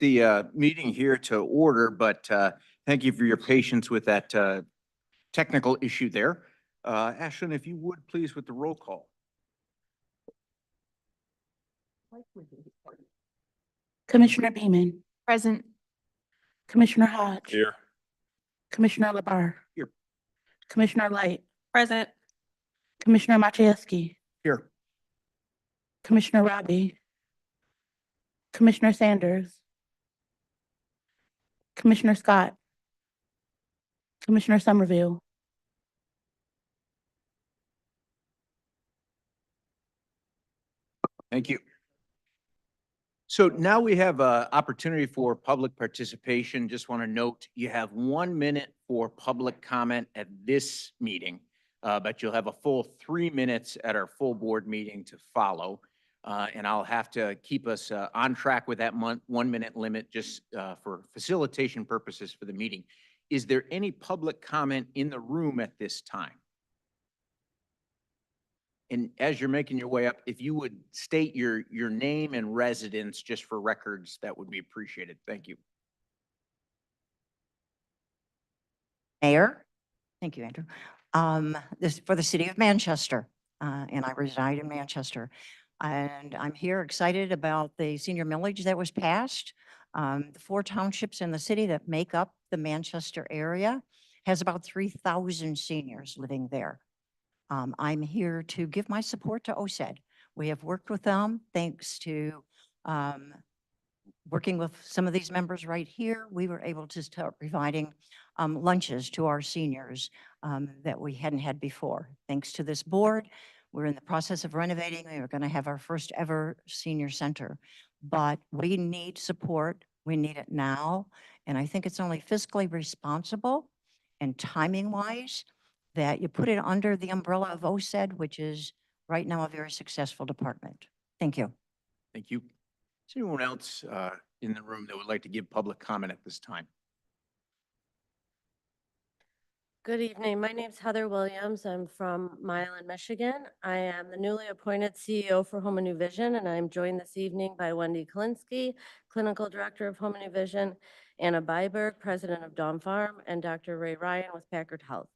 the meeting here to order, but thank you for your patience with that technical issue there. Ashlyn, if you would please with the roll call. Commissioner Beaman. Present. Commissioner Hodge. Here. Commissioner Labar. Here. Commissioner Light. Present. Commissioner Machewski. Here. Commissioner Robbie. Commissioner Sanders. Commissioner Scott. Commissioner Somerville. Thank you. So now we have an opportunity for public participation. Just want to note, you have 1 minute for public comment at this meeting, but you'll have a full 3 minutes at our full board meeting to follow. And I'll have to keep us on track with that 1 minute limit just for facilitation purposes for the meeting. Is there any public comment in the room at this time? And as you're making your way up, if you would state your name and residence just for records, that would be appreciated. Thank you. Mayor, thank you, Andrew. This is for the city of Manchester, and I reside in Manchester. And I'm here excited about the senior millage that was passed. The 4 townships in the city that make up the Manchester area has about 3,000 seniors living there. I'm here to give my support to OSED. We have worked with them thanks to working with some of these members right here. We were able to start providing lunches to our seniors that we hadn't had before. Thanks to this board, we're in the process of renovating. We are going to have our first ever senior center, but we need support. We need it now. And I think it's only fiscally responsible and timing wise that you put it under the umbrella of OSED, which is right now a very successful department. Thank you. Thank you. Is anyone else in the room that would like to give public comment at this time? Good evening. My name is Heather Williams. I'm from Milan, Michigan. I am the newly appointed CEO for Home and New Vision, and I'm joined this evening by Wendy Kalinsky, Clinical Director of Home and New Vision, Anna Byberg, President of Dawn Farm, and Dr. Ray Ryan with Packard Health.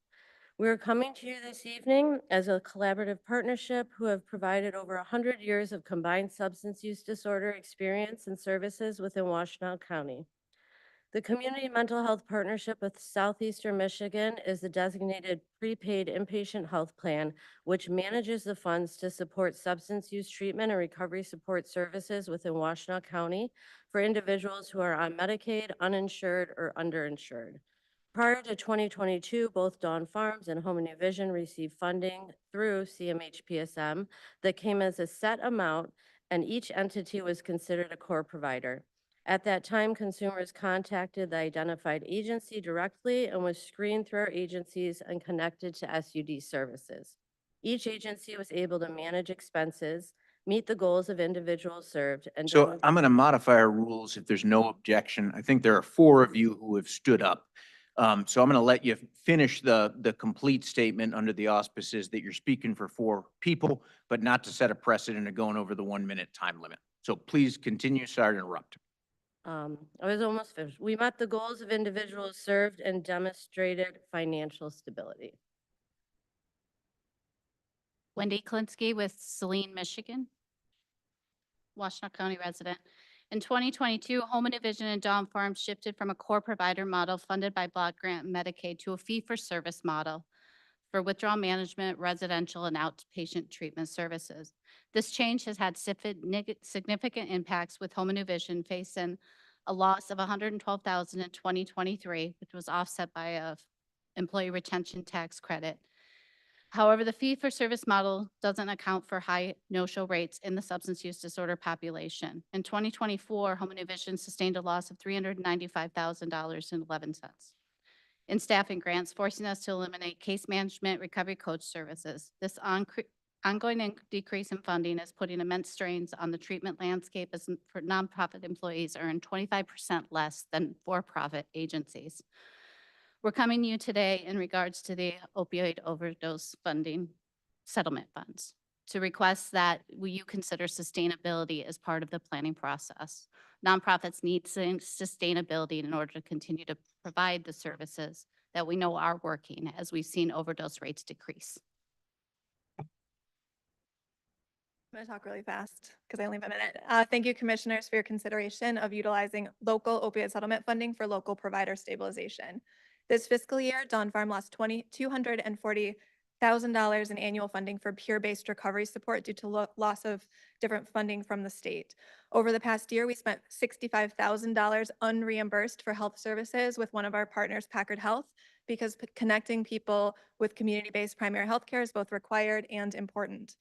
We're coming to you this evening as a collaborative partnership who have provided over 100 years of combined substance use disorder experience and services within Washtenaw County. The Community Mental Health Partnership with Southeastern Michigan is the designated prepaid inpatient health plan, which manages the funds to support substance use treatment and recovery support services within Washtenaw County for individuals who are on Medicaid, uninsured, or underinsured. Prior to 2022, both Dawn Farms and Home and New Vision received funding through CMHPSM that came as a set amount, and each entity was considered a core provider. At that time, consumers contacted the identified agency directly and was screened through our agencies and connected to SUD services. Each agency was able to manage expenses, meet the goals of individuals served, and So I'm going to modify our rules if there's no objection. I think there are 4 of you who have stood up. So I'm going to let you finish the complete statement under the auspices that you're speaking for 4 people, but not to set a precedent of going over the 1 minute time limit. So please continue. Sorry to interrupt. I was almost finished. We met the goals of individuals served and demonstrated financial stability. Wendy Kalinsky with Saline, Michigan. Washtenaw County resident. In 2022, Home and New Vision and Dawn Farms shifted from a core provider model funded by block grant and Medicaid to a fee-for-service model for withdrawal management, residential, and outpatient treatment services. This change has had significant impacts, with Home and New Vision facing a loss of $112,000 in 2023, which was offset by a employee retention tax credit. However, the fee-for-service model doesn't account for high no-show rates in the substance use disorder population. In 2024, Home and New Vision sustained a loss of $395,000.11 in staffing grants, forcing us to eliminate case management recovery coach services. This ongoing decrease in funding is putting immense strains on the treatment landscape, as for nonprofit employees earn 25% less than for-profit agencies. We're coming to you today in regards to the opioid overdose funding settlement funds. to request that you consider sustainability as part of the planning process. Nonprofits need sustainability in order to continue to provide the services that we know are working as we've seen overdose rates decrease. I'm going to talk really fast because I only have a minute. Thank you, commissioners, for your consideration of utilizing local opioid settlement funding for local provider stabilization. This fiscal year, Dawn Farm lost $240,000 in annual funding for peer-based recovery support due to loss of different funding from the state. Over the past year, we spent $65,000 unreimbursed for health services with one of our partners, Packard Health, because connecting people with community-based primary health care is both required and important.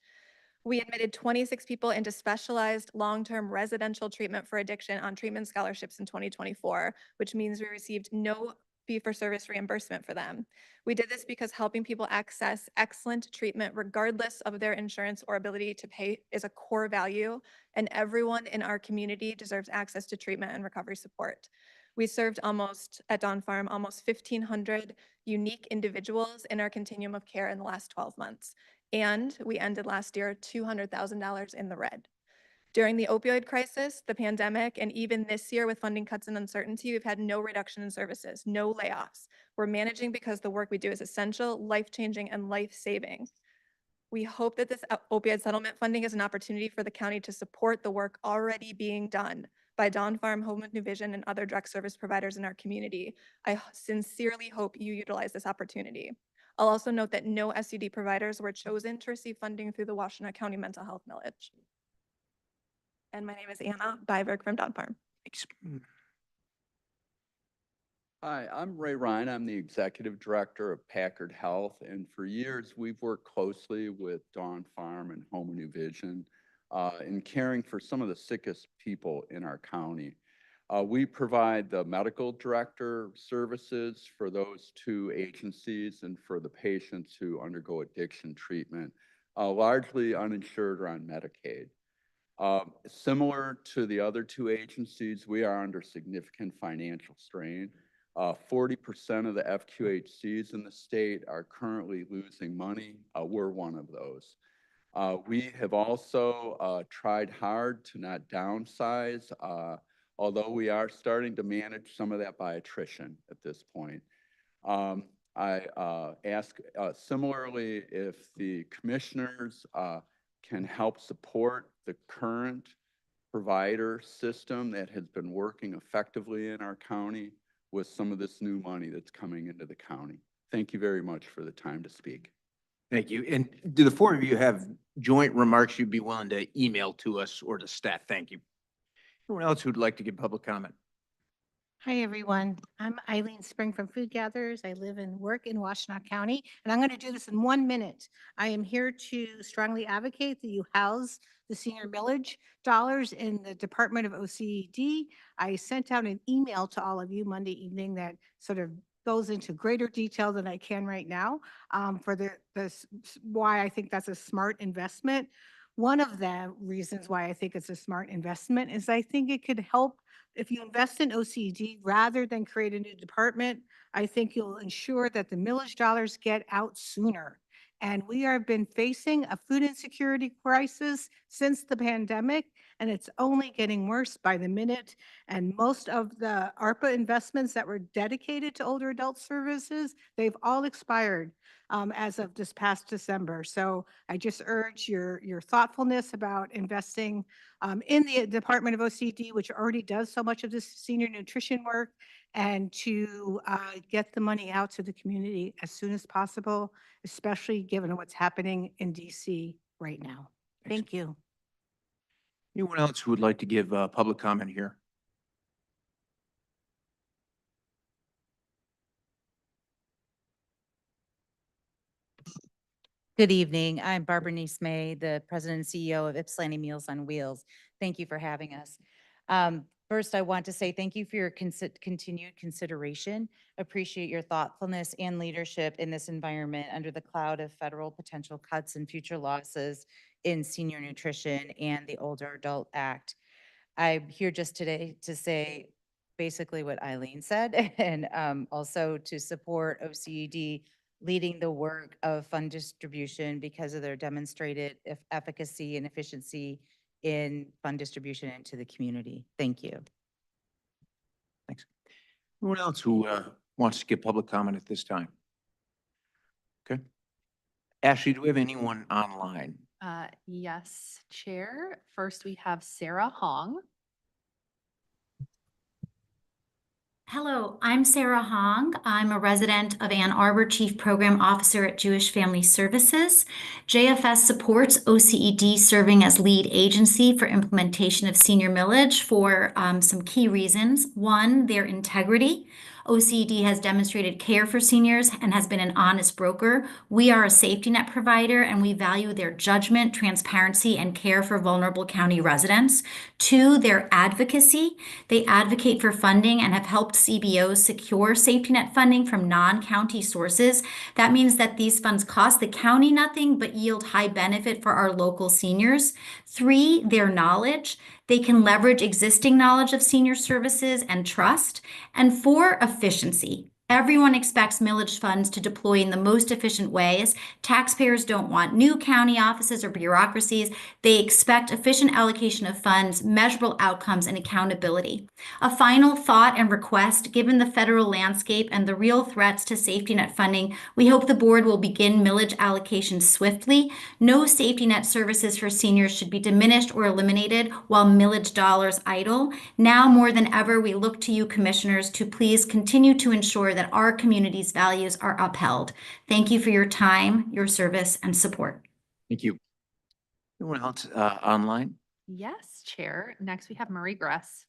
We admitted 26 people into specialized long-term residential treatment for addiction on treatment scholarships in 2024, which means we received no fee-for-service reimbursement for them. We did this because helping people access excellent treatment regardless of their insurance or ability to pay is a core value, and everyone in our community deserves access to treatment and recovery support. We served at Dawn Farm, almost 1,500 unique individuals in our continuum of care in the last 12 months. And we ended last year $200,000 in the red. During the opioid crisis, the pandemic, and even this year with funding cuts and uncertainty, we've had no reduction in services, no layoffs. We're managing because the work we do is essential, life-changing, and life-saving. We hope that this opioid settlement funding is an opportunity for the county to support the work already being done by Dawn Farm, Home with New Vision, and other drug service providers in our community. I sincerely hope you utilize this opportunity. I'll also note that no SUD providers were chosen to receive funding through the Washtenaw County Mental Health Millage. And my name is Anna Byberg from Dawn Farm. Thanks. Hi, I'm Ray Ryan. I'm the Executive Director of Packard Health, and for years, we've worked closely with Dawn Farm and Home of New Vision in caring for some of the sickest people in our county. We provide the medical director services for those two agencies and for the patients who undergo addiction treatment, largely uninsured or on Medicaid. Similar to the other two agencies, we are under significant financial strain. 40% of the FQHCs in the state are currently losing money. We're one of those. We have also tried hard to not downsize, although we are starting to manage some of that by attrition at this point. I ask similarly if the commissioners can help support the current provider system that has been working effectively in our county with some of this new money that's coming into the county. Thank you very much for the time to speak. Thank you. And do the four of you have joint remarks you'd be willing to email to us or to staff? Thank you. Anyone else who'd like to give public comment? Hi, everyone. I'm Eileen Spring from Food Gatherers. I live and work in Washtenaw County, and I'm going to do this in 1 minute. I am here to strongly advocate that you house the senior millage dollars in the Department of OCD. I sent out an email to all of you Monday evening that sort of goes into greater detail than I can right now for why I think that's a smart investment. One of the reasons why I think it's a smart investment is I think it could help if you invest in OCD rather than create a new department. I think you'll ensure that the millage dollars get out sooner. And we have been facing a food insecurity crisis since the pandemic, and it's only getting worse by the minute. And most of the ARPA investments that were dedicated to older adult services, they've all expired as of this past December. So I just urge your thoughtfulness about investing in the Department of OCD, which already does so much of this senior nutrition work, and to get the money out to the community as soon as possible, especially given what's happening in DC right now. Thank you. Anyone else who would like to give public comment here? Good evening. I'm Barbara Neese-May, the President and CEO of Ypsilanti Meals on Wheels. Thank you for having us. First, I want to say thank you for your continued consideration. Appreciate your thoughtfulness and leadership in this environment under the cloud of federal potential cuts and future losses in senior nutrition and the Older Adult Act. I'm here just today to say basically what Eileen said and also to support OCD leading the work of fund distribution because of their demonstrated efficacy and efficiency in fund distribution into the community. Thank you. Thanks. Anyone else who wants to give public comment at this time? Okay. Ashley, do we have anyone online? Yes, Chair. First, we have Sarah Hong. Hello, I'm Sarah Hong. I'm a resident of Ann Arbor, Chief Program Officer at Jewish Family Services. JFS supports OCED serving as lead agency for implementation of senior millage for some key reasons. One, their integrity. OCED has demonstrated care for seniors and has been an honest broker. We are a safety net provider and we value their judgment, transparency, and care for vulnerable county residents. Two, their advocacy. They advocate for funding and have helped CBOs secure safety net funding from non-county sources. That means that these funds cost the county nothing but yield high benefit for our local seniors. Three, their knowledge. They can leverage existing knowledge of senior services and trust. And four, efficiency. Everyone expects millage funds to deploy in the most efficient ways. Taxpayers don't want new county offices or bureaucracies. They expect efficient allocation of funds, measurable outcomes, and accountability. A final thought and request, given the federal landscape and the real threats to safety net funding, we hope the board will begin millage allocation swiftly. No safety net services for seniors should be diminished or eliminated while millage dollars idle. Now more than ever, we look to you, commissioners, to please continue to ensure that our community's values are upheld. Thank you for your time, your service, and support. Thank you. Anyone else online? Yes, Chair. Next, we have Marie Gress.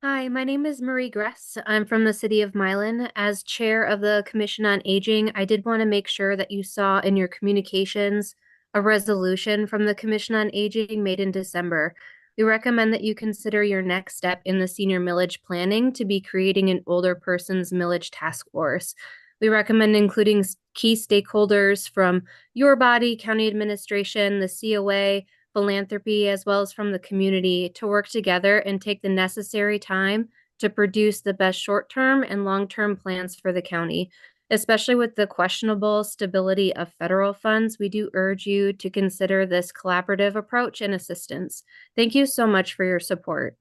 Hi, my name is Marie Gress. I'm from the city of Milan. As chair of the Commission on Aging, I did want to make sure that you saw in your communications a resolution from the Commission on Aging made in December. We recommend that you consider your next step in the senior millage planning to be creating an older person's millage task force. We recommend including key stakeholders from your body, county administration, the COA, philanthropy, as well as from the community to work together and take the necessary time to produce the best short-term and long-term plans for the county. Especially with the questionable stability of federal funds, we do urge you to consider this collaborative approach and assistance. Thank you so much for your support.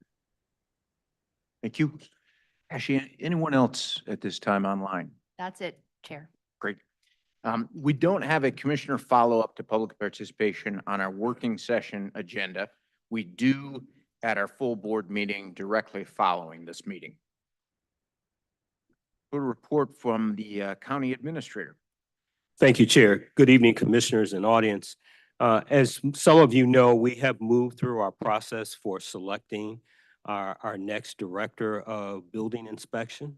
Thank you. Ashley, anyone else at this time online? That's it, Chair. Great. We don't have a commissioner follow-up to public participation on our working session agenda. We do at our full board meeting directly following this meeting. A report from the county administrator. Thank you, Chair. Good evening, commissioners and audience. As some of you know, we have moved through our process for selecting our next director of building inspection.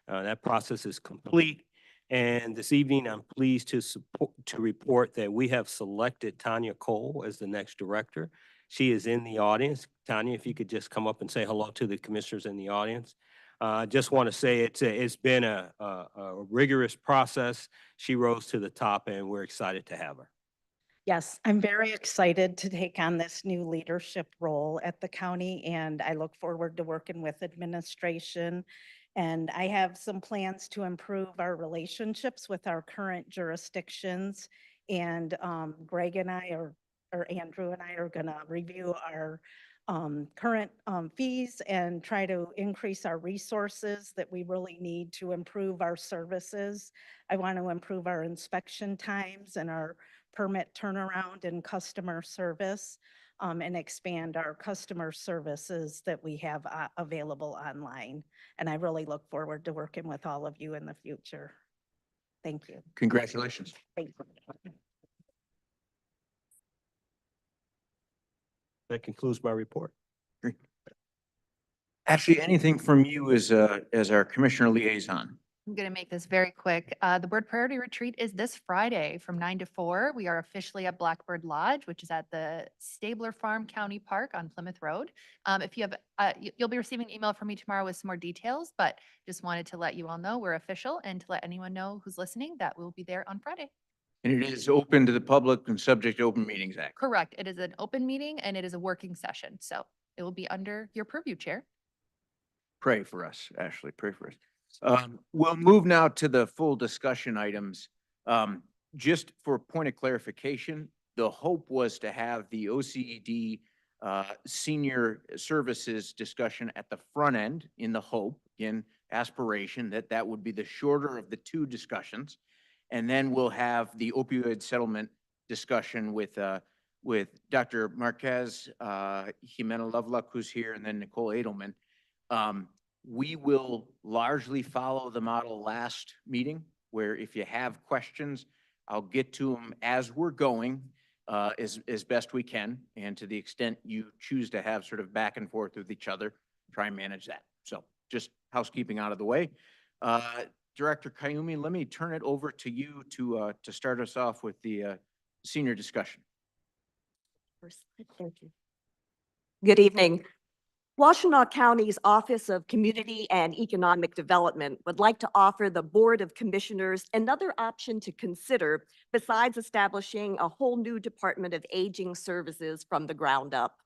That process is complete. And this evening, I'm pleased to report that we have selected Tanya Cole as the next director. She is in the audience. Tanya, if you could just come up and say hello to the commissioners in the audience. I just want to say it's been a rigorous process. She rose to the top and we're excited to have her. Yes, I'm very excited to take on this new leadership role at the county, and I look forward to working with administration. And I have some plans to improve our relationships with our current jurisdictions. And Greg and I or Andrew and I are going to review our current fees and try to increase our resources that we really need to improve our services. I want to improve our inspection times and our permit turnaround and customer service, and expand our customer services that we have available online. And I really look forward to working with all of you in the future. Thank you. Congratulations. Thank you. That concludes my report. Great. Ashley, anything from you as our commissioner liaison? I'm going to make this very quick. The Bird Priority Retreat is this Friday from 9 to 4. We are officially at Blackbird Lodge, which is at the Stabler Farm County Park on Plymouth Road. If you have, you'll be receiving an email from me tomorrow with some more details, but just wanted to let you all know we're official and to let anyone know who's listening that we'll be there on Friday. And it is open to the public and subject to Open Meetings Act. Correct. It is an open meeting and it is a working session. So it will be under your purview, Chair. Pray for us, Ashley. Pray for us. We'll move now to the full discussion items. Just for point of clarification, the hope was to have the OCED senior services discussion at the front end in the hope, in aspiration, that that would be the shorter of the two discussions. And then we'll have the opioid settlement discussion with Dr. Marquez, Jimena Loveluck, who's here, and then Nicole Edelman. We will largely follow the model last meeting, where if you have questions, I'll get to them as we're going, as best we can. And to the extent you choose to have sort of back and forth with each other, try and manage that. So just housekeeping out of the way. Director Kayumi, let me turn it over to you to start us off with the senior discussion. Thank you. Good evening. Washtenaw County's Office of Community and Economic Development would like to offer the Board of Commissioners another option to consider besides establishing a whole new Department of Aging Services from the ground up.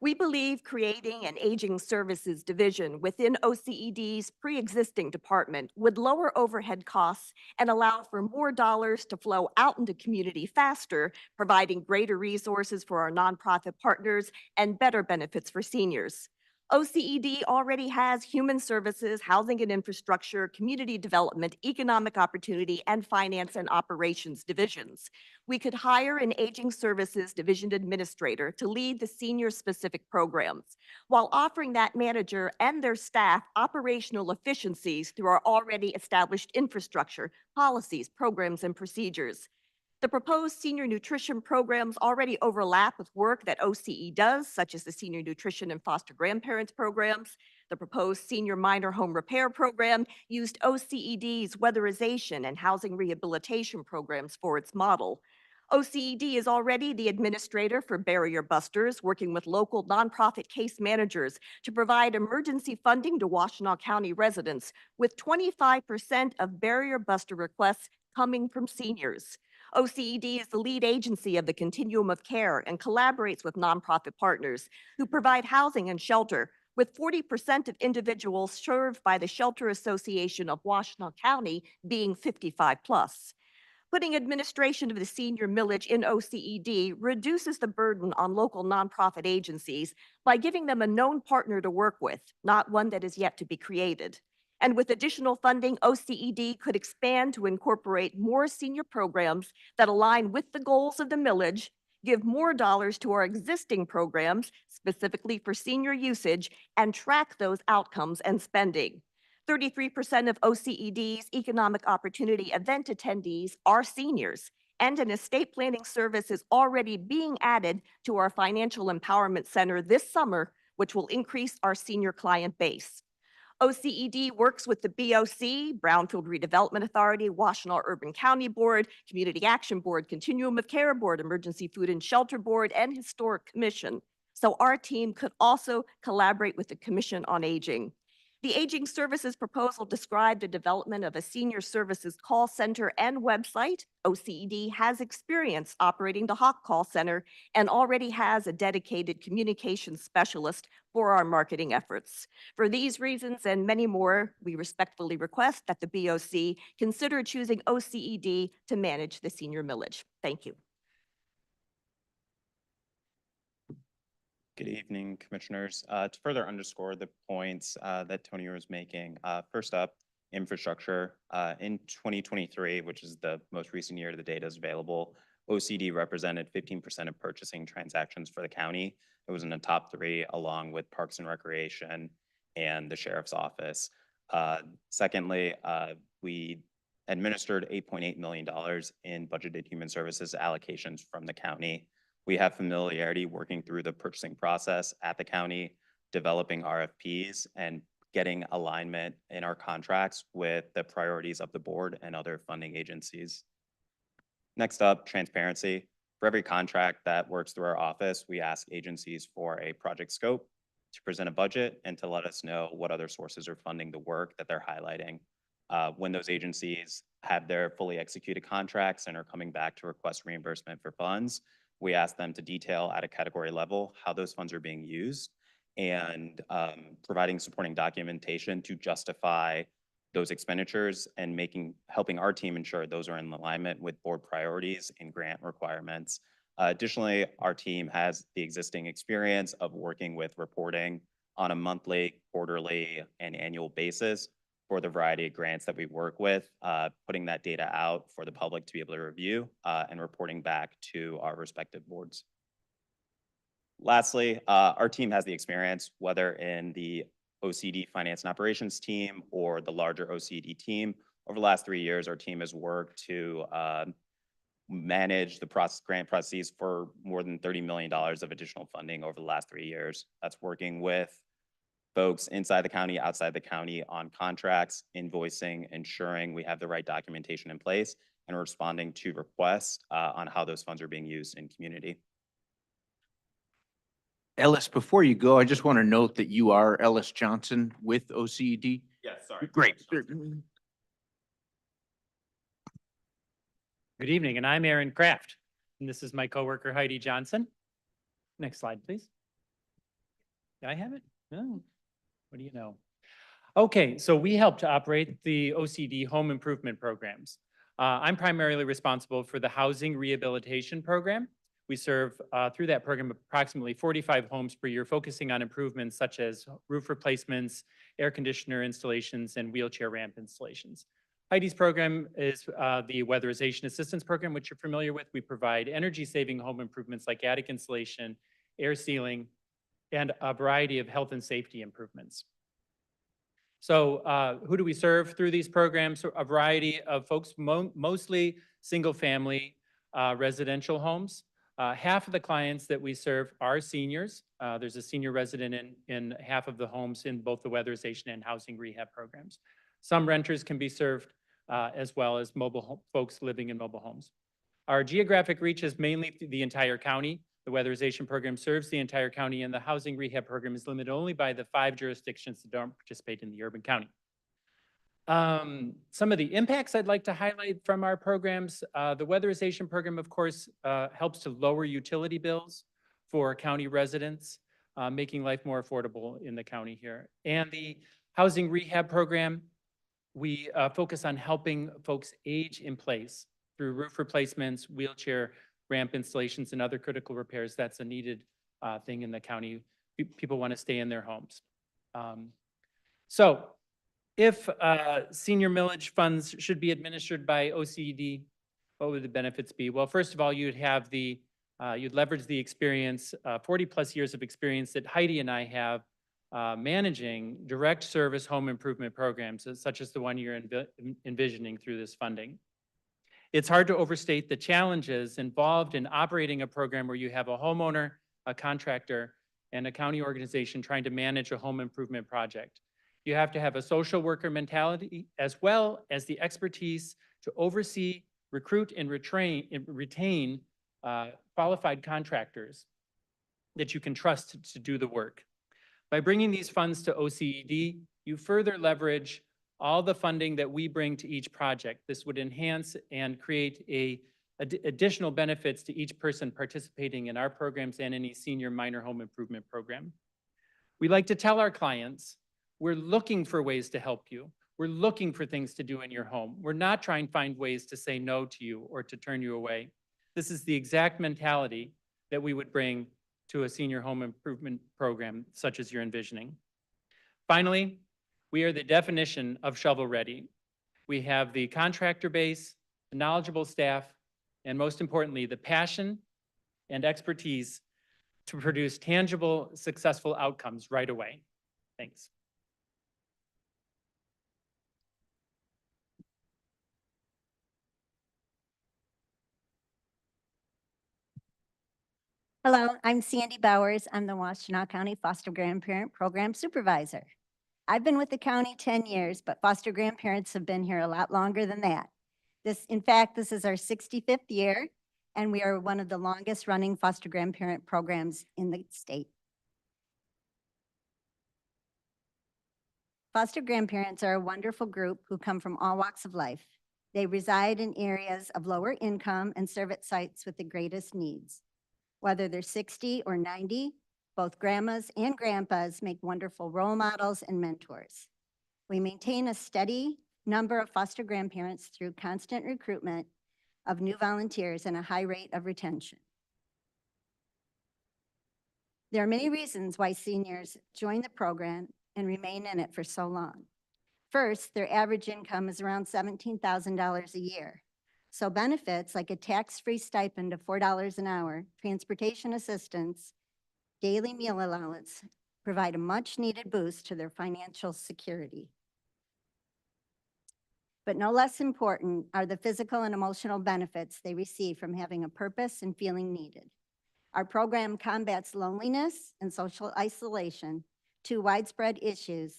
We believe creating an Aging Services Division within OCED's pre-existing department would lower overhead costs and allow for more dollars to flow out into community faster, providing greater resources for our nonprofit partners and better benefits for seniors. OCED already has Human Services, Housing and Infrastructure, Community Development, Economic Opportunity, and Finance and Operations divisions. We could hire an Aging Services Division Administrator to lead the senior-specific programs, while offering that manager and their staff operational efficiencies through our already established infrastructure, policies, programs, and procedures. The proposed senior nutrition programs already overlap with work that OCE does, such as the Senior Nutrition and Foster Grandparents programs. The proposed Senior Minor Home Repair program used OCED's weatherization and housing rehabilitation programs for its model. OCED is already the administrator for Barrier Busters, working with local nonprofit case managers to provide emergency funding to Washtenaw County residents, with 25% of Barrier Buster requests coming from seniors. OCED is the lead agency of the Continuum of Care and collaborates with nonprofit partners who provide housing and shelter, with 40% of individuals served by the Shelter Association of Washtenaw County being 55 plus. Putting administration of the senior millage in OCED reduces the burden on local nonprofit agencies by giving them a known partner to work with, not one that is yet to be created. And with additional funding, OCED could expand to incorporate more senior programs that align with the goals of the millage, give more dollars to our existing programs, specifically for senior usage, and track those outcomes and spending. 33% of OCED's Economic Opportunity event attendees are seniors, and an estate planning service is already being added to our Financial Empowerment Center this summer, which will increase our senior client base. OCED works with the BOC, Brownfield Redevelopment Authority, Washtenaw Urban County Board, Community Action Board, Continuum of Care Board, Emergency Food and Shelter Board, and Historic Commission. So our team could also collaborate with the Commission on Aging. The Aging Services proposal described the development of a senior services call center and website. OCED has experience operating the Hawk Call Center and already has a dedicated communications specialist for our marketing efforts. For these reasons and many more, we respectfully request that the BOC consider choosing OCED to manage the senior millage. Thank you. Good evening, Commissioners. To further underscore the points that Tony was making, first up, infrastructure. In 2023, which is the most recent year the data is available, OCD represented 15% of purchasing transactions for the county. It was in the top 3, along with Parks and Recreation and the Sheriff's Office. Secondly, we administered $8.8 million in budgeted human services allocations from the county. We have familiarity working through the purchasing process at the county, developing RFPs, and getting alignment in our contracts with the priorities of the board and other funding agencies. Next up, transparency. For every contract that works through our office, we ask agencies for a project scope, to present a budget, and to let us know what other sources are funding the work that they're highlighting. When those agencies have their fully executed contracts and are coming back to request reimbursement for funds, we ask them to detail at a category level how those funds are being used and providing supporting documentation to justify those expenditures and helping our team ensure those are in alignment with board priorities and grant requirements. Additionally, our team has the existing experience of working with reporting on a monthly, quarterly, and annual basis for the variety of grants that we work with, putting that data out for the public to be able to review and reporting back to our respective boards. Lastly, our team has the experience, whether in the OCD finance and operations team or the larger OCD team. Over the last 3 years, our team has worked to manage the grant processes for more than $30 million of additional funding over the last 3 years. That's working with folks inside the county, outside the county on contracts, invoicing, ensuring we have the right documentation in place, and responding to requests on how those funds are being used in community. Ellis, before you go, I just want to note that you are Ellis Johnson with OCED. Yes, sorry. Great. Good evening, and I'm Aaron Kraft, and this is my coworker Heidi Johnson. Next slide, please. Did I have it? No. What do you know? Okay, so we help to operate the OCD home improvement programs. I'm primarily responsible for the housing rehabilitation program. We serve through that program approximately 45 homes per year, focusing on improvements such as roof replacements, air conditioner installations, and wheelchair ramp installations. Heidi's program is the Weatherization Assistance Program, which you're familiar with. We provide energy-saving home improvements like attic insulation, air sealing, and a variety of health and safety improvements. So who do we serve through these programs? A variety of folks, mostly single-family residential homes. Half of the clients that we serve are seniors. There's a senior resident in half of the homes in both the weatherization and housing rehab programs. Some renters can be served as well as folks living in mobile homes. Our geographic reach is mainly the entire county. The weatherization program serves the entire county, and the housing rehab program is limited only by the 5 jurisdictions that don't participate in the urban county. Some of the impacts I'd like to highlight from our programs, the weatherization program, of course, helps to lower utility bills for county residents, making life more affordable in the county here. And the housing rehab program, we focus on helping folks age in place through roof replacements, wheelchair ramp installations, and other critical repairs. That's a needed thing in the county. People want to stay in their homes. So if senior millage funds should be administered by OCED, what would the benefits be? Well, first of all, you'd have you'd leverage the experience, 40 plus years of experience that Heidi and I have managing direct service home improvement programs, such as the one you're envisioning through this funding. It's hard to overstate the challenges involved in operating a program where you have a homeowner, a contractor, and a county organization trying to manage a home improvement project. You have to have a social worker mentality as well as the expertise to oversee, recruit, and retain qualified contractors that you can trust to do the work. By bringing these funds to OCED, you further leverage all the funding that we bring to each project. This would enhance and create additional benefits to each person participating in our programs and any senior minor home improvement program. We like to tell our clients, we're looking for ways to help you. We're looking for things to do in your home. We're not trying to find ways to say no to you or to turn you away. This is the exact mentality that we would bring to a senior home improvement program such as you're envisioning. Finally, we are the definition of shovel-ready. We have the contractor base, the knowledgeable staff, and most importantly, the passion and expertise to produce tangible, successful outcomes right away. Thanks. Hello, I'm Sandy Bowers. I'm the Washtenaw County Foster Grandparent Program Supervisor. I've been with the county 10 years, but foster grandparents have been here a lot longer than that. In fact, this is our 65th year, and we are one of the longest running foster grandparent programs in the state. Foster grandparents are a wonderful group who come from all walks of life. They reside in areas of lower income and serve at sites with the greatest needs. Whether they're 60 or 90, both grandmas and grandpas make wonderful role models and mentors. We maintain a steady number of foster grandparents through constant recruitment of new volunteers and a high rate of retention. There are many reasons why seniors join the program and remain in it for so long. First, their average income is around $17,000 a year. So benefits like a tax-free stipend of $4 an hour, transportation assistance, daily meal allowance provide a much-needed boost to their financial security. But no less important are the physical and emotional benefits they receive from having a purpose and feeling needed. Our program combats loneliness and social isolation, two widespread issues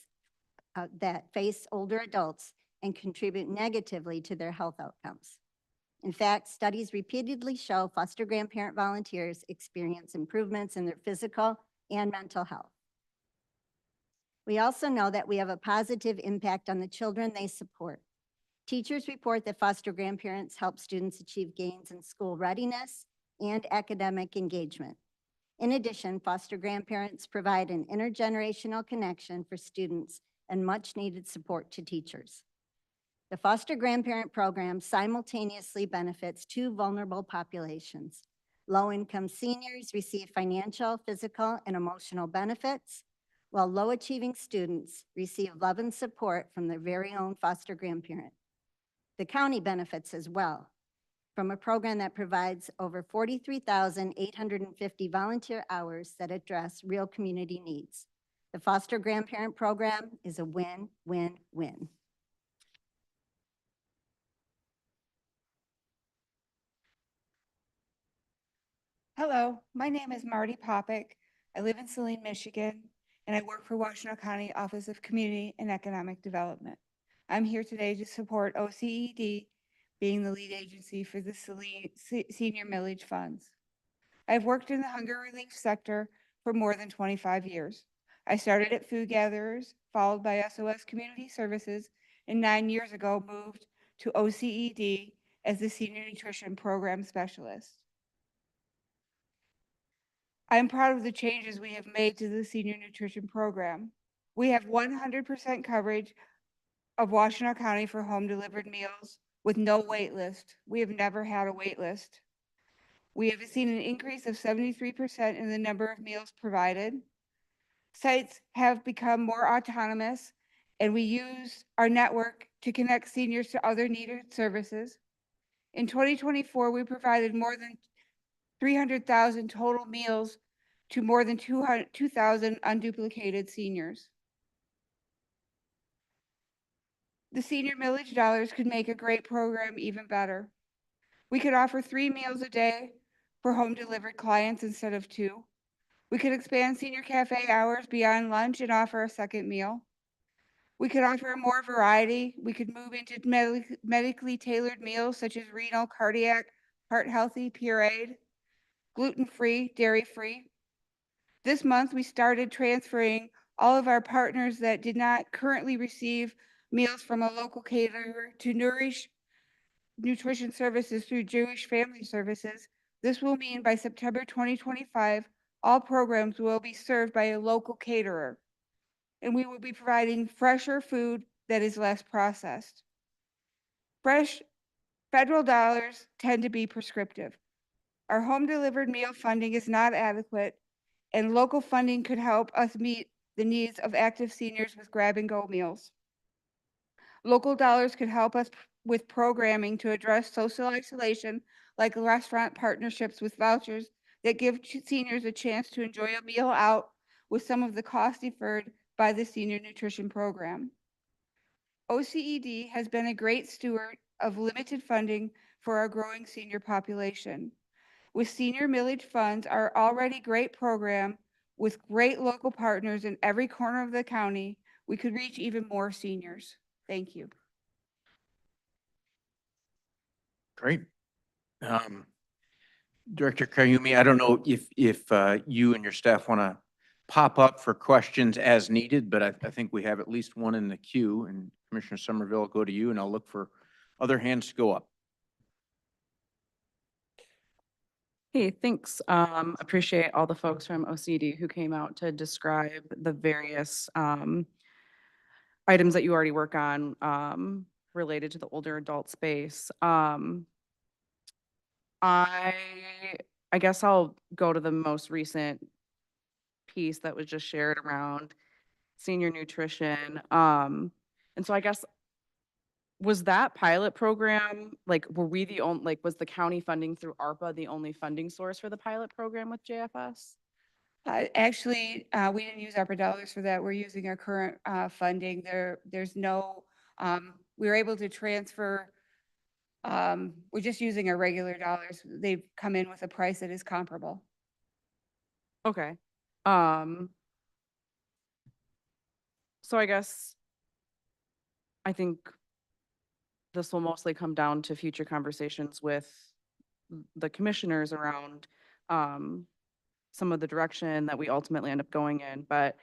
that face older adults and contribute negatively to their health outcomes. In fact, studies repeatedly show foster grandparent volunteers experience improvements in their physical and mental health. We also know that we have a positive impact on the children they support. Teachers report that foster grandparents help students achieve gains in school readiness and academic engagement. In addition, foster grandparents provide an intergenerational connection for students and much-needed support to teachers. The foster grandparent program simultaneously benefits two vulnerable populations. Low-income seniors receive financial, physical, and emotional benefits, while low-achieving students receive love and support from their very own foster grandparent. The county benefits as well from a program that provides over 43,850 volunteer hours that address real community needs. The foster grandparent program is a win-win-win. Hello, my name is Marty Popick. I live in Saline, Michigan, and I work for Washtenaw County Office of Community and Economic Development. I'm here today to support OCED being the lead agency for the senior millage funds. I've worked in the hunger relief sector for more than 25 years. I started at Food Gatherers, followed by SOS Community Services, and 9 years ago moved to OCED as the Senior Nutrition Program Specialist. I am proud of the changes we have made to the Senior Nutrition Program. We have 100% coverage of Washtenaw County for home-delivered meals with no wait list. We have never had a wait list. We have seen an increase of 73% in the number of meals provided. Sites have become more autonomous, and we use our network to connect seniors to other needed services. In 2024, we provided more than 300,000 total meals to more than 2,000 unduplicated seniors. The senior millage dollars could make a great program even better. We could offer 3 meals a day for home delivered clients instead of 2. We could expand senior cafe hours beyond lunch and offer a second meal. We could offer more variety. We could move into medically tailored meals such as renal, cardiac, heart healthy, pureed, gluten-free, dairy-free. This month, we started transferring all of our partners that did not currently receive meals from a local caterer to Nourish Nutrition Services through Jewish Family Services. This will mean by September 2025, all programs will be served by a local caterer, and we will be providing fresher food that is less processed. Fresh federal dollars tend to be prescriptive. Our home delivered meal funding is not adequate, and local funding could help us meet the needs of active seniors with grab-and-go meals. Local dollars could help us with programming to address social isolation, like restaurant partnerships with vouchers that give seniors a chance to enjoy a meal out with some of the cost deferred by the Senior Nutrition Program. OCED has been a great steward of limited funding for our growing senior population. With senior millage funds, our already great program with great local partners in every corner of the county, we could reach even more seniors. Thank you. Great. Director Kayumi, I don't know if you and your staff want to pop up for questions as needed, but I think we have at least one in the queue, and Commissioner Somerville, I'll go to you, and I'll look for other hands to go up. Hey, thanks. Appreciate all the folks from OCD who came out to describe the various items that you already work on, related to the older adult space. I, I guess I'll go to the most recent piece that was just shared around senior nutrition. And so I guess, was that pilot program, like, were we the only, like, was the county funding through ARPA the only funding source for the pilot program with JFS? Actually, we didn't use ARPA dollars for that. We're using our current funding. There's no, we were able to transfer, we're just using our regular dollars. They've come in with a price that is comparable. Okay. So I guess I think this will mostly come down to future conversations with the commissioners around some of the direction that we ultimately end up going in. But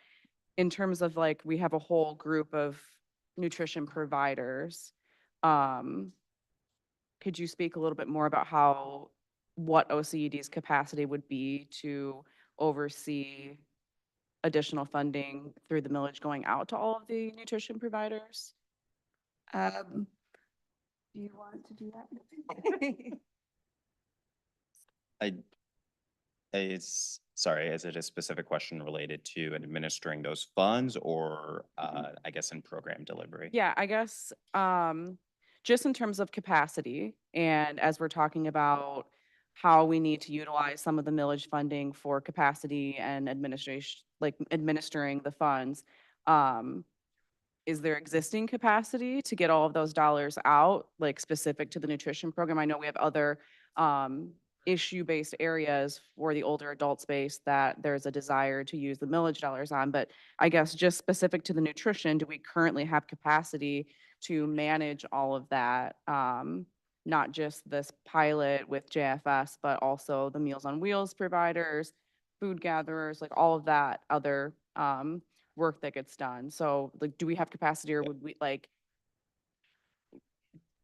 in terms of like, we have a whole group of nutrition providers. Could you speak a little bit more about what OCED's capacity would be to oversee additional funding through the millage going out to all of the nutrition providers? Do you want to do that? Is it a specific question related to administering those funds or, I guess in program delivery? Yeah, I guess, just in terms of capacity, and as we're talking about how we need to utilize some of the millage funding for capacity and administration, like administering the funds, is there existing capacity to get all of those dollars out, like specific to the nutrition program? I know we have other, issue-based areas for the older adult space that there's a desire to use the millage dollars on, but I guess just specific to the nutrition, do we currently have capacity to manage all of that? Not just this pilot with JFS, but also the Meals on Wheels providers, food gatherers, like all of that other work that gets done. So like, do we have capacity, or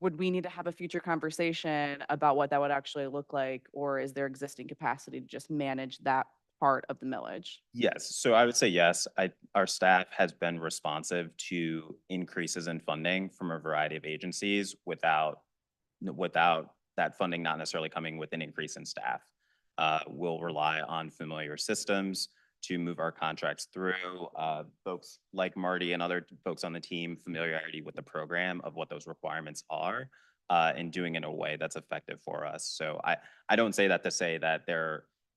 would we need to have a future conversation about what that would actually look like? Or is there existing capacity to just manage that part of the millage? Yes, so I would say yes. Our staff has been responsive to increases in funding from a variety of agencies without that funding not necessarily coming with an increase in staff. We'll rely on familiar systems to move our contracts through. Folks like Marty and other folks on the team, familiarity with the program of what those requirements are, and doing it in a way that's effective for us. So I don't say that to say that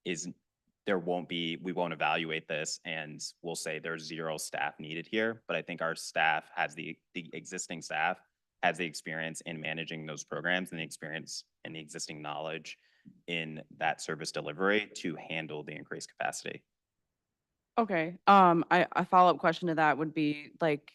we won't evaluate this and we'll say there's zero staff needed here, but I think our staff has the existing staff has the experience in managing those programs and the experience and the existing knowledge in that service delivery to handle the increased capacity. Okay, a follow-up question to that would be like,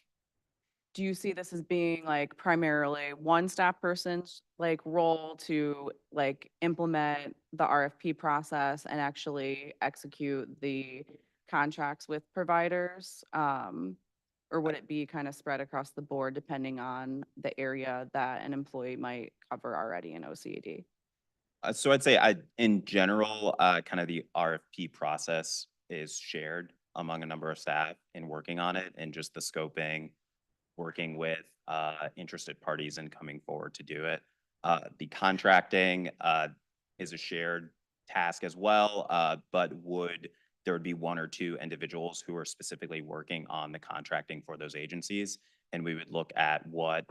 do you see this as being like primarily one staff person's like role to like implement the RFP process and actually execute the contracts with providers? Or would it be kind of spread across the board depending on the area that an employee might cover already in OCED? So I'd say in general, kind of the RFP process is shared among a number of staff in working on it, and just the scoping, working with interested parties and coming forward to do it. The contracting is a shared task as well, but there would be one or two individuals who are specifically working on the contracting for those agencies, and we would look at what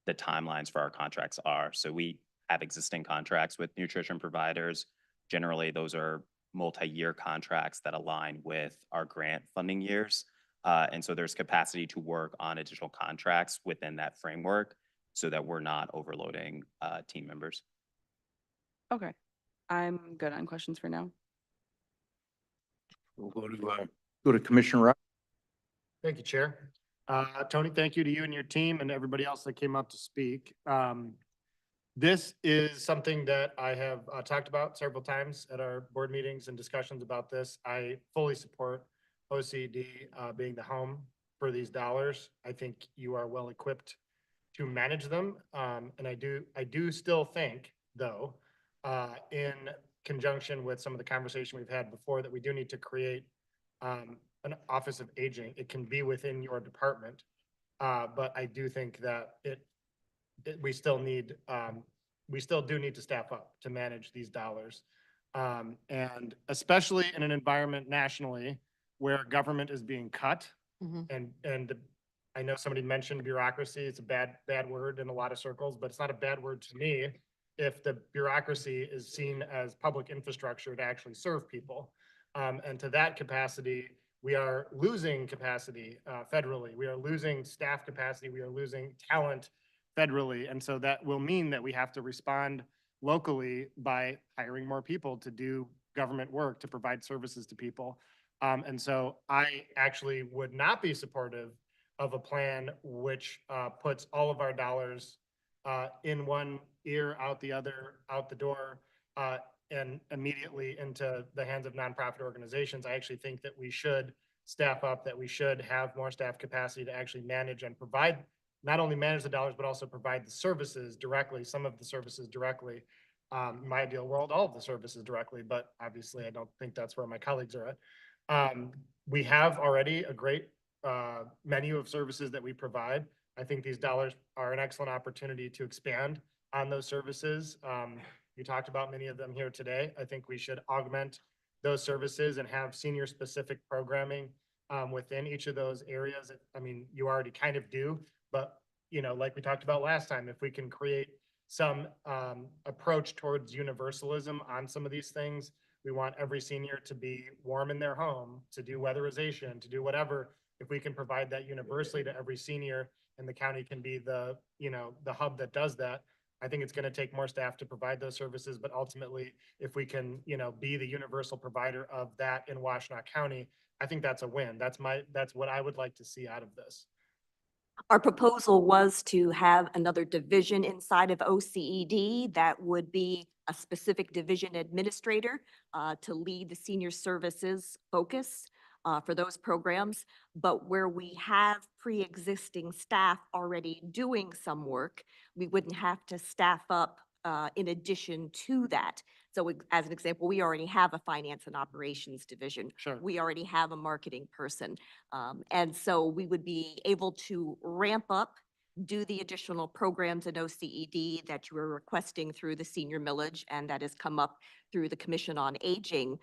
the timelines for our contracts are. So we have existing contracts with nutrition providers. Generally, those are multi-year contracts that align with our grant funding years. And so there's capacity to work on additional contracts within that framework so that we're not overloading team members. Okay, I'm good on questions for now. We'll go to Commissioner Rock. Thank you, Chair. Tony, thank you to you and your team and everybody else that came up to speak. This is something that I have talked about several times at our board meetings and discussions about this. I fully support OCD being the home for these dollars. I think you are well equipped to manage them. And I do still think, though, in conjunction with some of the conversation we've had before, that we do need to create an Office of Aging. It can be within your department. But I do think that we still do need to staff up to manage these dollars. And especially in an environment nationally where government is being cut. And I know somebody mentioned bureaucracy. It's a bad word in a lot of circles, but it's not a bad word to me if the bureaucracy is seen as public infrastructure to actually serve people. And to that capacity, we are losing capacity federally. We are losing staff capacity. We are losing talent federally. And so that will mean that we have to respond locally by hiring more people to do government work, to provide services to people. And so I actually would not be supportive of a plan which puts all of our dollars in one ear, out the other, out the door, and immediately into the hands of nonprofit organizations. I actually think that we should staff up, that we should have more staff capacity to actually manage and provide, not only manage the dollars, but also provide the services directly, some of the services directly. In my ideal world, all of the services directly, but obviously I don't think that's where my colleagues are at. We have already a great menu of services that we provide. I think these dollars are an excellent opportunity to expand on those services. You talked about many of them here today. I think we should augment those services and have senior specific programming within each of those areas. I mean, you already kind of do, but like we talked about last time, if we can create some approach towards universalism on some of these things, we want every senior to be warm in their home, to do weatherization, to do whatever. If we can provide that universally to every senior and the county can be the hub that does that, I think it's going to take more staff to provide those services. But ultimately, if we can, be the universal provider of that in Washtenaw County, I think that's a win. That's what I would like to see out of this. Our proposal was to have another division inside of OCED that would be a specific division administrator to lead the senior services focus for those programs. But where we have pre-existing staff already doing some work, we wouldn't have to staff up in addition to that. So as an example, we already have a finance and operations division. Sure. We already have a marketing person. And so we would be able to ramp up, do the additional programs in OCED that you were requesting through the senior millage, and that has come up through the Commission on Aging,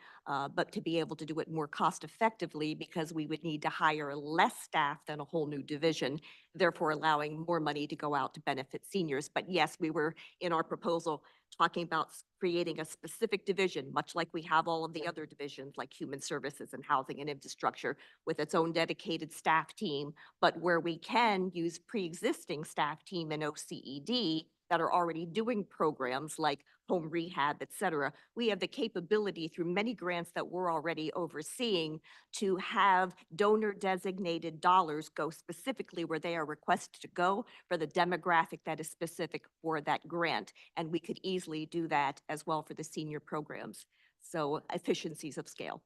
but to be able to do it more cost effectively because we would need to hire less staff than a whole new division, therefore allowing more money to go out to benefit seniors. But yes, we were in our proposal talking about creating a specific division, much like we have all of the other divisions like human services and housing and infrastructure with its own dedicated staff team, but where we can use pre-existing staff team in OCED that are already doing programs like home rehab, et cetera. We have the capability through many grants that we're already overseeing to have donor designated dollars go specifically where they are requested to go for the demographic that is specific for that grant. And we could easily do that as well for the senior programs. So efficiencies of scale.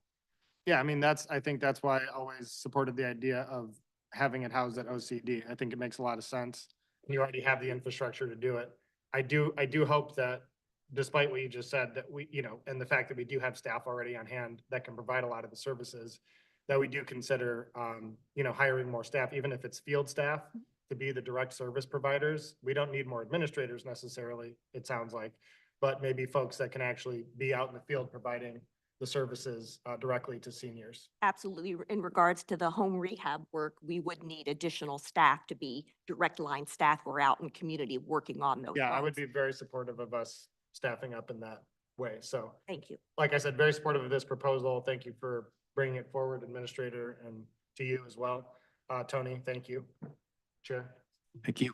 Yeah, I mean, I think that's why I always supported the idea of having it housed at OCD. I think it makes a lot of sense. You already have the infrastructure to do it. I do hope that despite what you just said, that we, and the fact that we do have staff already on hand that can provide a lot of the services, that we do consider, hiring more staff, even if it's field staff to be the direct service providers. We don't need more administrators necessarily, it sounds like, but maybe folks that can actually be out in the field providing the services directly to seniors. Absolutely. In regards to the home rehab work, we would need additional staff to be direct line staff who are out in community working on those. Yeah, I would runs. be very supportive of us staffing up in that way. So Thank you. like I said, very supportive of this proposal. Thank you for bringing it forward, Administrator, and to you as well. Tony, thank you. Chair. Thank you.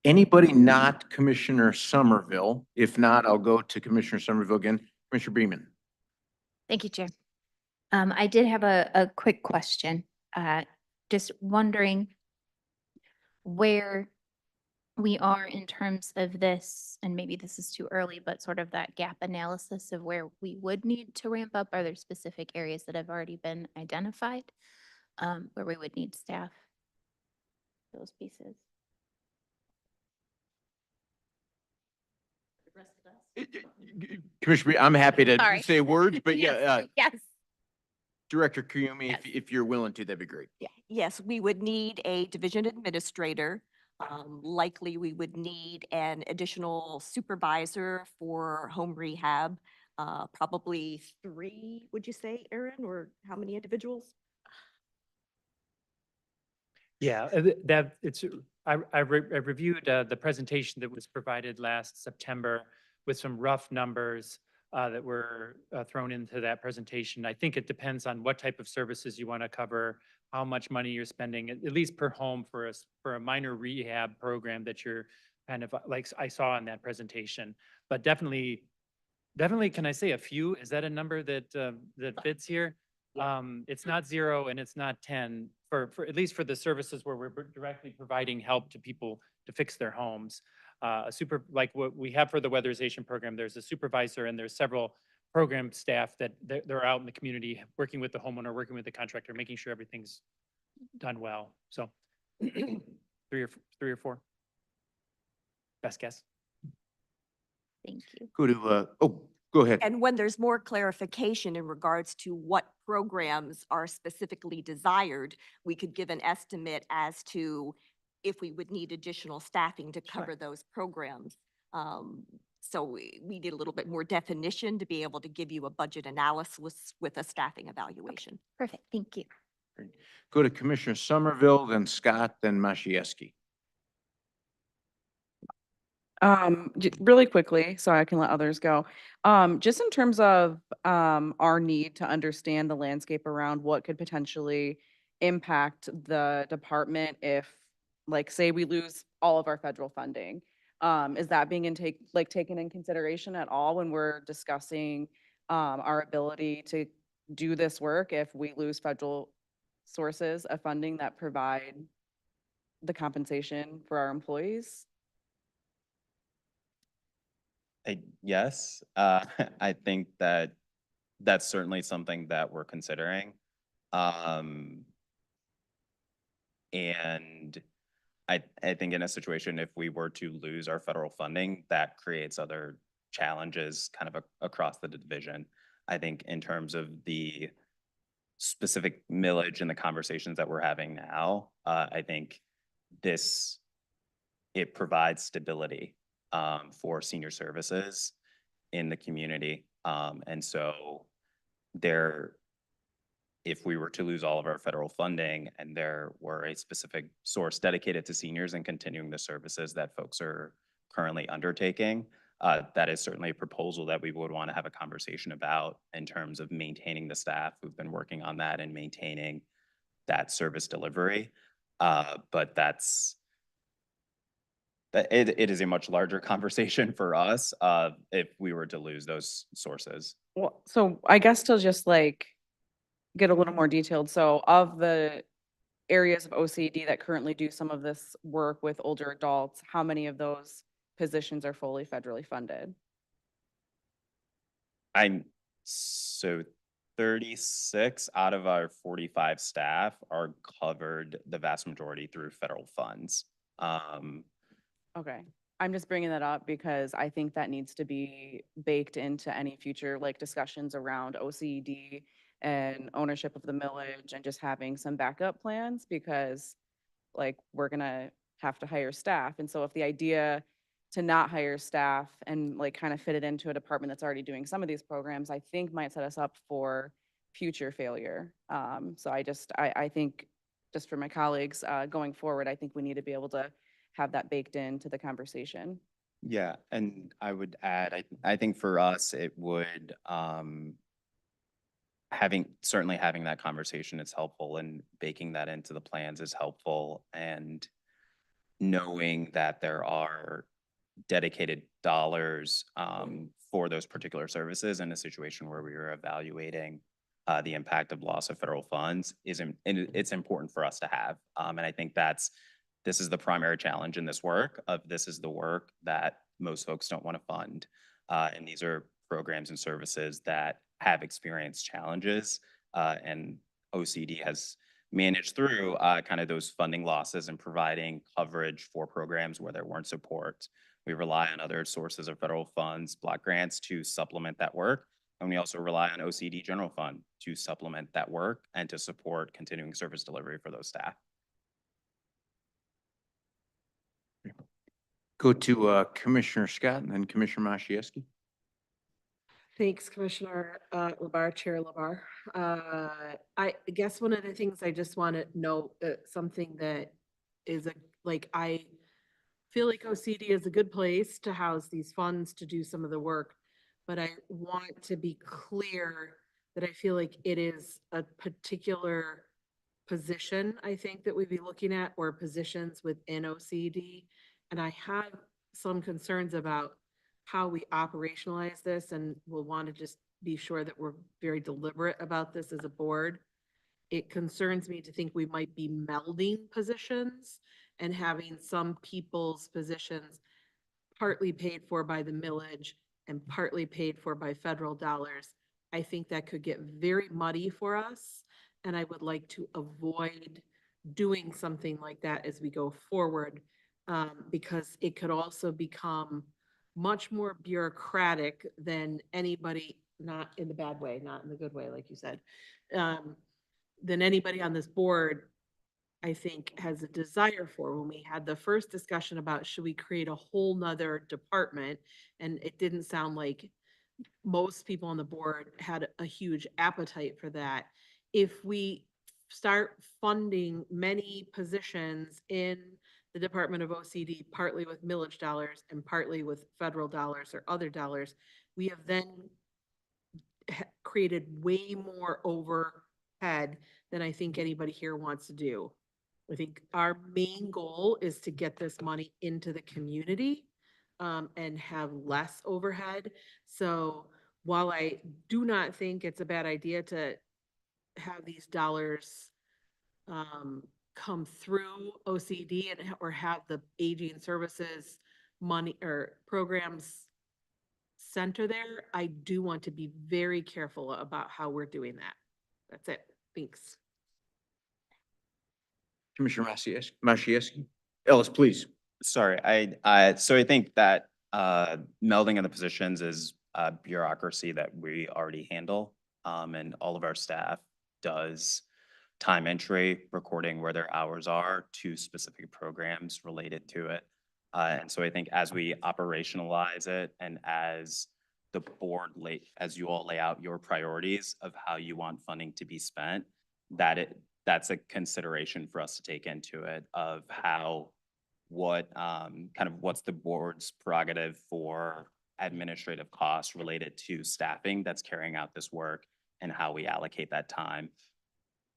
Anybody not Commissioner Somerville? If not, I'll go to Commissioner Somerville again. Commissioner Bremen. Thank you, Chair. I did have a quick question. Just wondering where we are in terms of this, and maybe this is too early, but sort of that gap analysis of where we would need to ramp up. Are there specific areas that have already been identified where we would need staff? Those pieces. Commissioner, I'm happy to Sorry. say words, but Yes, yeah, yes. Director Kiyumi, if you're willing to, that'd be great. Yeah, yes, we would need a division administrator. Likely, we would need an additional supervisor for home rehab. Probably 3, would you say, Aaron, or how many individuals? Yeah, that it's, I reviewed the presentation that was provided last September with some rough numbers that were thrown into that presentation. I think it depends on what type of services you want to cover, how much money you're spending, at least per home for a minor rehab program that you're kind of like I saw in that presentation. But definitely, can I say a few? Is that a number that that fits here? It's not 0 and it's not 10 for at least for the services where we're directly providing help to people to fix their homes. Like what we have for the weatherization program, there's a supervisor and there's several program staff that they're out in the community working with the homeowner, working with the contractor, making sure everything's done well. So 3 or 4. Best guess. Thank you. Go to, go ahead. And when there's more clarification in regards to what programs are specifically desired, we could give an estimate as to if we would need additional staffing to cover those programs. So we need a little bit more definition to be able to give you a budget analysis with a staffing evaluation. Perfect. Thank you. Go to Commissioner Somerville, then Scott, then Masiewski. Really quickly, so I can let others go. Just in terms of our need to understand the landscape around what could potentially impact the department if, like, say we lose all of our federal funding. Is that being taken in consideration at all when we're discussing our ability to do this work if we lose federal sources of funding that provide the compensation for our employees? Yes, I think that that's certainly something that we're considering. And I think in a situation, if we were to lose our federal funding, that creates other challenges kind of across the division. I think in terms of the specific millage and the conversations that we're having now, I think it provides stability for senior services in the community. And so if we were to lose all of our federal funding and there were a specific source dedicated to seniors and continuing the services that folks are currently undertaking, that is certainly a proposal that we would want to have a conversation about in terms of maintaining the staff who've been working on that and maintaining that service delivery. But it is a much larger conversation for us if we were to lose those sources. Well, so I guess to just get a little more detailed. So of the areas of OCD that currently do some of this work with older adults, how many of those positions are fully federally funded? So 36 out of our 45 staff are covered, the vast majority, through federal funds. Okay. I'm just bringing that up because I think that needs to be baked into any future discussions around OCD and ownership of the millage and just having some backup plans because we're going to have to hire staff. And so if the idea to not hire staff and kind of fit it into a department that's already doing some of these programs, I think might set us up for future failure. So I think just for my colleagues going forward, I think we need to be able to have that baked into the conversation. Yeah, and I would add, I think for us, it would, certainly having that conversation is helpful, and baking that into the plans is helpful, and knowing that there are dedicated dollars for those particular services in a situation where we are evaluating the impact of loss of federal funds it's important for us to have. And I think this is the primary challenge in this work this is the work that most folks don't want to fund. And these are programs and services that have experienced challenges, and OCD has managed through kind of those funding losses and providing coverage for programs where there weren't support. We rely on other sources of federal funds, block grants, to supplement that work. And we also rely on OCD general fund to supplement that work and to support continuing service delivery for those staff. Go to Commissioner Scott and then Commissioner Machewski. Thanks, Commissioner Labar, Chair Labar. I guess one of the things I just want to note, something that is I feel like OCD is a good place to house these funds to do some of the work, but I want to be clear that I feel like it is a particular position, I think, that we'd be looking at, or positions within OCD. And I have some concerns about how we operationalize this, and we'll want to just be sure that we're very deliberate about this as a board. It concerns me to think we might be melding positions and having some people's positions partly paid for by the millage and partly paid for by federal dollars. I think that could get very muddy for us, and I would like to avoid doing something like that as we go forward, because it could also become much more bureaucratic than anybody, not in the bad way, not in the good way, like you said, than anybody on this board, I think, has a desire for. When we had the first discussion about should we create a whole nother department, and it didn't sound like most people on the board had a huge appetite for that. If we start funding many positions in the Department of OCD, partly with millage dollars and partly with federal dollars or other dollars, we have then created way more overhead than I think anybody here wants to do. I think our main goal is to get this money into the community, and have less overhead. So while I do not think it's a bad idea to have these dollars come through OCD or have the aging services money or programs center there, I do want to be very careful about how we're doing that. That's it. Thanks. Commissioner Machewski. Ellis, please. Sorry, so I think that melding of the positions is bureaucracy that we already handle. And all of our staff does time entry, recording where their hours are to specific programs related to it. And so I think as we operationalize it and as the board, as you all lay out your priorities of how you want funding to be spent, that's a consideration for us to take into it of what's the board's prerogative for administrative costs related to staffing that's carrying out this work and how we allocate that time.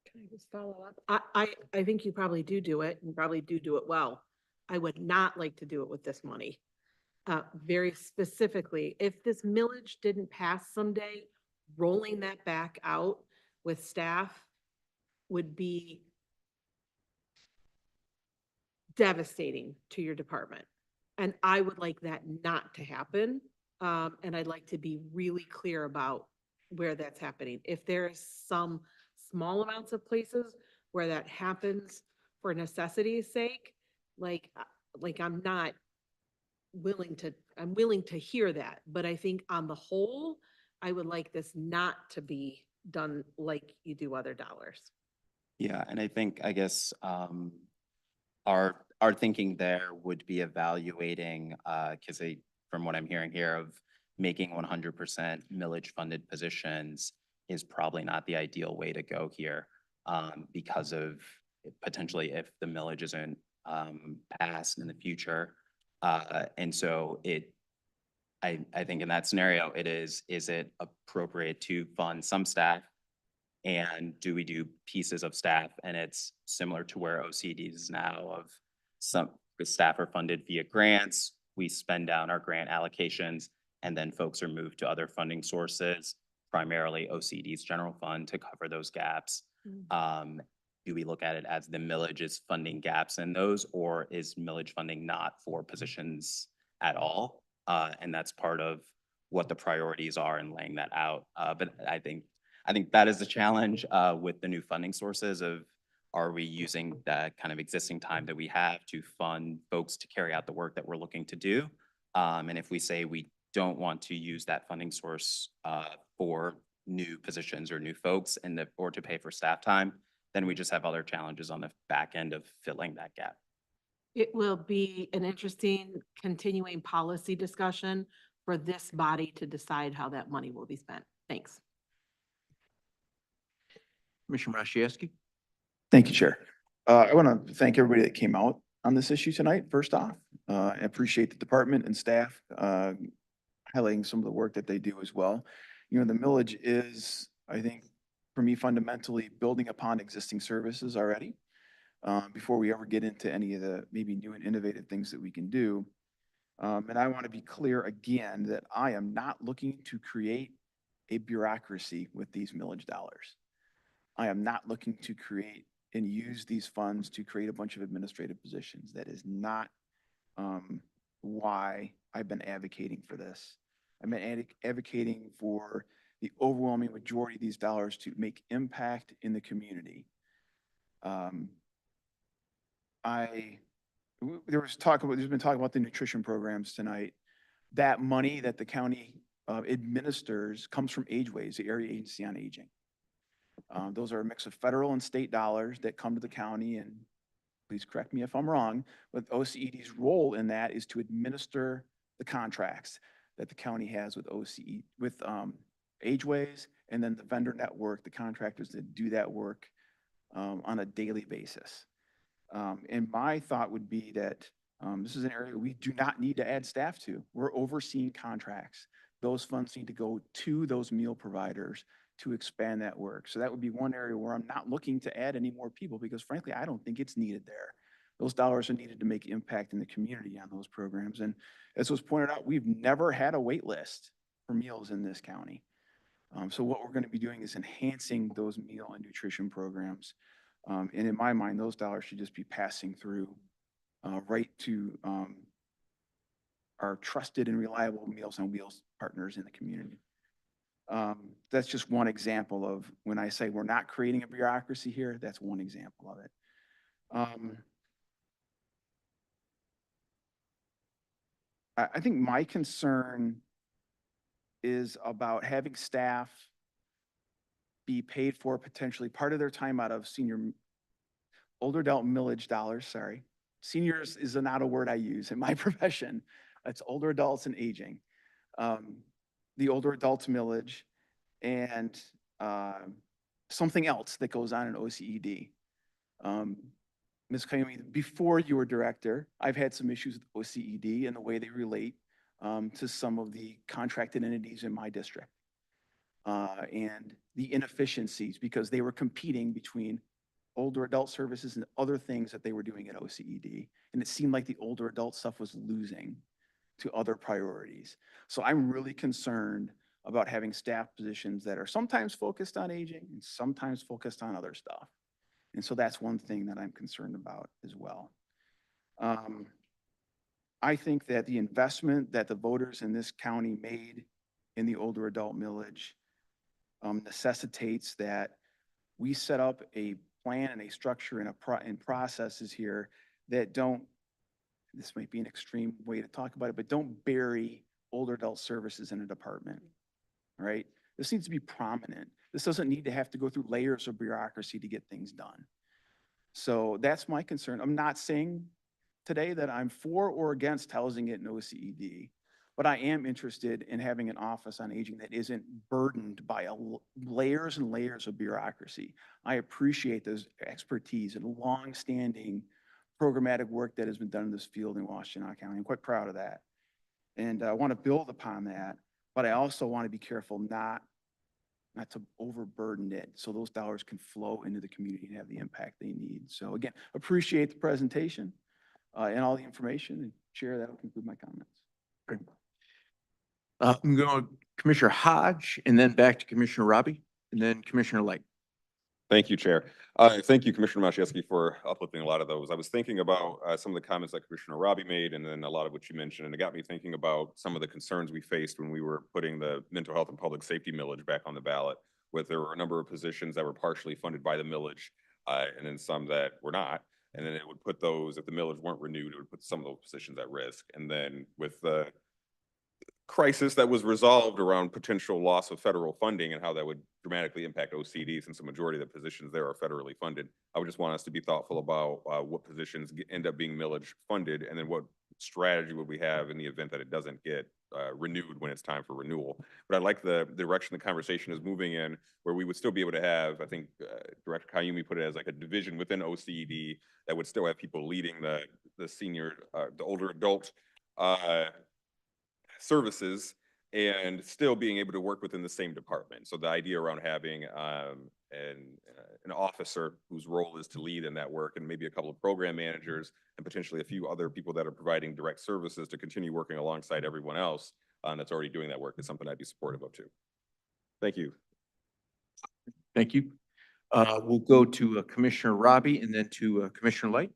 Can I just follow up? I think you probably do it and probably do it well. I would not like to do it with this money. Very specifically, if this millage didn't pass someday, rolling that back out with staff would be devastating to your department. And I would like that not to happen. And I'd like to be really clear about where that's happening. If there's some small amounts of places where that happens for necessity's sake, I'm not willing to, I'm willing to hear that. But I think on the whole, I would like this not to be done like you do other dollars. Yeah, and I guess our thinking there would be evaluating, because from what I'm hearing here of making 100% millage funded positions is probably not the ideal way to go here, because of potentially if the millage isn't passed in the future. And so I think in that scenario, is it appropriate to fund some staff? And do we do pieces of staff? And it's similar to where OCD is now of some staff are funded via grants. We spend down our grant allocations and then folks are moved to other funding sources, primarily OCD's general fund to cover those gaps. Do we look at it as the millage is funding gaps in those, or is millage funding not for positions at all? And that's part of what the priorities are in laying that out. But I think that is the challenge with the new funding sources of, are we using that kind of existing time that we have to fund folks to carry out the work that we're looking to do? And if we say we don't want to use that funding source for new positions or new folks or to pay for staff time, then we just have other challenges on the back end of filling that gap. It will be an interesting continuing policy discussion for this body to decide how that money will be spent. Thanks. Commissioner Machewski? Thank you, Chair. I want to thank everybody that came out on this issue tonight, first off. I appreciate the department and staff highlighting some of the work that they do as well. You know, the millage is, I think, for me, fundamentally building upon existing services already before we ever get into any of the maybe new and innovative things that we can do. And I want to be clear again that I am not looking to create a bureaucracy with these millage dollars. I am not looking to create and use these funds to create a bunch of administrative positions. That is not why I've been advocating for this. I've been advocating for the overwhelming majority of these dollars to make impact in the community. There's been talk about the nutrition programs tonight. That money that the county administers comes from Ageways, the Area Agency on Aging. Those are a mix of federal and state dollars that come to the county, and please correct me if I'm wrong, but OCED's role in that is to administer the contracts that the county has with Ageways, and then the vendor network, the contractors that do that work on a daily basis. And my thought would be that this is an area we do not need to add staff to. We're overseeing contracts. Those funds need to go to those meal providers to expand that work. So that would be one area where I'm not looking to add any more people because frankly, I don't think it's needed there. Those dollars are needed to make impact in the community on those programs. And as was pointed out, we've never had a wait list for meals in this county. So what we're going to be doing is enhancing those meal and nutrition programs. And in my mind, those dollars should just be passing through right to our trusted and reliable Meals on Wheels partners in the community. That's just one example of when I say we're not creating a bureaucracy here, that's one example of it. I think my concern is about having staff be paid for potentially part of their time out of older adult millage dollars, sorry. Seniors is not a word I use in my profession. It's older adults and aging. The older adults millage and something else that goes on in OCED. Ms. Kayomi, before you were director, I've had some issues with OCED and the way they relate to some of the contracted entities in my district. And the inefficiencies because they were competing between older adult services and other things that they were doing at OCED. And it seemed like the older adult stuff was losing to other priorities. So I'm really concerned about having staff positions that are sometimes focused on aging and sometimes focused on other stuff. And so that's one thing that I'm concerned about as well. I think that the investment that the voters in this county made in the older adult millage necessitates that we set up a plan and a structure and processes here that don't, this might be an extreme way to talk about it, but don't bury older adult services in a department, right? This needs to be prominent. This doesn't need to have to go through layers of bureaucracy to get things done. So that's my concern. I'm not saying today that I'm for or against housing it in OCED, but I am interested in having an office on aging that isn't burdened by layers and layers of bureaucracy. I appreciate those expertise and longstanding programmatic work that has been done in this field in Washtenaw County. I'm quite proud of that. And I want to build upon that, but I also want to be careful not to overburden it so those dollars can flow into the community and have the impact they need. So again, appreciate the presentation and all the information. And Chair, that'll conclude my comments. Great. I'm going to Commissioner Hodge and then back to Commissioner Robbie and then Commissioner Light. Thank you, Chair. Thank you, Commissioner Machewski, for uplifting a lot of those. I was thinking about some of the comments that Commissioner Robbie made and then a lot of what you mentioned, and it got me thinking about some of the concerns we faced when we were putting the mental health and public safety millage back on the ballot, with there were a number of positions that were partially funded by the millage and then some that were not. And then it would put those, if the millage weren't renewed, it would put some of those positions at risk. And then with the crisis that was resolved around potential loss of federal funding and how that would dramatically impact OCD since the majority of the positions there are federally funded. I would just want us to be thoughtful about what positions end up being millage funded, and then what strategy would we have in the event that it doesn't get renewed when it's time for renewal. But I like the direction the conversation is moving in, where we would still be able to have, I think Director Kayumi put it as like a division within OCED that would still have people leading the senior, the older adult services, and still being able to work within the same department. So the idea around having an officer whose role is to lead in that work, and maybe a couple of program managers and potentially a few other people that are providing direct services to continue working alongside everyone else that's already doing that work, is something I'd be supportive of too. Thank you. Thank you. We'll go to Commissioner Robbie and then to Commissioner Light.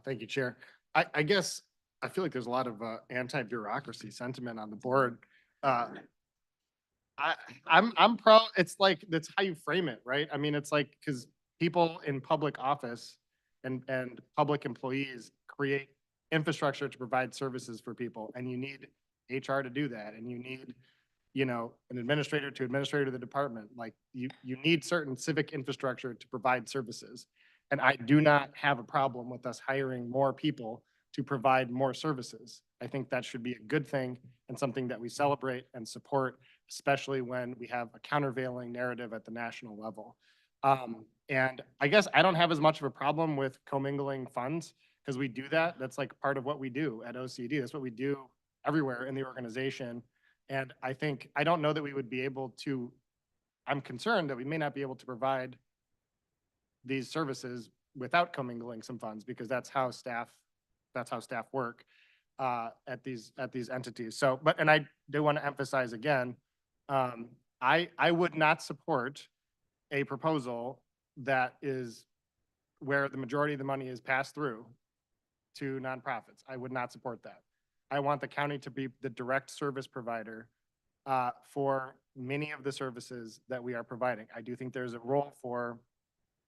Thank you, Chair. I guess I feel like there's a lot of anti-bureaucracy sentiment on the board. I'm pro, it's like, that's how you frame it, right? I mean, it's like, because people in public office and public employees create infrastructure to provide services for people, and you need HR to do that, and you need, you know, an administrator to administrator the department. Like, you need certain civic infrastructure to provide services. And I do not have a problem with us hiring more people to provide more services. I think that should be a good thing and something that we celebrate and support, especially when we have a countervailing narrative at the national level. And I guess I don't have as much of a problem with commingling funds, because we do that. That's like part of what we do at OCD. That's what we do everywhere in the organization. And I think, I don't know that we would be able to, I'm concerned that we may not be able to provide these services without commingling some funds, because that's how staff work at these entities. So, and I do want to emphasize again, I would not support a proposal that is where the majority of the money is passed through to nonprofits. I would not support that. I want the county to be the direct service provider for many of the services that we are providing. I do think there's a role for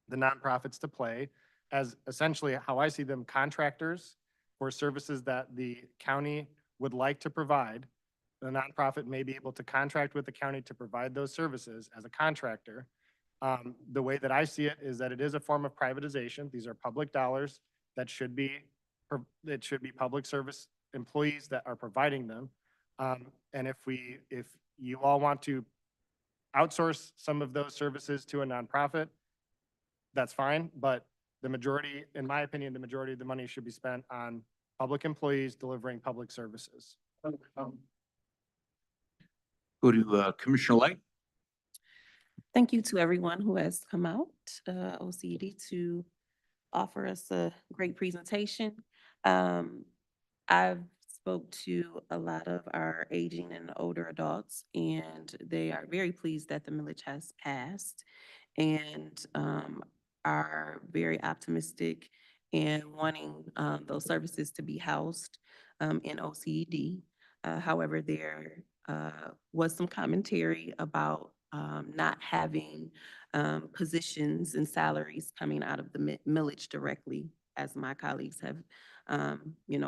the nonprofits to play as essentially, how I see them, contractors for services that the county would like to provide. The nonprofit may be able to contract with the county to provide those services as a contractor. The way that I see it is that it is a form of privatization. These are public dollars that should be public service employees that are providing them. And if you all want to outsource some of those services to a nonprofit, that's fine. But the majority, in my opinion, the majority of the money should be spent on public employees delivering public services. Go to Commissioner Light. Thank you to everyone who has come out, OCD, to offer us a great presentation. I've spoke to a lot of our aging and older adults, and they are very pleased that the millage has passed, and are very optimistic in wanting those services to be housed in OCD. However, there was some commentary about not having positions and salaries coming out of the millage directly, as my colleagues have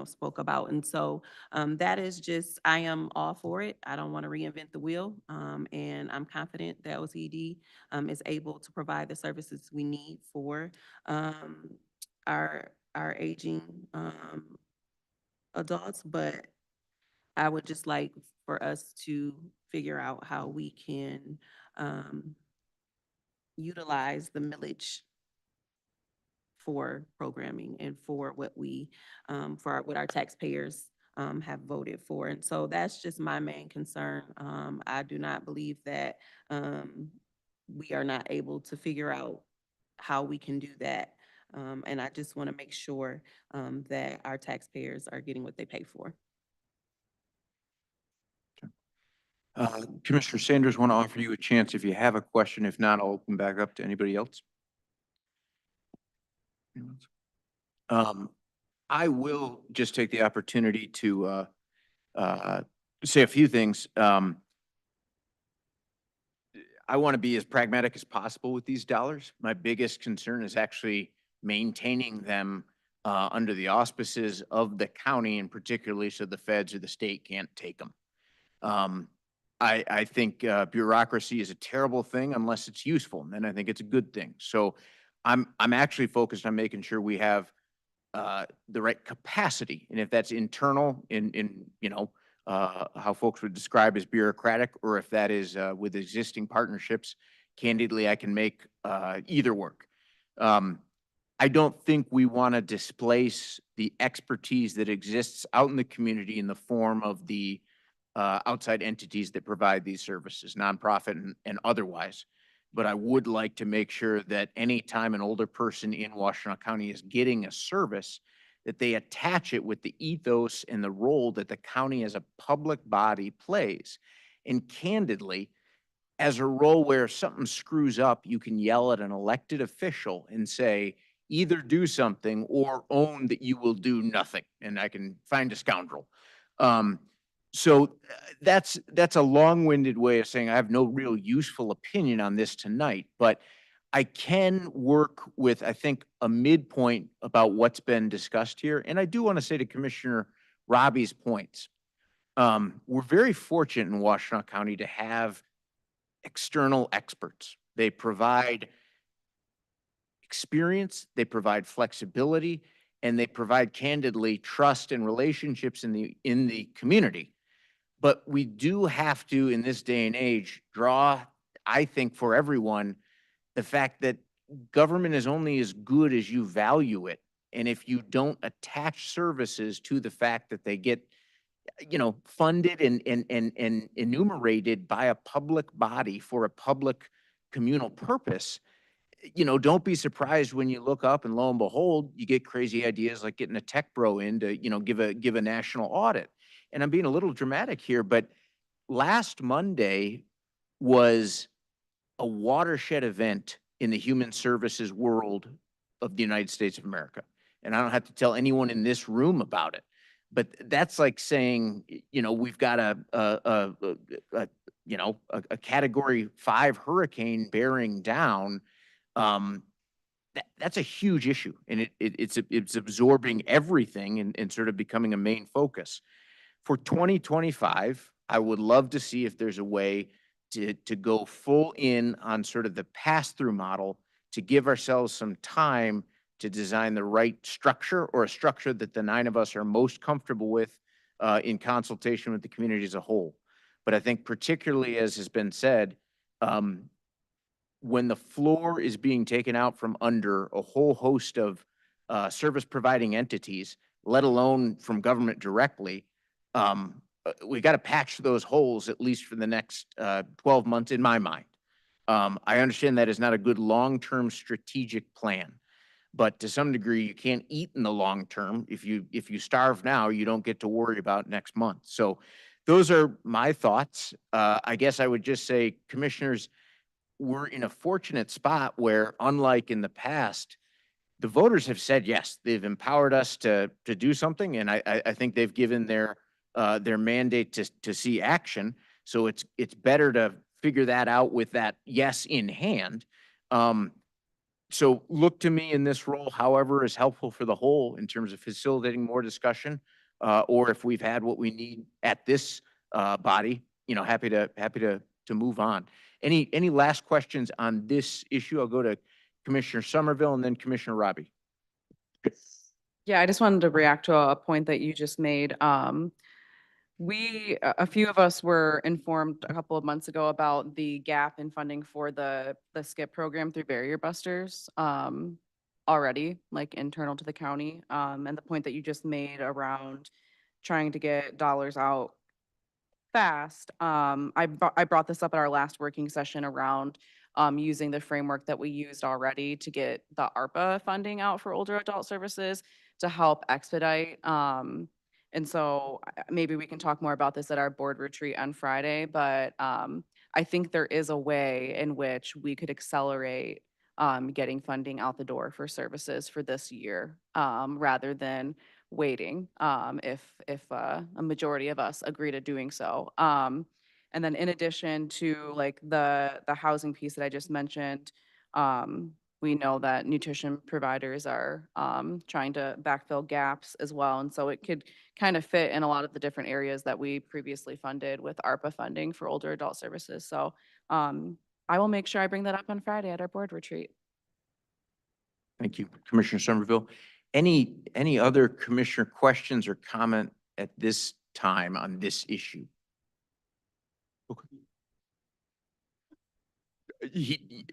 spoke about. And so that is just, I am all for it. I don't want to reinvent the wheel. And I'm confident that OCD is able to provide the services we need for our aging adults. But I would just like for us to figure out how we can utilize the millage for programming and for what we, what our taxpayers have voted for. And so that's just my main concern. I do not believe that we are not able to figure out how we can do that. And I just want to make sure that our taxpayers are getting what they pay for. Commissioner Sanders, want to offer you a chance if you have a question. If not, I'll open back up to anybody else. I will just take the opportunity to say a few things. I want to be as pragmatic as possible with these dollars. My biggest concern is actually maintaining them under the auspices of the county and particularly so the feds or the state can't take them. I think bureaucracy is a terrible thing unless it's useful, and then I think it's a good thing. So I'm actually focused on making sure we have the right capacity, and if that's internal in how folks would describe as bureaucratic, or if that is with existing partnerships, candidly, I can make either work. I don't think we want to displace the expertise that exists out in the community in the form of the outside entities that provide these services, nonprofit and otherwise. But I would like to make sure that anytime an older person in Washtenaw County is getting a service, that they attach it with the ethos and the role that the county as a public body plays. And candidly, as a role where something screws up, you can yell at an elected official and say, either do something or own that you will do nothing. And I can find a scoundrel. So that's a long-winded way of saying I have no real useful opinion on this tonight, but I can work with, I think, a midpoint about what's been discussed here. And I do want to say to Commissioner Robbie's points, we're very fortunate in Washtenaw County to have external experts. They provide experience, they provide flexibility, and they provide candidly trust and relationships in the community. But we do have to, in this day and age, draw, I think, for everyone, the fact that government is only as good as you value it. And if you don't attach services to the fact that they get, funded and enumerated by a public body for a public communal purpose, don't be surprised when you look up and lo and behold, you get crazy ideas like getting a tech bro in to, give a national audit. And I'm being a little dramatic here, but last Monday was a watershed event in the human services world of the United States of America. And I don't have to tell anyone in this room about it, but that's like saying, we've got a Category 5 hurricane bearing down. That's a huge issue, and it's absorbing everything and sort of becoming a main focus. For 2025, I would love to see if there's a way to go full in on sort of the pass-through model to give ourselves some time to design the right structure, or a structure that the 9 of us are most comfortable with in consultation with the community as a whole. But I think particularly, as has been said, when the floor is being taken out from under a whole host of service providing entities, let alone from government directly, we got to patch those holes at least for the next 12 months in my mind. I understand that is not a good long-term strategic plan, but to some degree you can't eat in the long term. If you starve now, you don't get to worry about next month. So those are my thoughts. I guess I would just say, commissioners, we're in a fortunate spot where, unlike in the past, the voters have said yes. They've empowered us to do something, and I think they've given their mandate to see action. So it's better to figure that out with that yes in hand. So look to me in this role, however, is helpful for the whole in terms of facilitating more discussion, or if we've had what we need at this body, happy to move on. Any last questions on this issue? I'll go to Commissioner Somerville and then Commissioner Robbie. Yeah, I just wanted to react to a point that you just made. A few of us were informed a couple of months ago about the gap in funding for the SKIP program through Barrier Busters already, like internal to the county. And the point that you just made around trying to get dollars out fast. I brought this up at our last working session around using the framework that we used already to get the ARPA funding out for older adult services to help expedite. And so maybe we can talk more about this at our board retreat on Friday, but I think there is a way in which we could accelerate getting funding out the door for services for this year, rather than waiting, if a majority of us agree to doing so. And then in addition to like the housing piece that I just mentioned, we know that nutrition providers are trying to backfill gaps as well. And so it could kind of fit in a lot of the different areas that we previously funded with ARPA funding for older adult services. So I will make sure I bring that up on Friday at our board retreat. Thank you, Commissioner Somerville. Any other commissioner questions or comment at this time on this issue? Okay.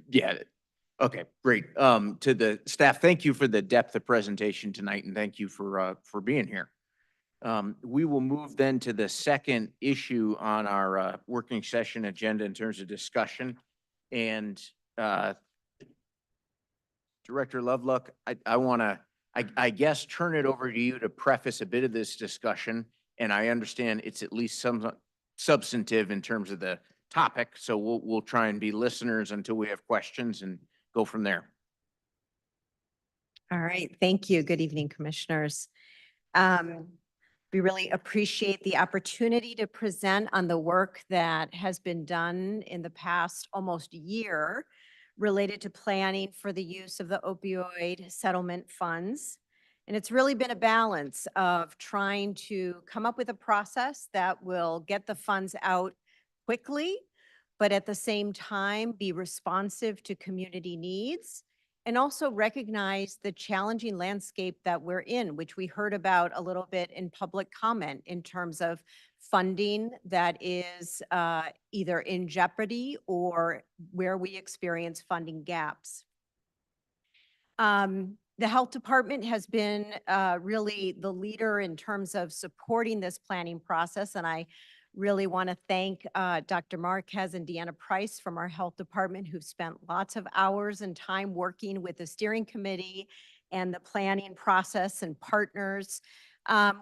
Yeah, okay, great. To the staff, thank you for the depth of presentation tonight, and thank you for being here. We will move then to the second issue on our working session agenda in terms of discussion. And Director Lovelock, I want to, I guess, turn it over to you to preface a bit of this discussion. And I understand it's at least some substantive in terms of the topic. So we'll try and be listeners until we have questions and go from there. All right, thank you. Good evening, commissioners. We really appreciate the opportunity to present on the work that has been done in the past almost year related to planning for the use of the opioid settlement funds. And it's really been a balance of trying to come up with a process that will get the funds out quickly, but at the same time be responsive to community needs, and also recognize the challenging landscape that we're in, which we heard about a little bit in public comment in terms of funding that is either in jeopardy or where we experience funding gaps. The health department has been really the leader in terms of supporting this planning process, and I really want to thank Dr. Marquez and Deanna Price from our health department, who've spent lots of hours and time working with the steering committee and the planning process and partners.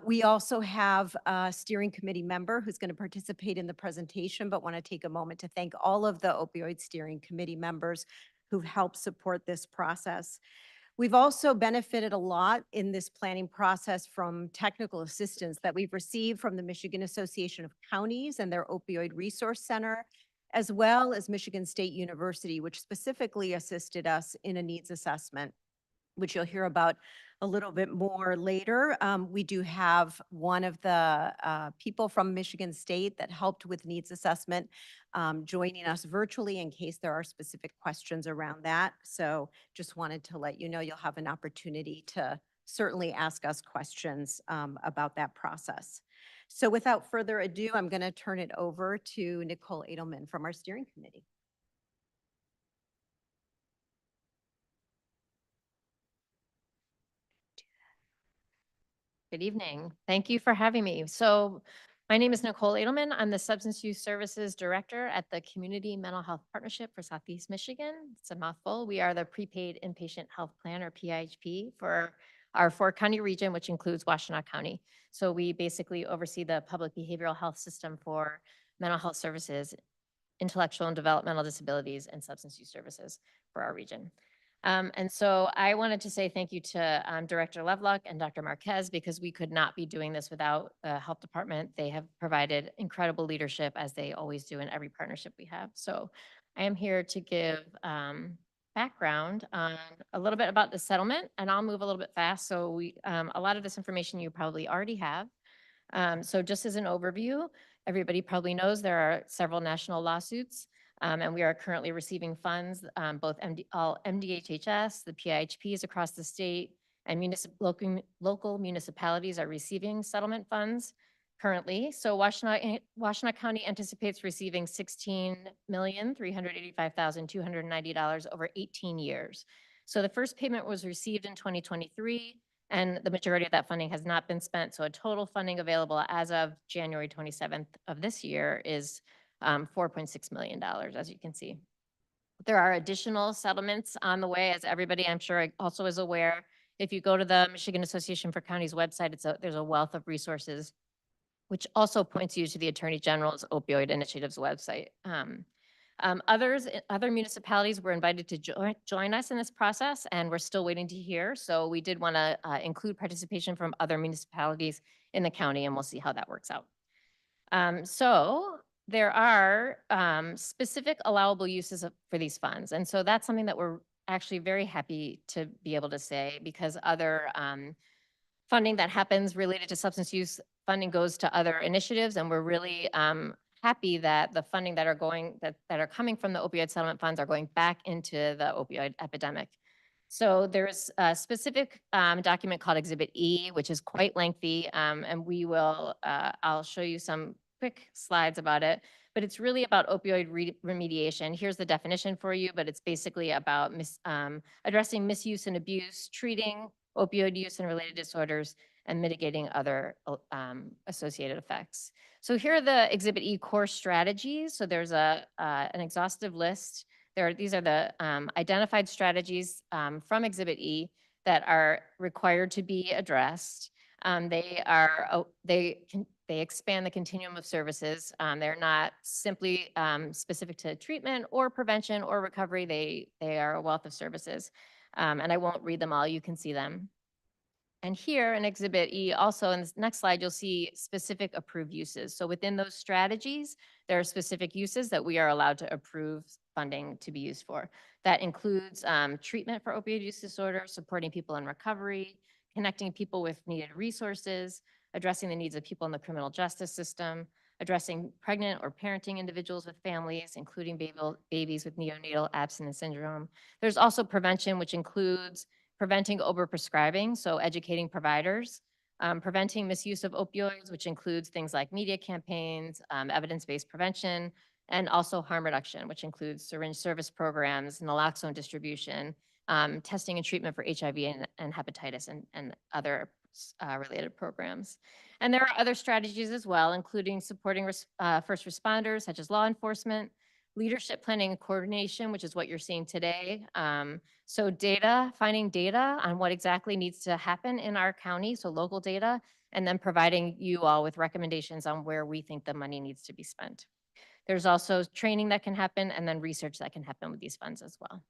We also have a steering committee member who's going to participate in the presentation, but want to take a moment to thank all of the opioid steering committee members who've helped support this process. We've also benefited a lot in this planning process from technical assistance that we've received from the Michigan Association of Counties and their Opioid Resource Center, as well as Michigan State University, which specifically assisted us in a needs assessment, which you'll hear about a little bit more later. We do have one of the people from Michigan State that helped with needs assessment joining us virtually in case there are specific questions around that. So just wanted to let you know you'll have an opportunity to certainly ask us questions about that process. So without further ado, I'm going to turn it over to Nicole Edelman from our steering committee. Good evening. Thank you for having me. So my name is Nicole Edelman. I'm the Substance Use Services Director at the Community Mental Health Partnership for Southeast Michigan. It's a mouthful. We are the prepaid inpatient health plan, or PIHP, for our 4-county region, which includes Washtenaw County. So we basically oversee the public behavioral health system for mental health services, intellectual and developmental disabilities, and substance use services for our region. And so I wanted to say thank you to Director Lovelock and Dr. Marquez, because we could not be doing this without the health department. They have provided incredible leadership, as they always do in every partnership we have. So I am here to give background on a little bit about the settlement, and I'll move a little bit fast. So a lot of this information you probably already have. So just as an overview, everybody probably knows there are several national lawsuits. And we are currently receiving funds, both all MDHHS, the PIHPs across the state, and local municipalities are receiving settlement funds currently. So Washtenaw County anticipates receiving $16,385,290 over 18 years. So the first payment was received in 2023, and the majority of that funding has not been spent. So a total funding available as of January 27th of this year is $4.6 million, as you can see. There are additional settlements on the way, as everybody I'm sure also is aware. If you go to the Michigan Association for Counties website, there's a wealth of resources, which also points you to the Attorney General's Opioid Initiative's website. Other municipalities were invited to join us in this process, and we're still waiting to hear. So we did want to include participation from other municipalities in the county, and we'll see how that works out. So there are specific allowable uses for these funds. And so that's something that we're actually very happy to be able to say, because other funding that happens related to substance use funding goes to other initiatives, and we're really happy that the funding that are coming from the opioid settlement funds are going back into the opioid epidemic. So there's a specific document called Exhibit E, which is quite lengthy, and I'll show you some quick slides about it, but it's really about opioid remediation. Here's the definition for you, but it's basically about addressing misuse and abuse, treating opioid use and related disorders, and mitigating other associated effects. So here are the Exhibit E core strategies. So there's an exhaustive list. These are the identified strategies from Exhibit E that are required to be addressed. They expand the continuum of services. They're not simply specific to treatment or prevention or recovery. They are a wealth of services. And I won't read them all. You can see them. And here in Exhibit E, also in this next slide, you'll see specific approved uses. So within those strategies, there are specific uses that we are allowed to approve funding to be used for. That includes treatment for opioid use disorder, supporting people in recovery, connecting people with needed resources, addressing the needs of people in the criminal justice system, addressing pregnant or parenting individuals with families, including babies with neonatal abstinence syndrome. There's also prevention, which includes preventing overprescribing, so educating providers, preventing misuse of opioids, which includes things like media campaigns, evidence-based prevention, and also harm reduction, which includes syringe service programs, naloxone distribution, testing and treatment for HIV and hepatitis and other related programs. And there are other strategies as well, including supporting first responders, such as law enforcement, leadership planning and coordination, which is what you're seeing today. So finding data on what exactly needs to happen in our county, so local data, and then providing you all with recommendations on where we think the money needs to be spent. There's also training that can happen and then research that can happen with these funds as well.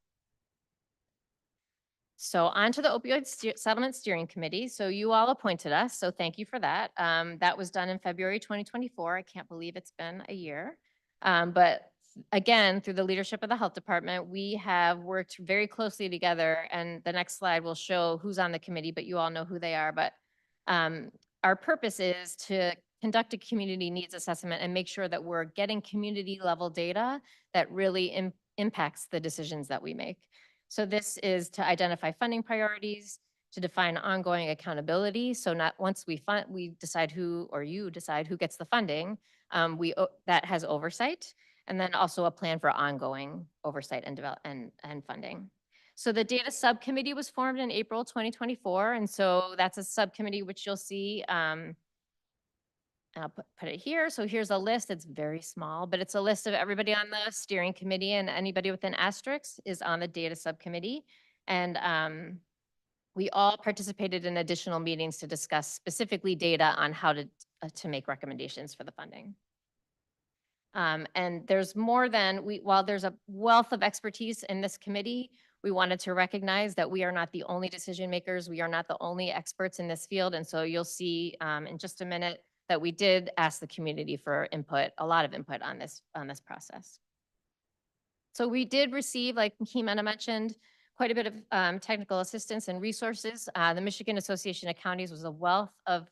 So on to the opioid settlement steering committee. So you all appointed us, so thank you for that. That was done in February 2024. I can't believe it's been a year. But again, through the leadership of the health department, we have worked very closely together, and the next slide will show who's on the committee, but you all know who they are. But our purpose is to conduct a community needs assessment and make sure that we're getting community level data that really impacts the decisions that we make. So this is to identify funding priorities, to define ongoing accountability. So not once we decide who, or you decide who gets the funding, that has oversight, and then also a plan for ongoing oversight and funding. So the data subcommittee was formed in April 2024, and so that's a subcommittee which you'll see. I'll put it here. So here's a list. It's very small, but it's a list of everybody on the steering committee, and anybody with an asterisk is on the data subcommittee. And we all participated in additional meetings to discuss specifically data on how to make recommendations for the funding. And there's more than, while there's a wealth of expertise in this committee, we wanted to recognize that we are not the only decision makers. We are not the only experts in this field. And so you'll see in just a minute that we did ask the community for input, a lot of input on this process. So we did receive, like Jimena mentioned, quite a bit of technical assistance and resources. The Michigan Association of Counties was a wealth of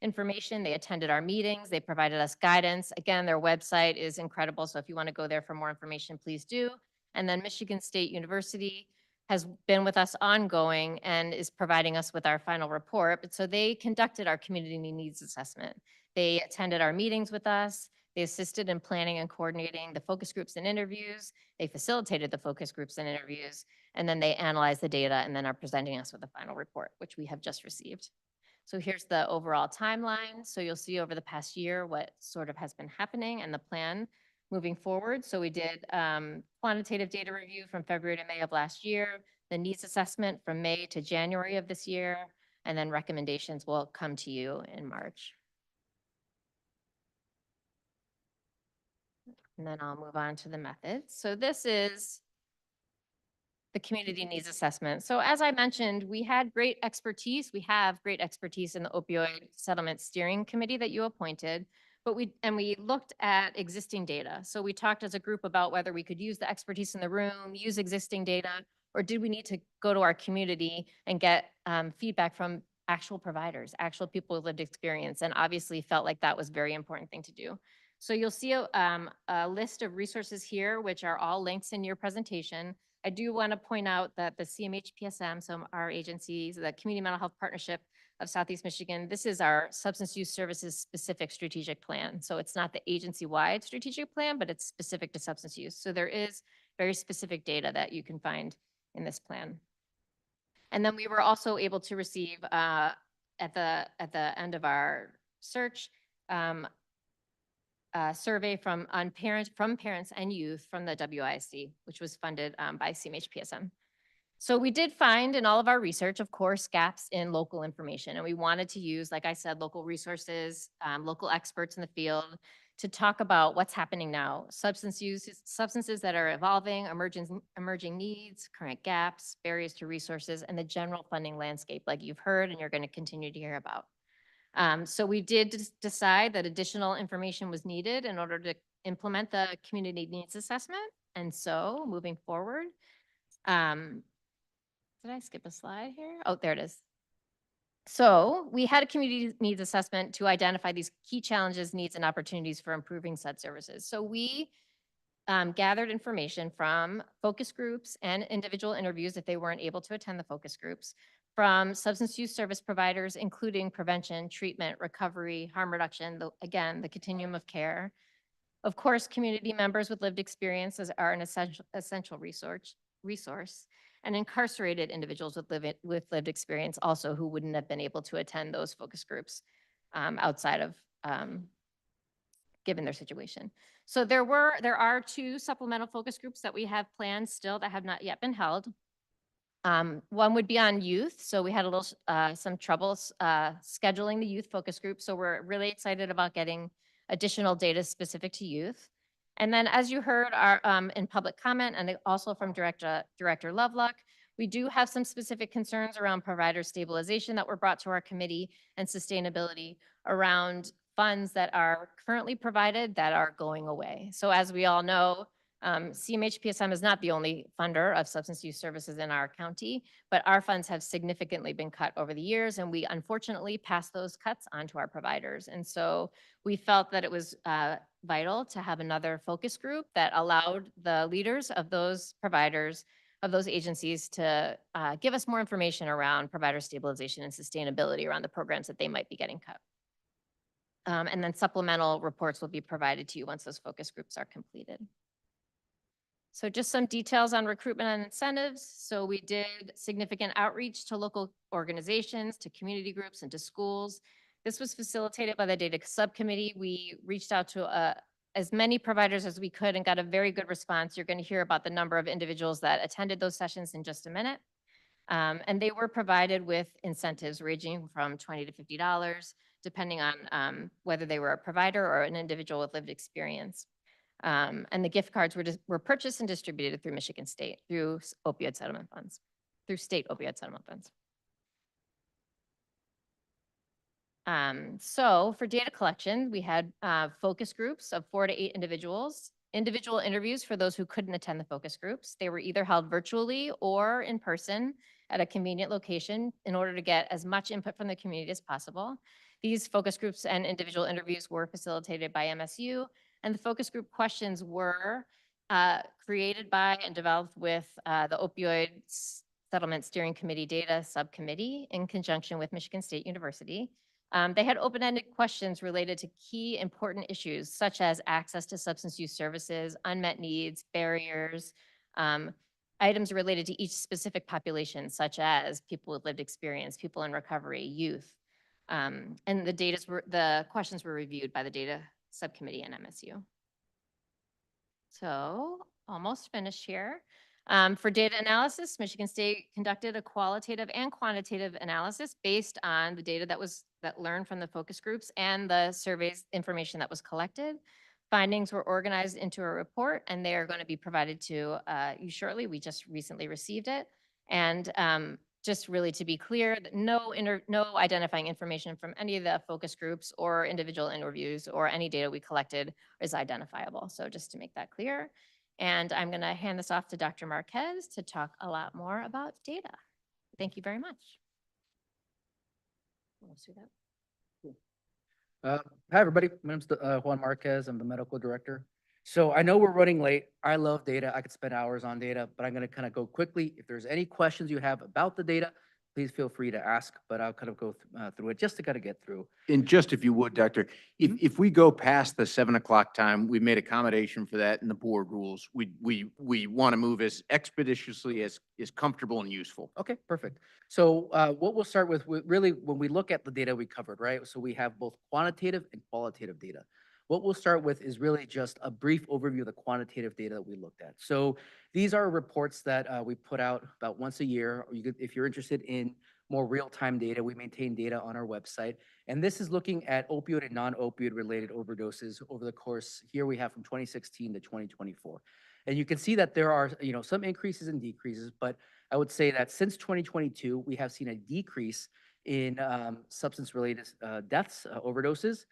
information. They attended our meetings. They provided us guidance. Again, their website is incredible. So if you want to go there for more information, please do. And then Michigan State University has been with us ongoing and is providing us with our final report. But so they conducted our community needs assessment. They attended our meetings with us. They assisted in planning and coordinating the focus groups and interviews. They facilitated the focus groups and interviews, and then they analyzed the data and then are presenting us with a final report, which we have just received. So here's the overall timeline. So you'll see over the past year what sort of has been happening and the plan moving forward. So we did quantitative data review from February to May of last year, the needs assessment from May to January of this year, and then recommendations will come to you in March. And then I'll move on to the methods. So this is the community needs assessment. So as I mentioned, we had great expertise. We have great expertise in the opioid settlement steering committee that you appointed, but we looked at existing data. So we talked as a group about whether we could use the expertise in the room, use existing data, or did we need to go to our community and get feedback from actual providers, actual people with lived experience, and obviously felt like that was a very important thing to do. So you'll see a list of resources here, which are all links in your presentation. I do want to point out that the CMHPSM, so our agencies, the Community Mental Health Partnership of Southeast Michigan, this is our substance use services specific strategic plan. So it's not the agency-wide strategic plan, but it's specific to substance use. So there is very specific data that you can find in this plan. And then we were also able to receive at the end of our search a survey from parents and youth from the WISD, which was funded by CMHPSM. So we did find in all of our research, of course, gaps in local information, and we wanted to use, like I said, local resources, local experts in the field to talk about what's happening now, substances that are evolving, emerging needs, current gaps, barriers to resources, and the general funding landscape, like you've heard and you're going to continue to hear about. So we did decide that additional information was needed in order to implement the community needs assessment. And so moving forward, did I skip a slide here? Oh, there it is. So we had a community needs assessment to identify these key challenges, needs, and opportunities for improving said services. So we gathered information from focus groups and individual interviews if they weren't able to attend the focus groups, from substance use service providers, including prevention, treatment, recovery, harm reduction, again, the continuum of care. Of course, community members with lived experiences are an essential resource, and incarcerated individuals with lived experience also who wouldn't have been able to attend those focus groups outside of given their situation. So there are 2 supplemental focus groups that we have planned still that have not yet been held. One would be on youth. So we had a little, some troubles scheduling the youth focus group. So we're really excited about getting additional data specific to youth. And then as you heard in public comment and also from Director Lovelock, we do have some specific concerns around provider stabilization that were brought to our committee and sustainability around funds that are currently provided that are going away. So as we all know, CMHPSM is not the only funder of substance use services in our county, but our funds have significantly been cut over the years, and we unfortunately passed those cuts on to our providers. And so we felt that it was vital to have another focus group that allowed the leaders of those providers, of those agencies to give us more information around provider stabilization and sustainability around the programs that they might be getting cut. And then supplemental reports will be provided to you once those focus groups are completed. So just some details on recruitment and incentives. So we did significant outreach to local organizations, to community groups, and to schools. This was facilitated by the data subcommittee. We reached out to as many providers as we could and got a very good response. You're going to hear about the number of individuals that attended those sessions in just a minute. And they were provided with incentives ranging from $20 to $50, depending on whether they were a provider or an individual with lived experience. And the gift cards were purchased and distributed through Michigan State, through opioid settlement funds, through state opioid settlement funds. So for data collection, we had focus groups of 4 to 8 individuals, individual interviews for those who couldn't attend the focus groups. They were either held virtually or in person at a convenient location in order to get as much input from the community as possible. These focus groups and individual interviews were facilitated by MSU, and the focus group questions were created by and developed with the Opioid Settlement Steering Committee Data Subcommittee in conjunction with Michigan State University. They had open-ended questions related to key important issues such as access to substance use services, unmet needs, barriers, items related to each specific population, such as people with lived experience, people in recovery, youth. And the questions were reviewed by the data subcommittee and MSU. So almost finished here. For data analysis, Michigan State conducted a qualitative and quantitative analysis based on the data that learned from the focus groups and the surveys information that was collected. Findings were organized into a report, and they are going to be provided to you shortly. We just recently received it. And just really to be clear, that no identifying information from any of the focus groups or individual interviews or any data we collected is identifiable. So just to make that clear. And I'm going to hand this off to Dr. Marquez to talk a lot more about data. Thank you very much. Let's do that. Hi, everybody. My name's Juan Marquez. I'm the medical director. So I know we're running late. I love data. I could spend hours on data, but I'm going to kind of go quickly. If there's any questions you have about the data, please feel free to ask, but I'll kind of go through it just to kind of get through. And just if you would, Doctor, if we go past the 7 o'clock time, we made accommodation for that in the board rules. We want to move as expeditiously as is comfortable and useful. Okay, perfect. So what we'll start with really when we look at the data we covered, right? So we have both quantitative and qualitative data. What we'll start with is really just a brief overview of the quantitative data that we looked at. So these are reports that we put out about once a year. Or if you're interested in more real-time data, we maintain data on our website. And this is looking at opioid and non-opioid related overdoses over the course, here we have from 2016 to 2024. And you can see that there are, some increases and decreases, but I would say that since 2022, we have seen a decrease in substance-related deaths, overdoses,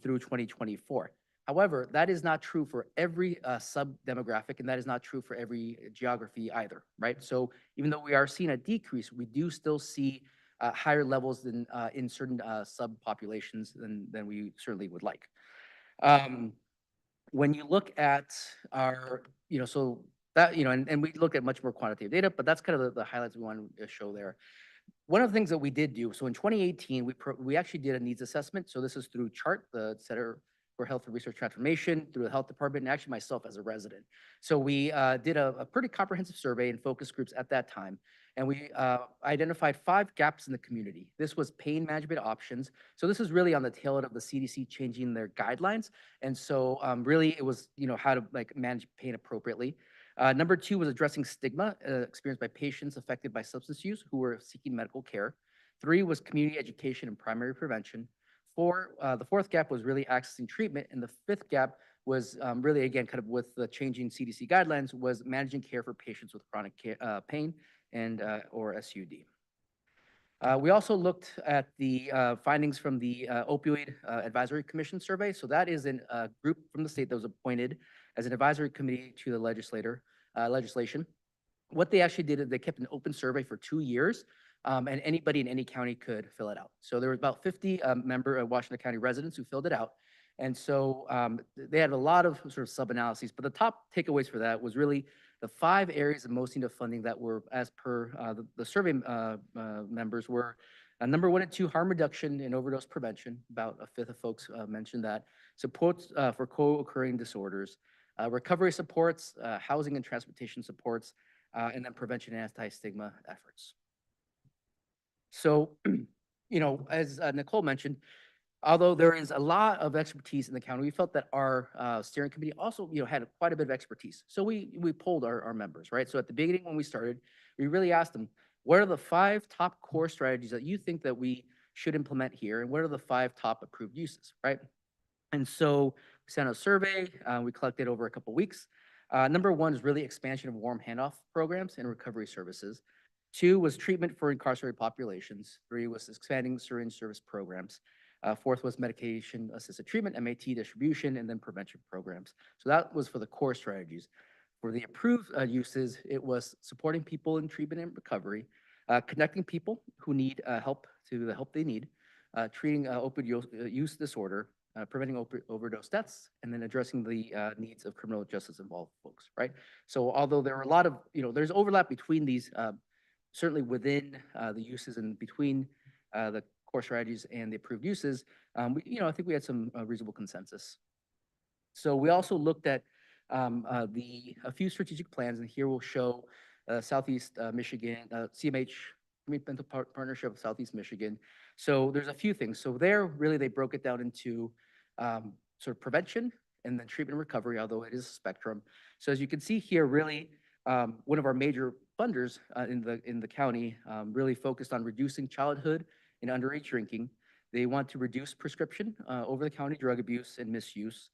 through 2024. However, that is not true for every sub-demographic, and that is not true for every geography either, right? So even though we are seeing a decrease, we do still see higher levels than in certain subpopulations than we certainly would like. When you look at our, so that, and we look at much more quantitative data, but that's kind of the highlights we want to show there. One of the things that we did do, so in 2018, we actually did a needs assessment. So this is through CHART, the Center for Health and Research Transformation, through the health department, and actually myself as a resident. So we did a pretty comprehensive survey and focus groups at that time. And we identified 5 gaps in the community. This was pain management options. So this is really on the tail end of the CDC changing their guidelines. And so really it was, how to manage pain appropriately. Number 2 was addressing stigma experienced by patients affected by substance use who were seeking medical care. 3 was community education and primary prevention. 4, the 4th gap was really accessing treatment. And the 5th gap was really, again, kind of with the changing CDC guidelines, was managing care for patients with chronic pain and or SUD. We also looked at the findings from the Opioid Advisory Commission survey. So that is a group from the state that was appointed as an advisory committee to the legislation. What they actually did is they kept an open survey for 2 years, and anybody in any county could fill it out. So there were about 50 member Washtenaw County residents who filled it out. And so they had a lot of sort of sub-analyses, but the top takeaways for that was really the 5 areas of most needed funding that were, as per the survey members, were number 1 and 2, harm reduction and overdose prevention. About a fifth of folks mentioned that. Supports for co-occurring disorders, recovery supports, housing and transportation supports, and then prevention and anti-stigma efforts. So, as Nicole mentioned, although there is a lot of expertise in the county, we felt that our steering committee also, had quite a bit of expertise. So we polled our members, right? So at the beginning when we started, we really asked them, what are the 5 top core strategies that you think that we should implement here? And what are the 5 top approved uses, right? And so we sent out a survey, we collected over a couple weeks. Number 1 is really expansion of warm handoff programs and recovery services. 2 was treatment for incarcerated populations. 3 was expanding syringe service programs. 4th was medication assisted treatment, MAT distribution, and then prevention programs. So that was for the core strategies. For the approved uses, it was supporting people in treatment and recovery, connecting people who need help to the help they need, treating opioid use disorder, preventing overdose deaths, and then addressing the needs of criminal justice involved folks, right? So although there are a lot of, there's overlap between these, certainly within the uses and between the core strategies and the approved uses, I think we had some reasonable consensus. So we also looked at a few strategic plans, and here we'll show Southeast Michigan, CMH, Community Mental Partnership of Southeast Michigan. So there's a few things. So there, really, they broke it down into sort of prevention and then treatment and recovery, although it is a spectrum. So as you can see here, really, one of our major funders in the county really focused on reducing childhood and underage drinking. They want to reduce prescription, over-the-counter drug abuse and misuse,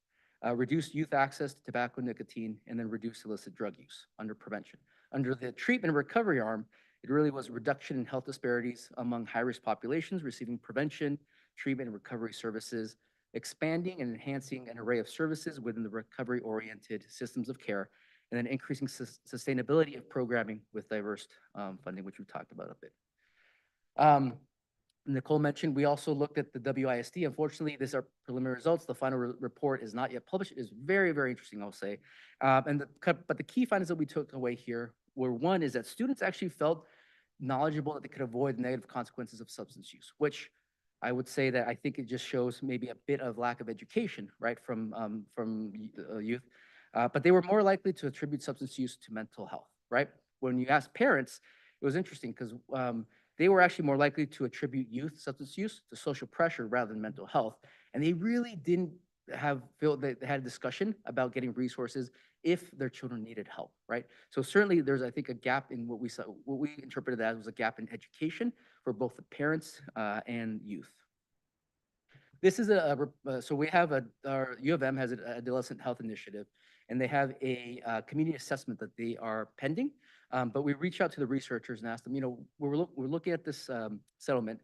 reduce youth access to tobacco, nicotine, and then reduce illicit drug use under prevention. Under the treatment and recovery arm, It really was a reduction in health disparities among high-risk populations receiving prevention, treatment, and recovery services, expanding and enhancing an array of services within the recovery-oriented systems of care, and then increasing sustainability of programming with diverse funding, which we've talked about a bit. Nicole mentioned, we also looked at the WISD. Unfortunately, these are preliminary results. The final report is not yet published. It is very, very interesting, I'll say. But the key findings that we took away here were, one, is that students actually felt knowledgeable that they could avoid negative consequences of substance use, which I would say that I think it just shows maybe a bit of lack of education, right, from youth. But they were more likely to attribute substance use to mental health, right? When you ask parents, it was interesting because they were actually more likely to attribute youth substance use to social pressure rather than mental health. And they really didn't feel that they had a discussion about getting resources if their children needed help, right? So certainly there's, I think, a gap in what we saw, what we interpreted as was a gap in education for both the parents and youth. This is so we have our U of M has an adolescent health initiative, and they have a community assessment that they are pending. But we reached out to the researchers and asked them, you know, we're looking at this settlement.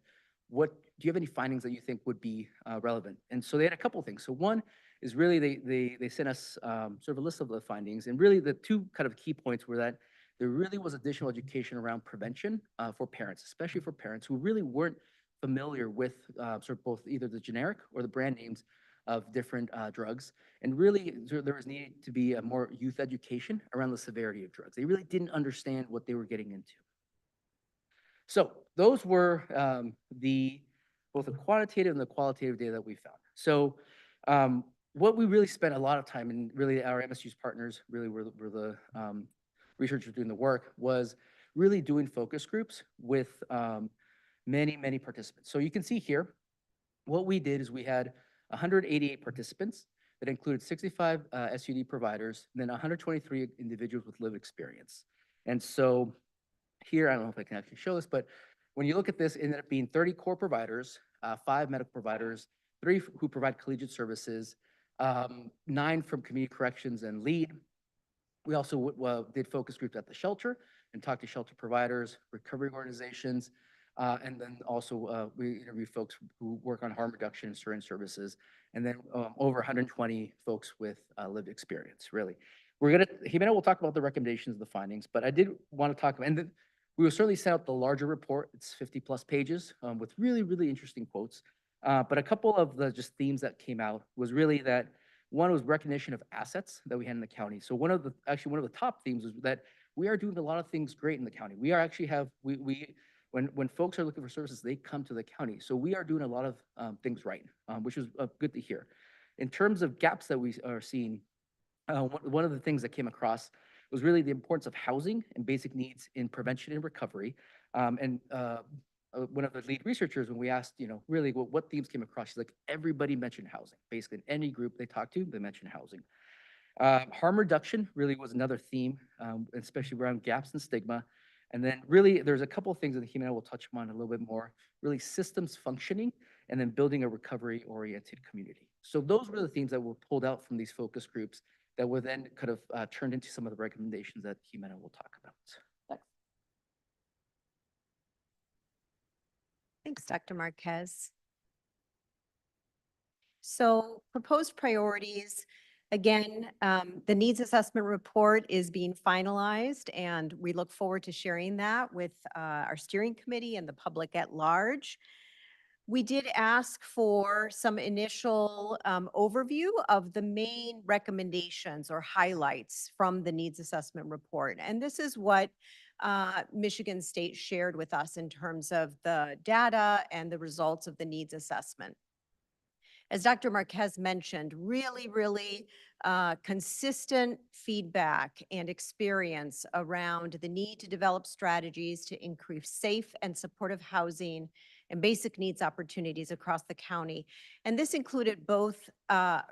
Do you have any findings that you think would be relevant? And so they had a couple of things. So one is really they sent us sort of a list of the findings, and really the two kind of key points were that there really was additional education around prevention for parents, especially for parents who really weren't familiar with sort of both either the generic or the brand names of different drugs. And really, there was needed to be a more youth education around the severity of drugs. They really didn't understand what they were getting into. So those were both the quantitative and the qualitative data that we found. So what we really spent a lot of time, and really our MSU's partners really were the researchers doing the work, was really doing focus groups with many, many participants. So you can see here, what we did is we had 188 participants that included 65 SUD providers, and then 123 individuals with lived experience. And so here, I don't know if I can actually show this, but when you look at this, it ended up being 30 core providers, 5 medical providers, 3 who provide collegiate services, 9 from community corrections and lead. We also did focus groups at the shelter and talked to shelter providers, recovery organizations, and then also we interviewed folks who work on harm reduction and certain services, and then over 120 folks with lived experience, really. Jimena will talk about the recommendations, the findings, but I did want to talk about, and then we will certainly send out the larger report. It's 50+ pages with really, really interesting quotes. But a couple of the just themes that came out was really that one was recognition of assets that we had in the county. So one of the top themes was that we are doing a lot of things great in the county. We are actually when folks are looking for services, they come to the county. So we are doing a lot of things right, which is good to hear. In terms of gaps that we are seeing, one of the things that came across was really the importance of housing and basic needs in prevention and recovery. One of the lead researchers, when we asked, you know, really what themes came across, she's like, everybody mentioned housing. Basically, in any group they talked to, they mentioned housing. Harm reduction really was another theme, especially around gaps and stigma. And then really, there's a couple of things that Jimena will touch on a little bit more, really systems functioning, and then building a recovery-oriented community. So those were the themes that were pulled out from these focus groups that were then kind of turned into some of the recommendations that Jimena will talk about. Thanks, Dr. Marquez. So proposed priorities, again, the needs assessment report is being finalized, and we look forward to sharing that with our steering committee and the public at large. We did ask for some initial overview of the main recommendations or highlights from the needs assessment report. And this is what Michigan State shared with us in terms of the data and the results of the needs assessment. As Dr. Marquez mentioned, really consistent feedback and experience around the need to develop strategies to increase safe and supportive housing and basic needs opportunities across the county. And this included both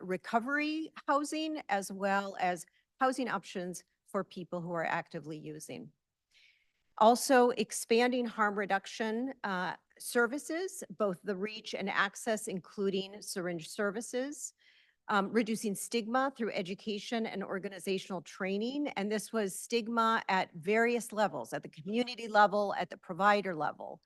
recovery housing as well as housing options for people who are actively using. Also expanding harm reduction services, both the reach and access, including syringe services, reducing stigma through education and organizational training. And this was stigma at various levels, at the community level, at the provider level.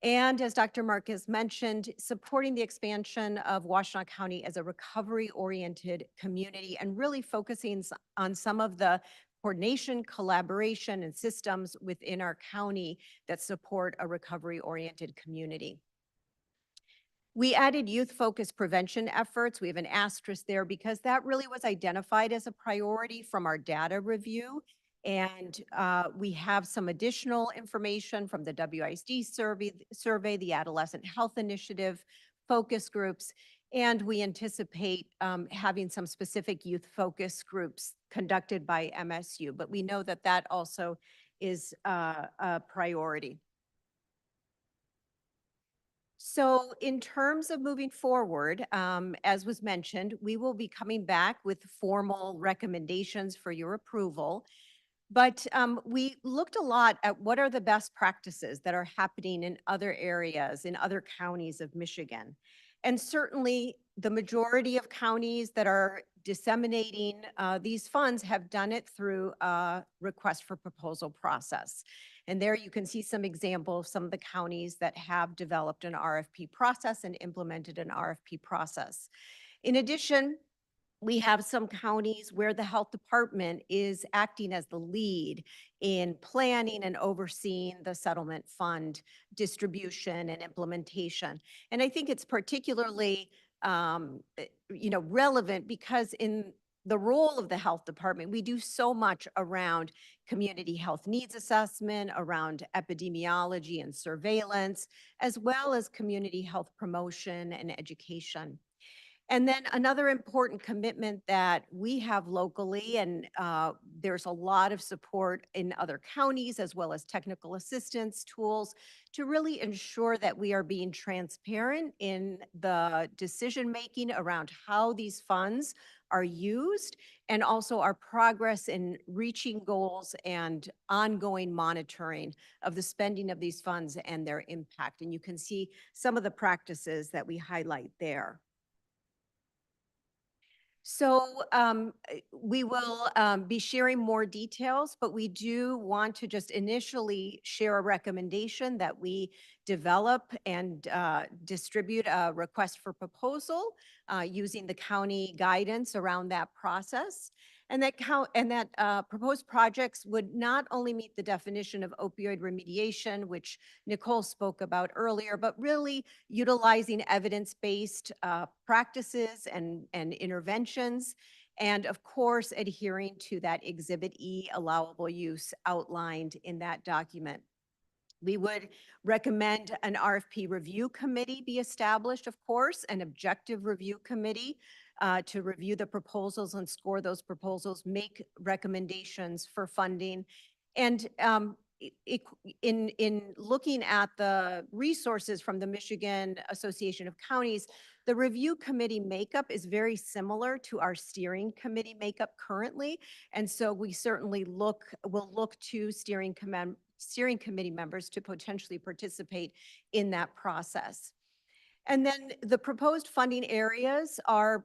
And as Dr. Marcus mentioned, supporting the expansion of Washtenaw County as a recovery-oriented community and really focusing on some of the coordination, collaboration, and systems within our county that support a recovery-oriented community. We added youth-focused prevention efforts. We have an asterisk there because that really was identified as a priority from our data review. And we have some additional information from the WISD survey, the Adolescent Health Initiative, focus groups, and we anticipate having some specific youth focus groups conducted by MSU. But we know that that also is a priority. So in terms of moving forward, as was mentioned, we will be coming back with formal recommendations for your approval. But we looked a lot at what are the best practices that are happening in other areas, in other counties of Michigan. And certainly the majority of counties that are disseminating these funds have done it through a request for proposal process. And there you can see some examples of some of the counties that have developed an RFP process and implemented an RFP process. In addition, we have some counties where the health department is acting as the lead in planning and overseeing the settlement fund distribution and implementation. And I think it's particularly relevant because in the role of the health department, we do so much around community health needs assessment, around epidemiology and surveillance, as well as community health promotion and education. And then another important commitment that we have locally, and there's a lot of support in other counties as well as technical assistance tools to really ensure that we are being transparent in the decision-making around how these funds are used and also our progress in reaching goals and ongoing monitoring of the spending of these funds and their impact. And you can see some of the practices that we highlight there. So we will be sharing more details, but we do want to just initially share a recommendation that we develop and distribute a request for proposal using the county guidance around that process. And that proposed projects would not only meet the definition of opioid remediation, which Nicole spoke about earlier, but really utilizing evidence-based practices and interventions, and of course, adhering to that Exhibit E allowable use outlined in that document. We would recommend an RFP review committee be established, of course, an objective review committee to review the proposals and score those proposals, make recommendations for funding. And in looking at the resources from the Michigan Association of Counties, the review committee makeup is very similar to our steering committee makeup currently. And so we certainly will look to steering committee members to potentially participate in that process. And then the proposed funding areas are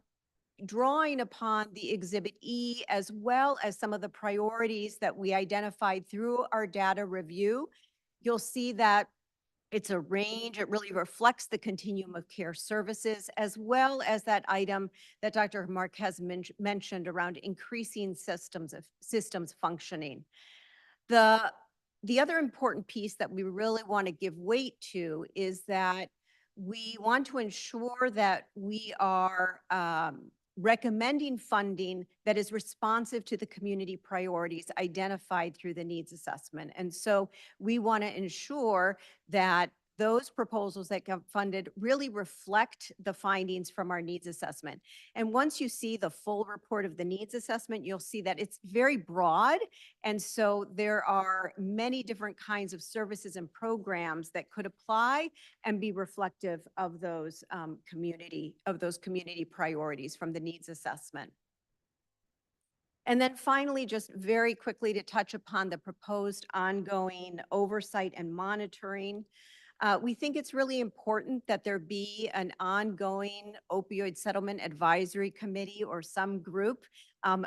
drawing upon the Exhibit E as well as some of the priorities that we identified through our data review. You'll see that it's a range. It really reflects the continuum of care services, as well as that item that Dr. Marquez mentioned around increasing systems functioning. The other important piece that we really want to give weight to is that we want to ensure that we are recommending funding that is responsive to the community priorities identified through the needs assessment. And so we want to ensure that those proposals that get funded really reflect the findings from our needs assessment. And once you see the full report of the needs assessment, you'll see that it's very broad. And so there are many different kinds of services and programs that could apply and be reflective of those community priorities from the needs assessment. And then finally, just very quickly to touch upon the proposed ongoing oversight and monitoring. We think it's really important that there be an ongoing opioid settlement advisory committee or some group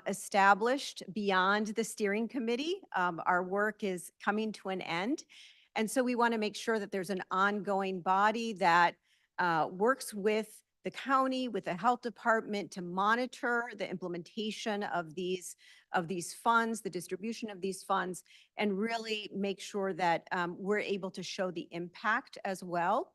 established beyond the steering committee. Our work is coming to an end. And so we want to make sure that there's an ongoing body that works with the county, with the health department to monitor the implementation of these funds, the distribution of these funds, and really make sure that we're able to show the impact as well.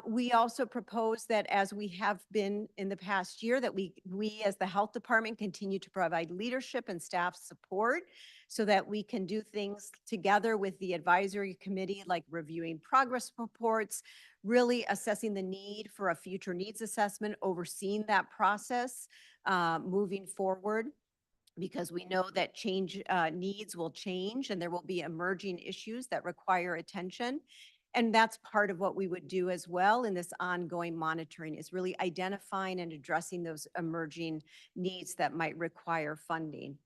We also propose that, as we have been in the past year, that we as the health department continue to provide leadership and staff support so that we can do things together with the advisory committee, like reviewing progress reports, really assessing the need for a future needs assessment, overseeing that process moving forward, because we know that needs will change and there will be emerging issues that require attention. And that's part of what we would do as well in this ongoing monitoring, is really identifying and addressing those emerging needs that might require funding.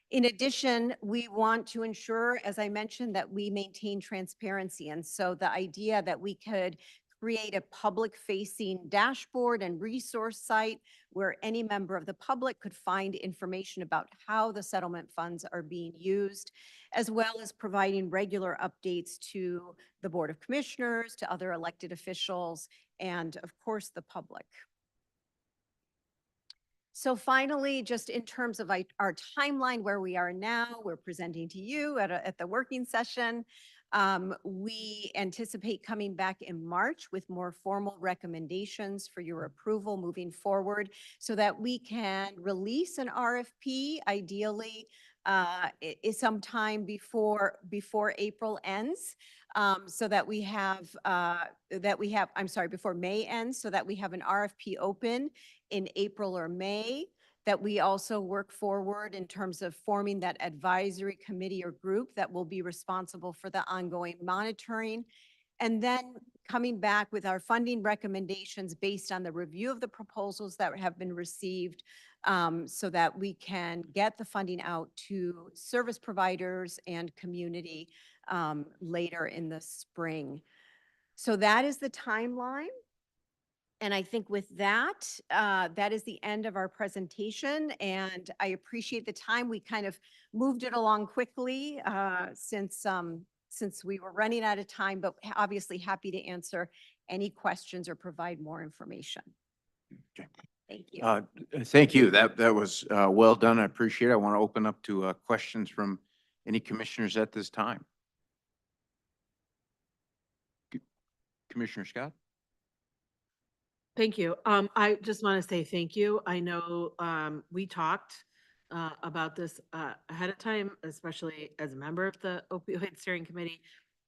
In addition, we want to ensure, as I mentioned, that we maintain transparency. And so the idea that we could create a public-facing dashboard and resource site where any member of the public could find information about how the settlement funds are being used, as well as providing regular updates to the Board of Commissioners, to other elected officials, and of course, the public. So finally, just in terms of our timeline, where we are now, we're presenting to you at the working session. We anticipate coming back in March with more formal recommendations for your approval moving forward so that we can release an RFP, ideally sometime before April ends, so that we have, before May ends, so that we have an RFP open in April or May, that we also work forward in terms of forming that advisory committee or group that will be responsible for the ongoing monitoring, and then coming back with our funding recommendations based on the review of the proposals that have been received, so that we can get the funding out to service providers and community later in the spring. So that is the timeline. And I think with that, that is the end of our presentation, and I appreciate the time. We kind of moved it along quickly since we were running out of time, but obviously happy to answer any questions or provide more information. Okay. Thank you. Thank you. That was well done. I appreciate it. I want to open up to questions from any commissioners at this time. Commissioner Scott? Thank you. I just want to say thank you. I know we talked about this ahead of time, especially as a member of the opioid steering committee.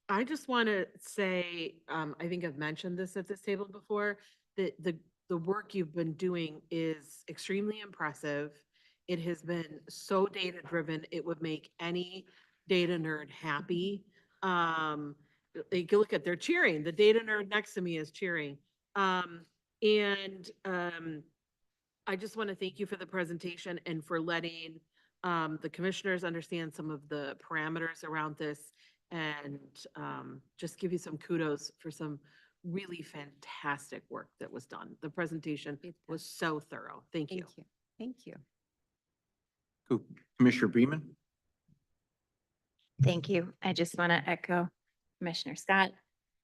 I just want to say, I think I've mentioned this at this table before, that the work you've been doing is extremely impressive. It has been so data driven. It would make any data nerd happy. You can look at, they're cheering. The data nerd next to me is cheering. I just want to thank you for the presentation and for letting the commissioners understand some of the parameters around this, and just give you some kudos for some really fantastic work that was done. The presentation was so thorough. Thank you. Thank you. Cool. Commissioner Beaman? Thank you. I just want to echo Commissioner Scott.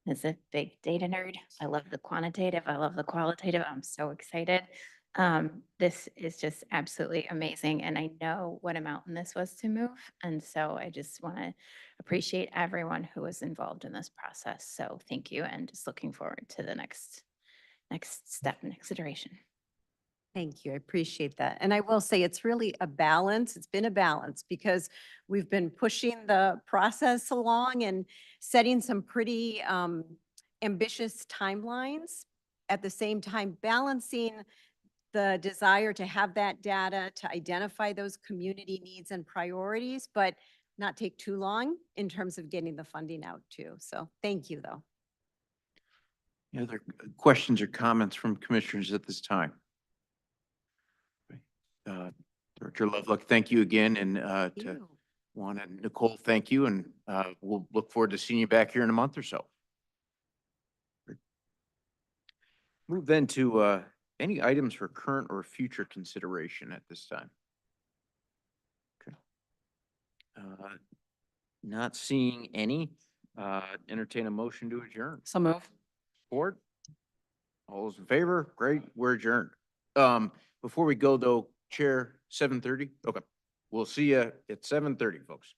As a big data nerd, I love the quantitative, I love the qualitative. I'm so excited. This is just absolutely amazing, and I know what a mountain this was to move. And so I just want to appreciate everyone who was involved in this process. So thank you, and just looking forward to the next step, next iteration. Thank you. I appreciate that. And I will say it's really a balance. It's been a balance because we've been pushing the process along and setting some pretty ambitious timelines, at the same time balancing the desire to have that data to identify those community needs and priorities, but not take too long in terms of getting the funding out too. So thank you, though. Any other questions or comments from commissioners at this time? Director Lovelock, thank you again. And to Juan and Nicole, thank you. And we'll look forward to seeing you back here in a month or so. Move then to any items for current or future consideration at this time. Okay. Not seeing any, entertain a motion to adjourn. So move. Support? All those in favor? Great, we're adjourned. Before we go though, Chair, 7:30? Okay. We'll see you at 7:30, folks.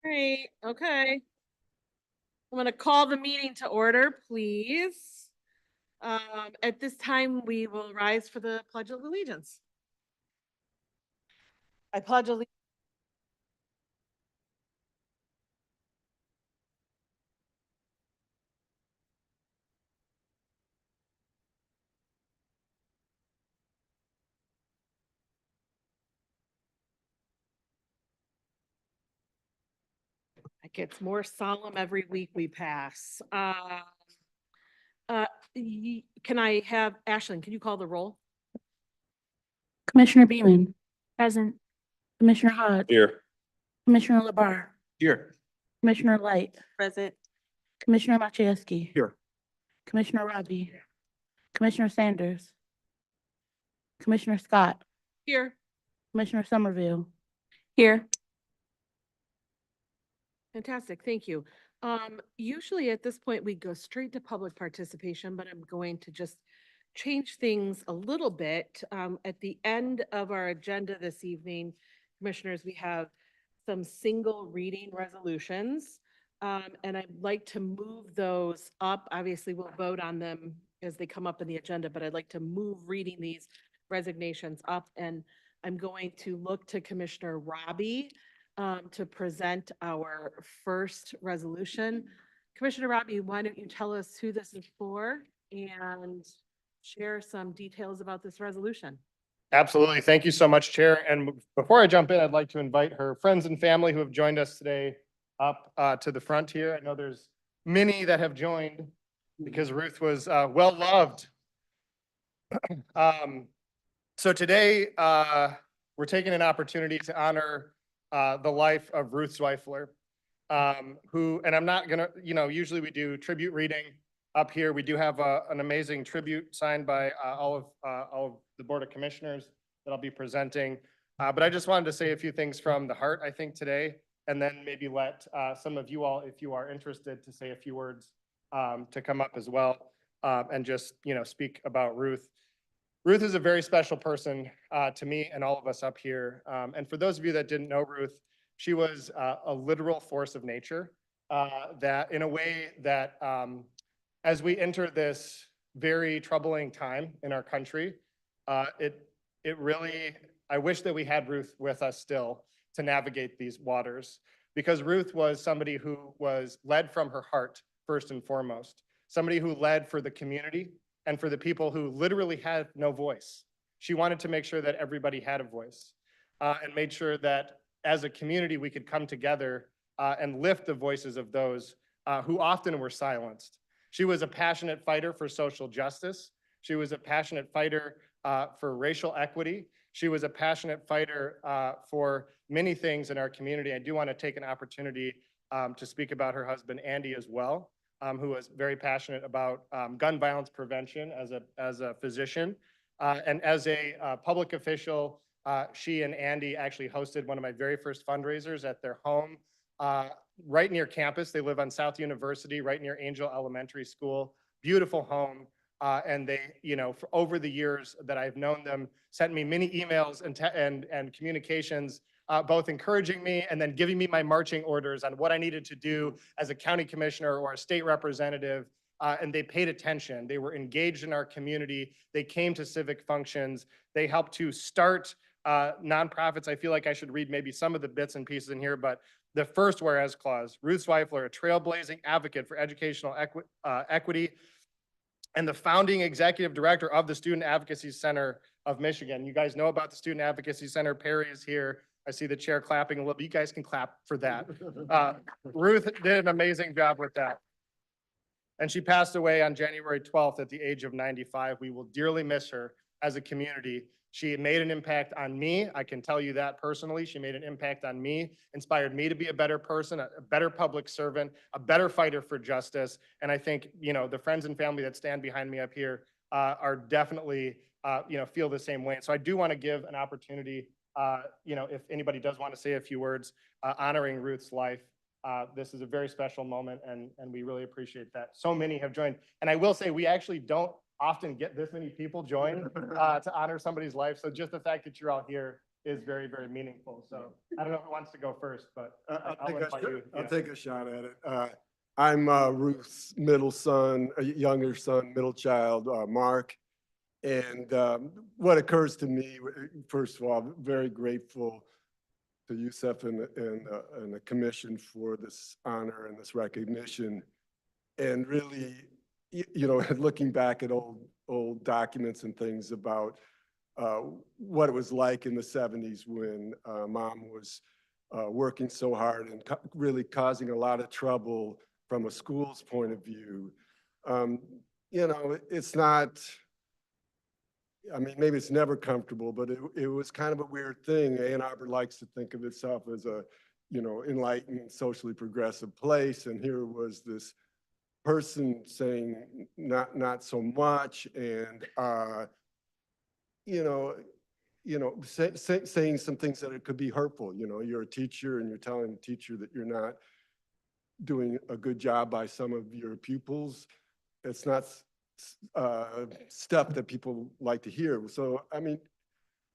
Right, okay. I'm going to call the meeting to order, please. At this time, we will rise for the Pledge of Allegiance. I pledge allegiance. It gets more solemn every week we pass. Can I have, Ashlyn, can you call the roll? Commissioner Beaman, Present. Commissioner Hodge, Here. Commissioner Labar, Here. Commissioner Light, Present. Commissioner Machewski, Here. Commissioner Robbie, Commissioner Sanders, Commissioner Scott, Here. Commissioner Somerville. Here. Fantastic, thank you. Usually at this point, we go straight to public participation, but I'm going to just change things a little bit. At the end of our agenda this evening, commissioners, we have some single reading resolutions. And I'd like to move those up. Obviously, we'll vote on them as they come up in the agenda, but I'd like to move reading these resignations up. And I'm going to look to Commissioner Robbie to present our first resolution. Commissioner Robbie, why don't you tell us who this is for and share some details about this resolution? Absolutely. Thank you so much, Chair. And before I jump in, I'd like to invite her friends and family who have joined us today up to the front here. I know there's many that have joined because Ruth was well loved. So today, we're taking an opportunity to honor the life of Ruth Zweifler, who, and I'm not gonna, usually we do tribute reading up here. We do have an amazing tribute signed by all of the Board of Commissioners that I'll be presenting. But I just wanted to say a few things from the heart, I think, today, and then maybe let some of you all, if you are interested, to say a few words to come up as well and just, speak about Ruth. Ruth is a very special person to me and all of us up here. And for those of you that didn't know Ruth, she was a literal force of nature that in a way that as we enter this very troubling time in our country, it really, I wish that we had Ruth with us still to navigate these waters, because Ruth was somebody who was led from her heart first and foremost, somebody who led for the community and for the people who literally had no voice. She wanted to make sure that everybody had a voice and made sure that as a community we could come together and lift the voices of those who often were silenced. She was a passionate fighter for social justice. She was a passionate fighter for racial equity. She was a passionate fighter for many things in our community. I do want to take an opportunity to speak about her husband, Andy, as well. Who was very passionate about gun violence prevention as a physician. And as a public official, she and Andy actually hosted one of my very first fundraisers at their home right near campus. They live on South University, right near Angel Elementary School. Beautiful home. And they, for over the years that I've known them, sent me many emails and communications both encouraging me and then giving me my marching orders on what I needed to do as a county commissioner or a state representative. And they paid attention. They were engaged in our community. They came to civic functions. They helped to start nonprofits. I feel like I should read maybe some of the bits and pieces in here, but the first whereas clause, Ruth Zweifler, a trailblazing advocate for educational equity, and the founding executive director of the Student Advocacy Center of Michigan. You guys know about the Student Advocacy Center. Perry is here. I see the chair clapping a little bit. You guys can clap for that. Ruth did an amazing job with that. And she passed away on January 12th at the age of 95. We will dearly miss her as a community. She made an impact on me. I can tell you that personally. She made an impact on me, inspired me to be a better person, a better public servant, a better fighter for justice. And I think, the friends and family that stand behind me up here are definitely, feel the same way. And so I do want to give an opportunity, if anybody does want to say a few words honoring Ruth's life. This is a very special moment, and we really appreciate that. So many have joined. And I will say, we actually don't often get this many people join to honor somebody's life. So just the fact that you're all here is very, very meaningful. So I don't know who wants to go first, but I'll invite you. I'll Yeah. take a shot at it. I'm Ruth's middle son, a younger son, middle child, Mark. And what occurs to me, first of all, very grateful to Youssef and the commission for this honor and this recognition. And really, looking back at old documents and things about what it was like in the 70s when mom was working so hard and really causing a lot of trouble from a school's point of view. It's not, I mean, maybe it's never comfortable, but it was kind of a weird thing. Ann Arbor likes to think of itself as a, enlightened, socially progressive place. And here was this person saying not so much, and saying some things that it could be hurtful. You're a teacher and you're telling the teacher that you're not doing a good job by some of your pupils. It's not stuff that people like to hear. So, I mean,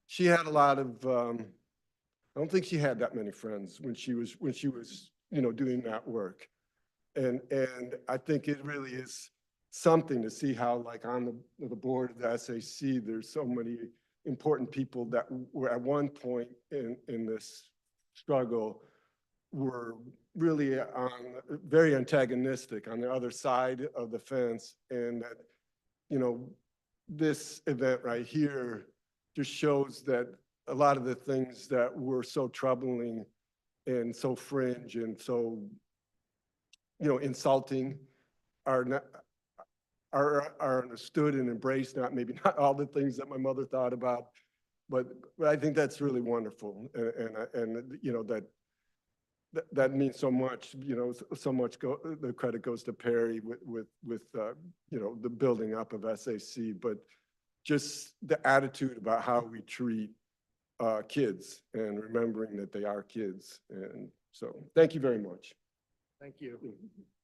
she had a lot of, I don't think she had that many friends when she was, doing that work. And I think it really is something to see how, like, on the board of the SAC, there's so many important people that were at one point in this struggle were really very antagonistic on the other side of the fence. And that, this event right here just shows that a lot of the things that were so troubling and so fringe and so, insulting are understood and embraced. Maybe not all the things that my mother thought about, but I think that's really wonderful. And that means so much, so much the credit goes to Perry with the building up of SAC, but just the attitude about how we treat kids and remembering that they are kids. And so thank you very much. Thank you.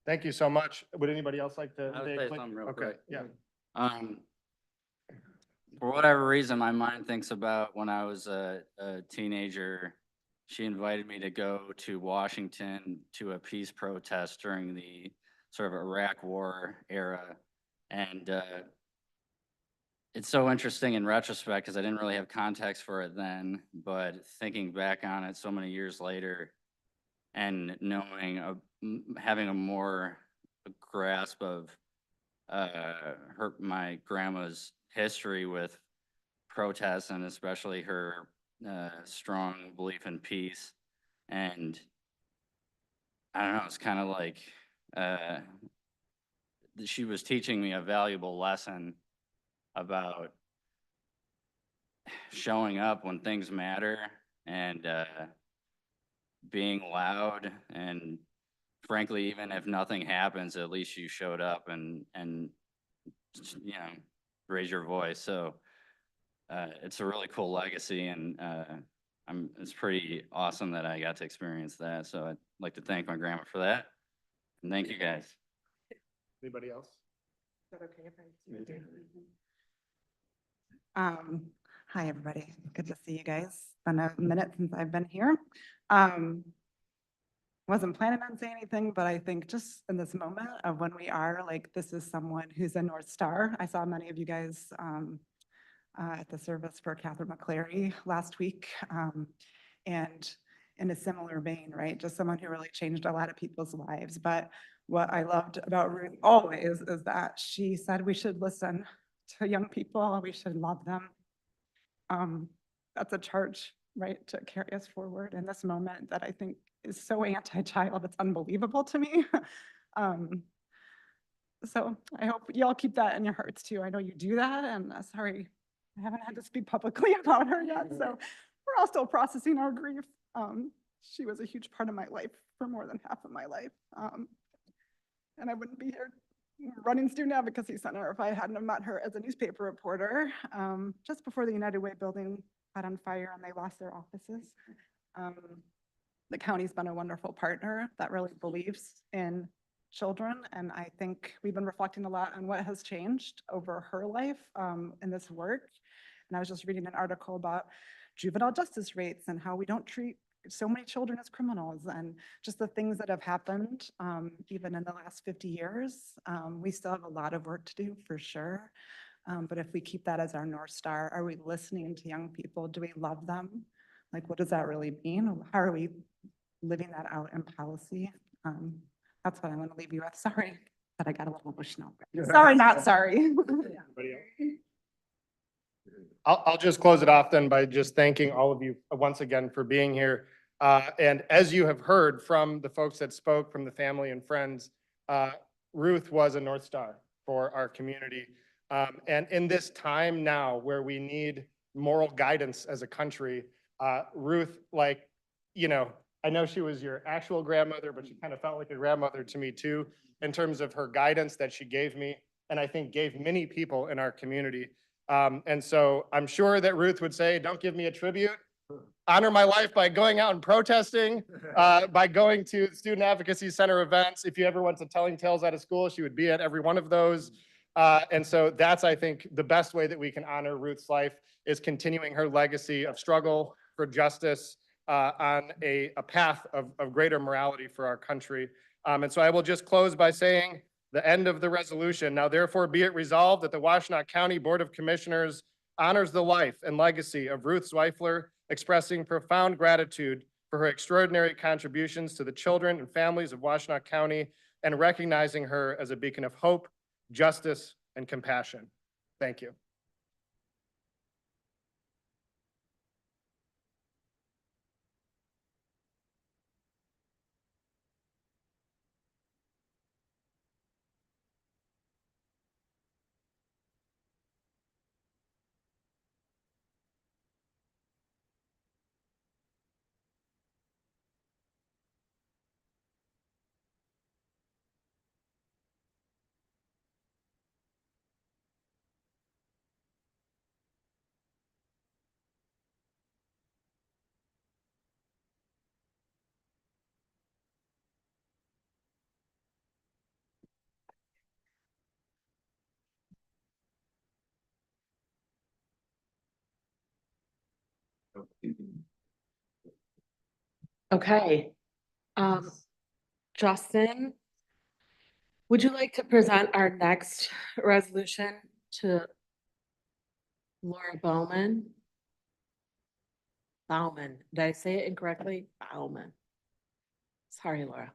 Thank you so much. Would anybody else like to? I would say something real quick. Yeah. For whatever reason, my mind thinks about when I was a teenager. She invited me to go to Washington to a peace protest during the sort of Iraq War era. And it's so interesting in retrospect because I didn't really have context for it then, but thinking back on it so many years later and knowing, having a more grasp of my grandma's history with protests and especially her strong belief in peace. And I don't know, it's kind of like she was teaching me a valuable lesson about showing up when things matter and being loud, and frankly, even if nothing happens, at least you showed up and raise your voice. So it's a really cool legacy, and it's pretty awesome that I got to experience that. So I'd like to thank my grandma for that, and thank you guys. Anybody else? Is that okay if I? Hi, everybody. Good to see you guys. It's been a minute since I've been here. Wasn't planning on saying anything, but I think just in this moment of when we are, like, this is someone who's a North Star. I saw many of you guys at the service for Catherine McClary last week. And in a similar vein, right? Just someone who really changed a lot of people's lives. But what I loved about Ruth always is that she said we should listen to young people, we should love them. That's a charge, right, to carry us forward in this moment that I think is so anti-child, it's unbelievable to me. So I hope y'all keep that in your hearts too. I know you do that, and sorry, I haven't had to speak publicly about her yet, so we're all still processing our grief. She was a huge part of my life for more than half of my life. And I wouldn't be here running Student Advocacy Center if I hadn't have met her as a newspaper reporter just before the United Way building got on fire and they lost their offices. The county's been a wonderful partner that really believes in children. And I think we've been reflecting a lot on what has changed over her life in this work. And I was just reading an article about juvenile justice rates and how we don't treat so many children as criminals and just the things that have happened even in the last 50 years. We still have a lot of work to do for sure. But if we keep that as our North Star, are we listening to young people? Do we love them? Like, what does that really mean? How are we living that out in policy? That's what I want to leave you with. Sorry that I got a little emotional. Sorry, not sorry. I'll just close it off then by just thanking all of you once again for being here. And as you have heard from the folks that spoke, from the family and friends, Ruth was a North Star for our community. And in this time now where we need moral guidance as a country, Ruth, like, you know, I know she was your actual grandmother, but she kind of felt like a grandmother to me too, in terms of her guidance that she gave me, and I think gave many people in our community. And so I'm sure that Ruth would say, don't give me a tribute. Honor my life by going out and protesting, by going to Student Advocacy Center events. If you ever went to Telling Tales out of school, she would be at every one of those. And so that's, I think, the best way that we can honor Ruth's life is continuing her legacy of struggle for justice on a path of greater morality for our country. And so I will just close by saying the end of the resolution. Now therefore be it resolved that the Washtenaw County Board of Commissioners honors the life and legacy of Ruth Zweifler, expressing profound gratitude for her extraordinary contributions to the children and families of Washtenaw County and recognizing her as a beacon of hope, justice, and compassion. Thank you. Okay. Justin, would you like to present our next resolution to Laura Bowman? Bauman. Did I say it incorrectly? Bauman. Sorry, Laura.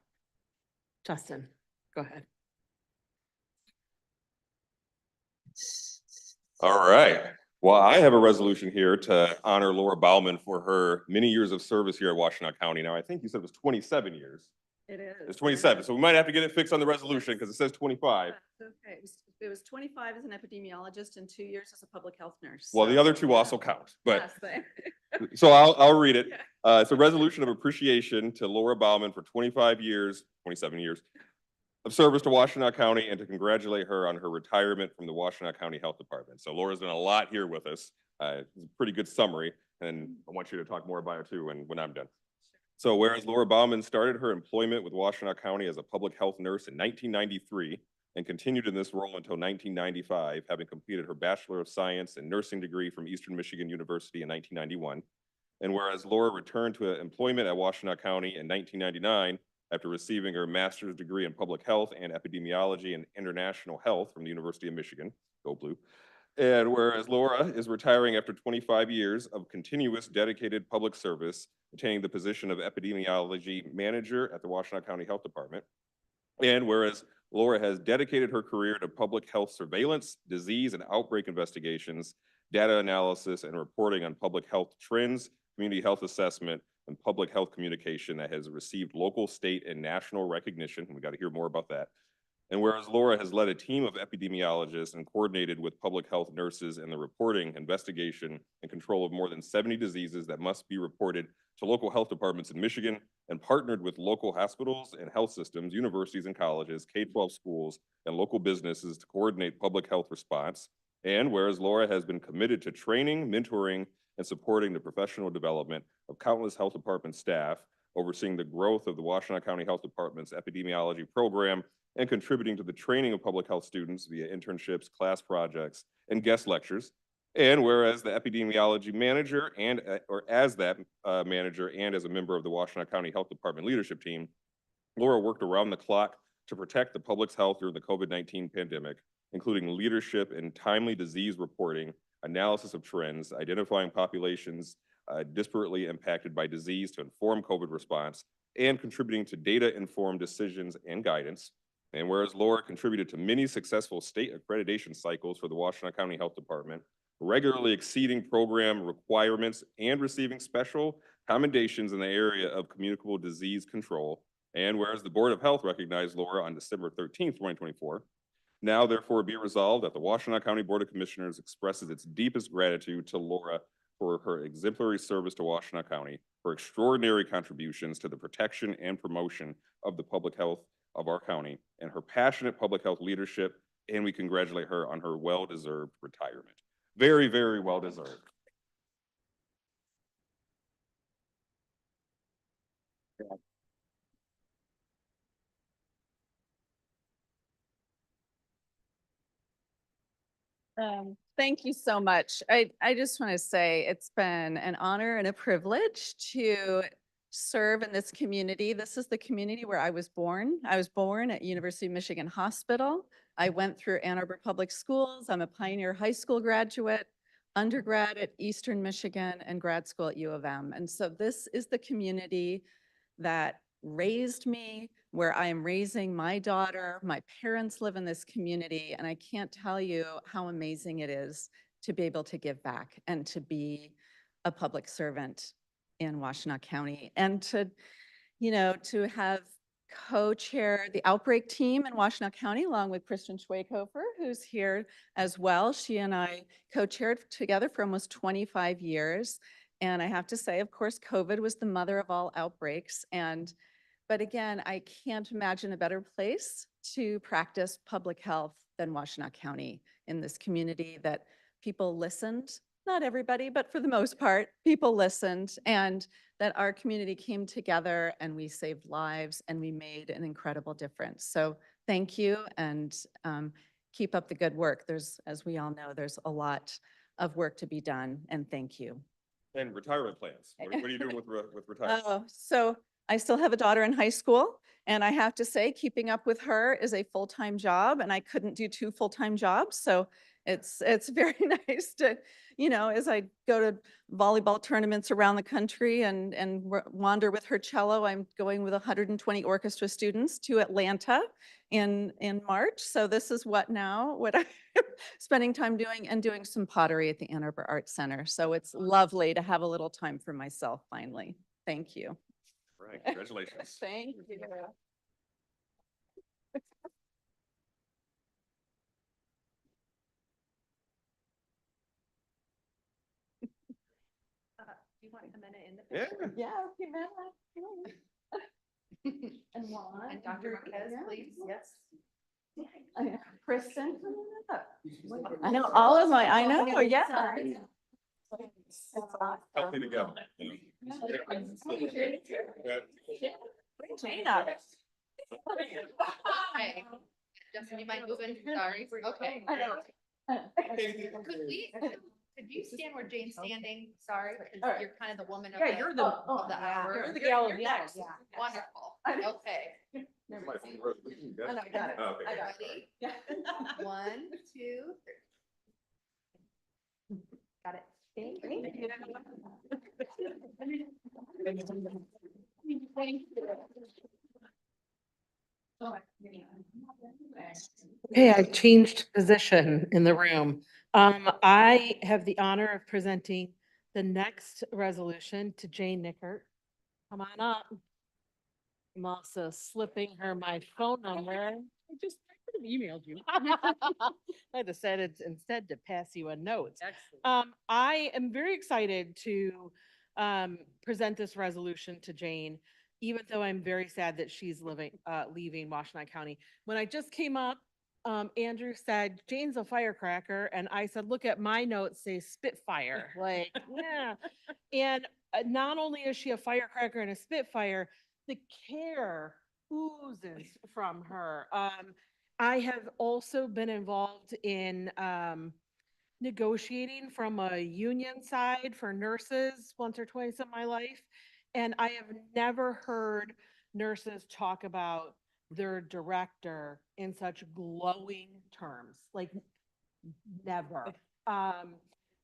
Justin, go ahead. All right. Well, I have a resolution here to honor Laura Bauman for her many years of service here at Washtenaw County. Now, I think you said it was 27 years. It is. It's 27, so we might have to get it fixed on the resolution because it says 25. That's okay. It was 25 as an epidemiologist and 2 years as a public health nurse. Well, the so- other two also count, but, Yes, so I'll read it. It's a resolution of appreciation to Laura Bauman for 25 years, 27 years of service to Washtenaw County and to congratulate her on her retirement from the Washtenaw County Health Department. So Laura's done a lot here with us. It's a pretty good summary, and I want you to talk more about it too when I'm done. So whereas Laura Bauman started her employment with Washtenaw County as a public health nurse in 1993 and continued in this role until 1995, having completed her Bachelor of Science and Nursing degree from Eastern Michigan University in 1991. And whereas Laura returned to employment at Washtenaw County in 1999 after receiving her master's degree in public health and epidemiology and international health from the University of Michigan, go blue. And whereas Laura is retiring after 25 years of continuous dedicated public service, attaining the position of epidemiology manager at the Washtenaw County Health Department. And whereas Laura has dedicated her career to public health surveillance, disease and outbreak investigations, data analysis and reporting on public health trends, community health assessment, and public health communication that has received local, state, and national recognition. And we got to hear more about that. And whereas Laura has led a team of epidemiologists and coordinated with public health nurses in the reporting, investigation, and control of more than 70 diseases that must be reported to local health departments in Michigan, and partnered with local hospitals and health systems, universities and colleges, K-12 schools, and local businesses to coordinate public health response. And whereas Laura has been committed to training, mentoring, and supporting the professional development of countless health department staff, overseeing the growth of the Washtenaw County Health Department's epidemiology program, and contributing to the training of public health students via internships, class projects, and guest lectures. And whereas the epidemiology manager and, or as that manager and as a member of the Washtenaw County Health Department leadership team, Laura worked around the clock to protect the public's health during the COVID-19 pandemic, including leadership in timely disease reporting, analysis of trends, identifying populations disparately impacted by disease to inform COVID response, and contributing to data-informed decisions and guidance. And whereas Laura contributed to many successful state accreditation cycles for the Washtenaw County Health Department, regularly exceeding program requirements and receiving special commendations in the area of communicable disease control. And whereas the Board of Health recognized Laura on December 13th, 2024, now therefore be resolved that the Washtenaw County Board of Commissioners expresses its deepest gratitude to Laura for her exemplary service to Washtenaw County, her extraordinary contributions to the protection and promotion of the public health of our county, and her passionate public health leadership, and we congratulate her on her well-deserved retirement. Very, very well-deserved. Thank you so much. I just want to say it's been an honor and a privilege to serve in this community. This is the community where I was born. I was born at University of Michigan Hospital. I went through Ann Arbor Public Schools. I'm a Pioneer High School graduate, undergrad at Eastern Michigan, and grad school at U of M. And so this is the community that raised me, where I am raising my daughter. My parents live in this community, and I can't tell you how amazing it is to be able to give back and to be a public servant in Washtenaw County, and to, to have co-chair the outbreak team in Washtenaw County along with Kristen Schweighofer, who's here as well. She and I co-chaired together for almost 25 years. And I have to say, of course, COVID was the mother of all outbreaks. But again, I can't imagine a better place to practice public health than Washtenaw County in this community, that people listened. Not everybody, but for the most part, people listened, and that our community came together and we saved lives and we made an incredible difference. So thank you, and keep up the good work. As we all know, there's a lot of work to be done, and thank you. And retirement plans. What are you doing with retirement? Oh, so I still have a daughter in high school, and I have to say, keeping up with her is a full-time job, and I couldn't do 2 full-time jobs. So it's very nice to, as I go to volleyball tournaments around the country and wander with her cello. I'm going with 120 orchestra students to Atlanta in March. So this is what I'm spending time doing, and doing some pottery at the Ann Arbor Arts Center. So it's lovely to have a little time for myself finally. Thank you. Right, congratulations. Thank you. Do you want a minute in the Yeah. picture? Yeah, okay, man. And Juan. And Dr. Marquez, please, yes. Kristen. I know all of I know, yeah. Healthy to go. Gina. Okay. Justin, you mind moving? Sorry. Okay. Could you stand where Jane's standing? Sorry, because All right. you're kind of the woman of Yeah, the, you're the- of the hour. you're the gal of You're the hour, next. yeah. Wonderful. I know. Okay. I know, I got it. Oh, okay. I got it. Ready? Yeah. 1, 2, 3. Got it. Thank you. Okay, I've changed position in the room. I have the honor of presenting the next resolution to Jane Nickert. Come on up. I'm also slipping her my phone number. I could have emailed you. I decided instead to pass you a note. I am very excited to present this resolution to Jane, even though I'm very sad that she's leaving Washtenaw County. When I just came up, Andrew said, Jane's a firecracker. And I said, look at my notes, say Spitfire. Like, yeah. And not only is she a firecracker and a Spitfire, the care oozes from her. I have also been involved in negotiating from a union side for nurses once or twice in my life. And I have never heard nurses talk about their director in such glowing terms, like never.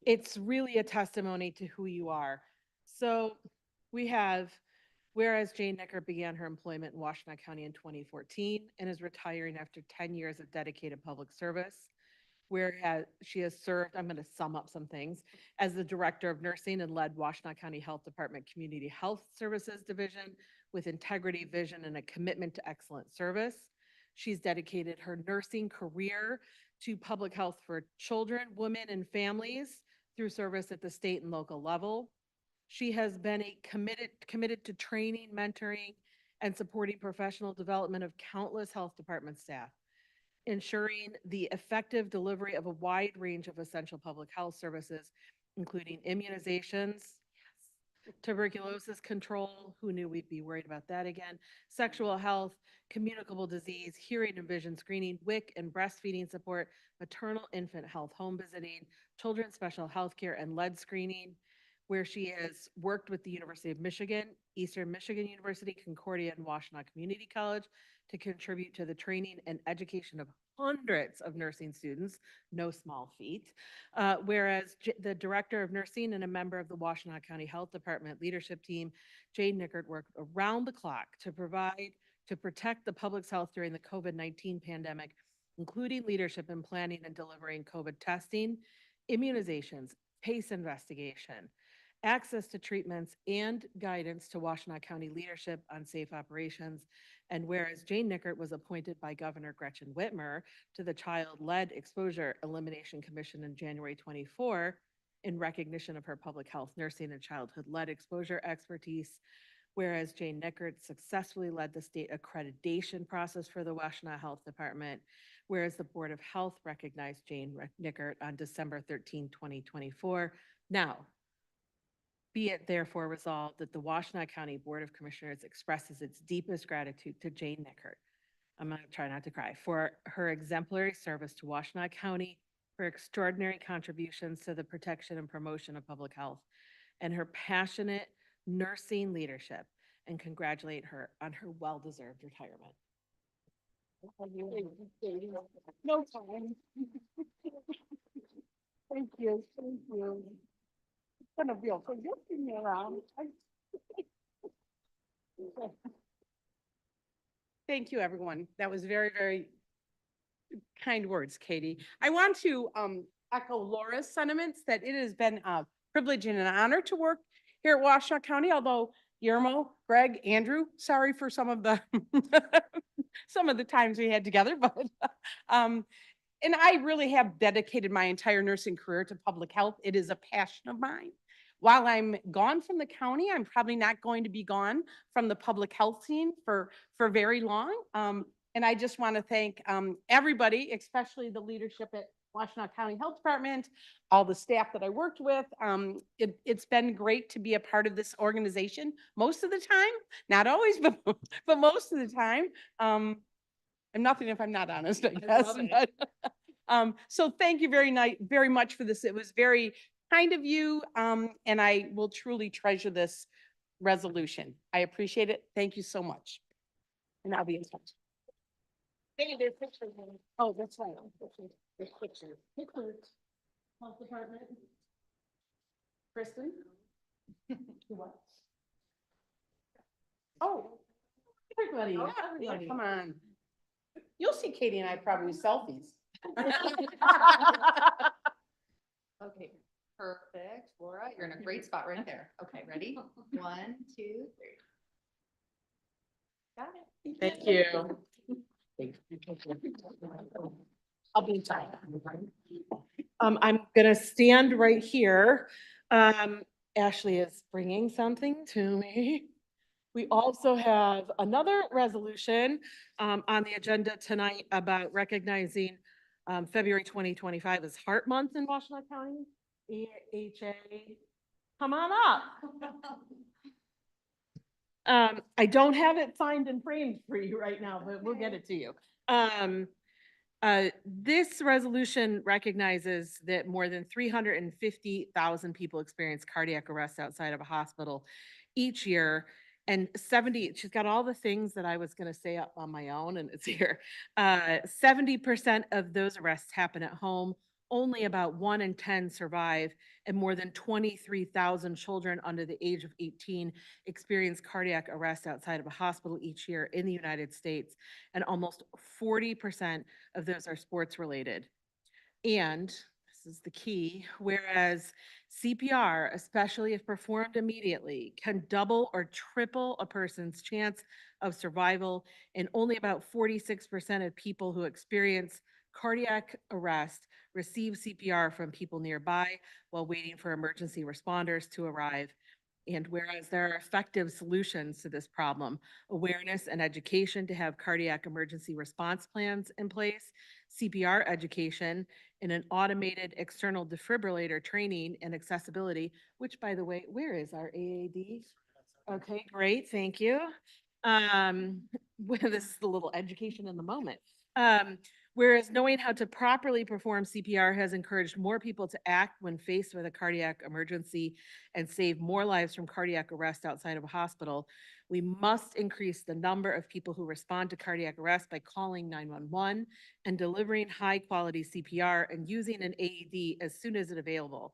It's really a testimony to who you are. So we have, whereas Jane Neckert began her employment in Washtenaw County in 2014 and is retiring after 10 years of dedicated public service, where she has served, I'm going to sum up some things, as the Director of Nursing and led Washtenaw County Health Department Community Health Services Division with integrity, vision, and a commitment to excellent service. She's dedicated her nursing career to public health for children, women, and families through service at the state and local level. She has been committed to training, mentoring, and supporting professional development of countless health department staff, ensuring the effective delivery of a wide range of essential public health services, including immunizations, tuberculosis control, who knew we'd be worried about that again, sexual health, communicable disease, hearing and vision screening, WIC and breastfeeding support, maternal infant health home visiting, children's special health care, and lead screening, where she has worked with the University of Michigan, Eastern Michigan University, Concordia, and Washtenaw Community College to contribute to the training and education of hundreds of nursing students, no small feat. Whereas the Director of Nursing and a member of the Washtenaw County Health Department leadership team, Jane Neckert, worked around the clock to protect the public's health during the COVID-19 pandemic, including leadership in planning and delivering COVID testing, immunizations, PACE investigation, access to treatments, and guidance to Washtenaw County leadership on safe operations. And whereas Jane Neckert was appointed by Governor Gretchen Whitmer to the Child-Led Exposure Elimination Commission in January 24 in recognition of her public health, nursing, and childhood-led exposure expertise, whereas Jane Neckert successfully led the state accreditation process for the Washtenaw Health Department, whereas the Board of Health recognized Jane Neckert on December 13, 2024. Now, be it therefore resolved that the Washtenaw County Board of Commissioners expresses its deepest gratitude to Jane Neckert, I'm going to try not to cry, for her exemplary service to Washtenaw County, her extraordinary contributions to the protection and promotion of public health, and her passionate nursing leadership, and congratulate her on her well-deserved retirement. No time. Thank you, thank you. It's gonna be okay, just give me around. Thank you, everyone. That was very, very kind words, Katie. I want to echo Laura's sentiments that it has been a privilege and an honor to work here at Washtenaw County, although Guillermo, Greg, Andrew, sorry for some of the some of the times we had together, but and I really have dedicated my entire nursing career to public health. It is a passion of mine. While I'm gone from the county, I'm probably not going to be gone from the public health scene for very long. And I just want to thank everybody, especially the leadership at Washtenaw County Health Department, all the staff that I worked with. It's been great to be a part of this organization most of the time, not always, but most of the time. I'm nothing if I'm not honest, I guess. But, so thank you very much for this. It was very kind of you, and I will truly treasure this resolution. I appreciate it. Thank you so much. And I'll be in touch. Oh, that's right. There's pictures. Health Department. Kristen? What? Oh, everybody, everybody, come on. You'll see Katie and I probably selfies. Okay, perfect. Laura, you're in a great spot right there. Okay, ready? 1, 2, 3. Got it. Thank you. I'll be in touch. I'm gonna stand right here. Ashley is bringing something to me. We also have another resolution on the agenda tonight about recognizing February 2025 as Heart Month in Washtenaw County. AHA, come on up. I don't have it signed and framed for you right now, but we'll get it to you. This resolution recognizes that more than 350,000 people experience cardiac arrest outside of a hospital each year. And 70, she's got all the things that I was going to say up on my own, and it's here. 70% of those arrests happen at home. Only about 1 in 10 survive, and more than 23,000 children under the age of 18 experience cardiac arrest outside of a hospital each year in the United States. And almost 40% of those are sports related. And this is the key, whereas CPR, especially if performed immediately, can double or triple a person's chance of survival, and only about 46% of people who experience cardiac arrest receive CPR from people nearby while waiting for emergency responders to arrive. And whereas there are effective solutions to this problem, awareness and education to have cardiac emergency response plans in place, CPR education, and an automated external defibrillator training and accessibility, which, by the way, where is our AAD? Okay, great, thank you. Well, this is the little education in the moment. Whereas knowing how to properly perform CPR has encouraged more people to act when faced with a cardiac emergency and save more lives from cardiac arrest outside of a hospital, we must increase the number of people who respond to cardiac arrest by calling 911 and delivering high-quality CPR and using an AED as soon as it's available.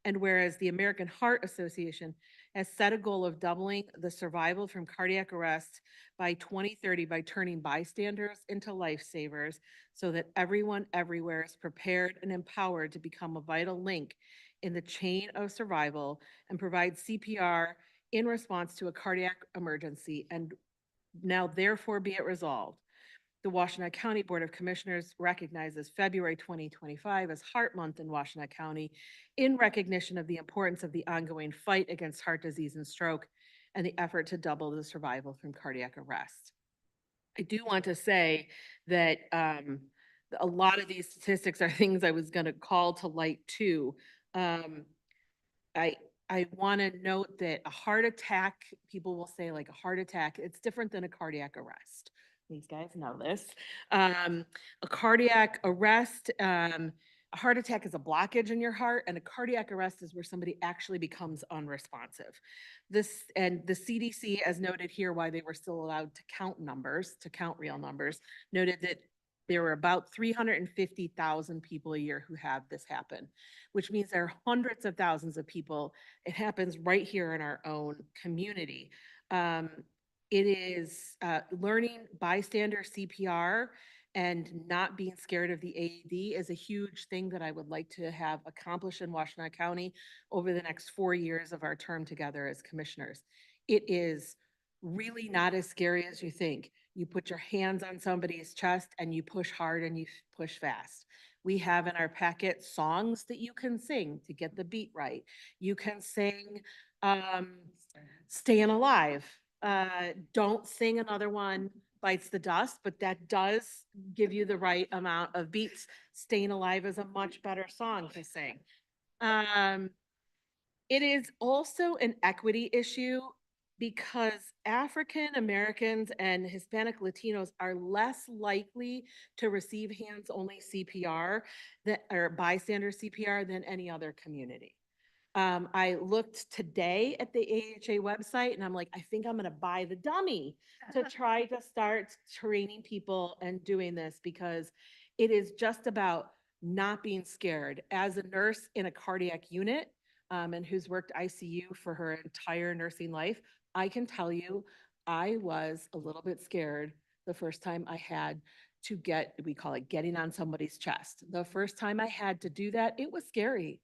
And whereas the American Heart Association has set a goal of doubling the survival from cardiac arrest by 2030 by turning bystanders into lifesavers so that everyone everywhere is prepared and empowered to become a vital link in the chain of survival and provide CPR in response to a cardiac emergency. And now therefore be it resolved. The Washtenaw County Board of Commissioners recognizes February 2025 as Heart Month in Washtenaw County in recognition of the importance of the ongoing fight against heart disease and stroke and the effort to double the survival from cardiac arrest. I do want to say that a lot of these statistics are things I was going to call to light too. I want to note that a heart attack, people will say like a heart attack, it's different than a cardiac arrest. These guys know this. A cardiac arrest, a heart attack is a blockage in your heart, and a cardiac arrest is where somebody actually becomes unresponsive. This and the CDC, as noted here, why they were still allowed to count numbers, to count real numbers, noted that there were about 350,000 people a year who have this happen, which means there are hundreds of thousands of people. It happens right here in our own community. It is learning bystander CPR and not being scared of the AED is a huge thing that I would like to have accomplished in Washtenaw County over the next 4 years of our term together as commissioners. It is really not as scary as you think. You put your hands on somebody's chest and you push hard and you push fast. We have in our packet songs that you can sing to get the beat right. You can sing Staying Alive. Don't sing another one, Bites the Dust, but that does give you the right amount of beats. Staying Alive is a much better song to sing. It is also an equity issue because African Americans and Hispanic Latinos are less likely to receive hands-only CPR or bystander CPR than any other community. I looked today at the AHA website and I'm like, I think I'm going to buy the dummy to try to start training people and doing this because it is just about not being scared. As a nurse in a cardiac unit and who's worked ICU for her entire nursing life, I can tell you I was a little bit scared the first time I had to we call it getting on somebody's chest. The first time I had to do that, it was scary.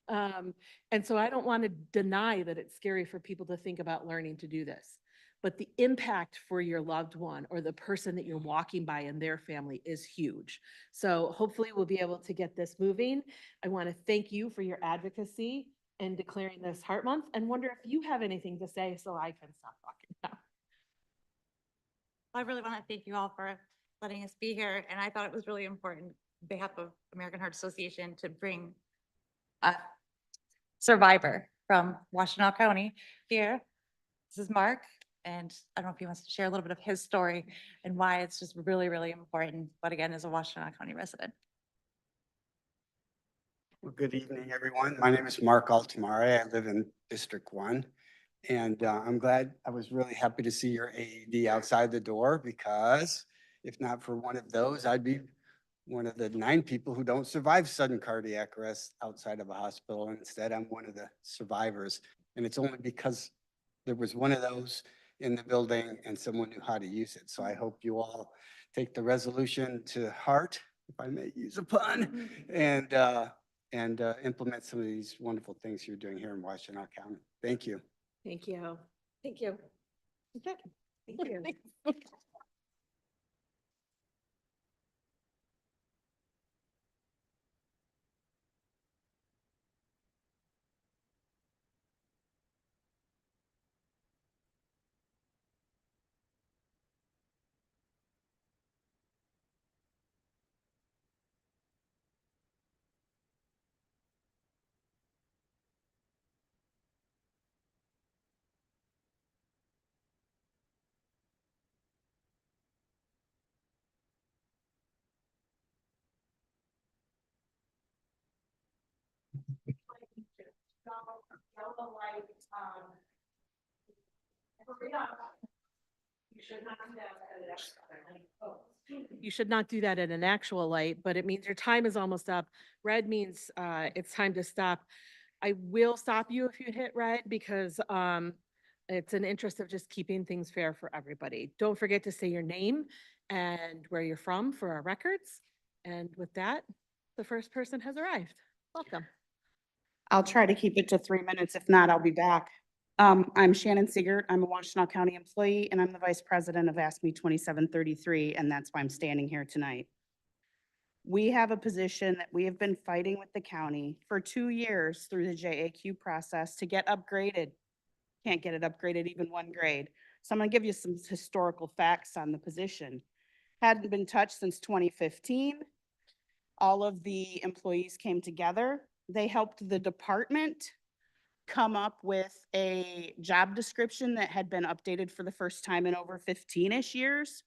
And so I don't want to deny that it's scary for people to think about learning to do this, but the impact for your loved one or the person that you're walking by in their family is huge. So hopefully we'll be able to get this moving. I want to thank you for your advocacy in declaring this Heart Month and wonder if you have anything to say so I can stop talking now. I really want to thank you all for letting us be here. And I thought it was really important on behalf of American Heart Association to bring a survivor from Washtenaw County here. This is Mark, And I don't know if he wants to share a little bit of his story and why it's just really, really important, but again, as a Washtenaw County resident. Well, good evening, everyone. My name is Mark Altamare. I live in District 1. And I was really happy to see your AED outside the door, because if not for one of those, I'd be one of the 9 people who don't survive sudden cardiac arrest outside of a hospital. Instead, I'm one of the survivors. And it's only because there was one of those in the building and someone knew how to use it. So I hope you all take the resolution to heart, if I may use a pun, and implement some of these wonderful things you're doing here in Washtenaw County. Thank you. Thank you. Thank you. Okay. Thank you. You should not do that at an actual light, but it means your time is almost up. Red means it's time to stop. I will stop you if you hit red, because it's an interest of just keeping things fair for everybody. Don't forget to say your name and where you're from for our records. And with that, the first person has arrived. Welcome. I'll try to keep it to 3 minutes. If not, I'll be back. I'm Shannon Siegert. I'm a Washtenaw County employee, and I'm the vice president of ASME 2733, and that's why I'm standing here tonight. We have a position that we have been fighting with the county for 2 years through the JAQ process to get upgraded. Can't get it upgraded even 1 grade. So I'm gonna give you some historical facts on the position. Hadn't been touched since 2015. All of the employees came together. They helped the department come up with a job description that had been updated for the first time in over 15-ish years.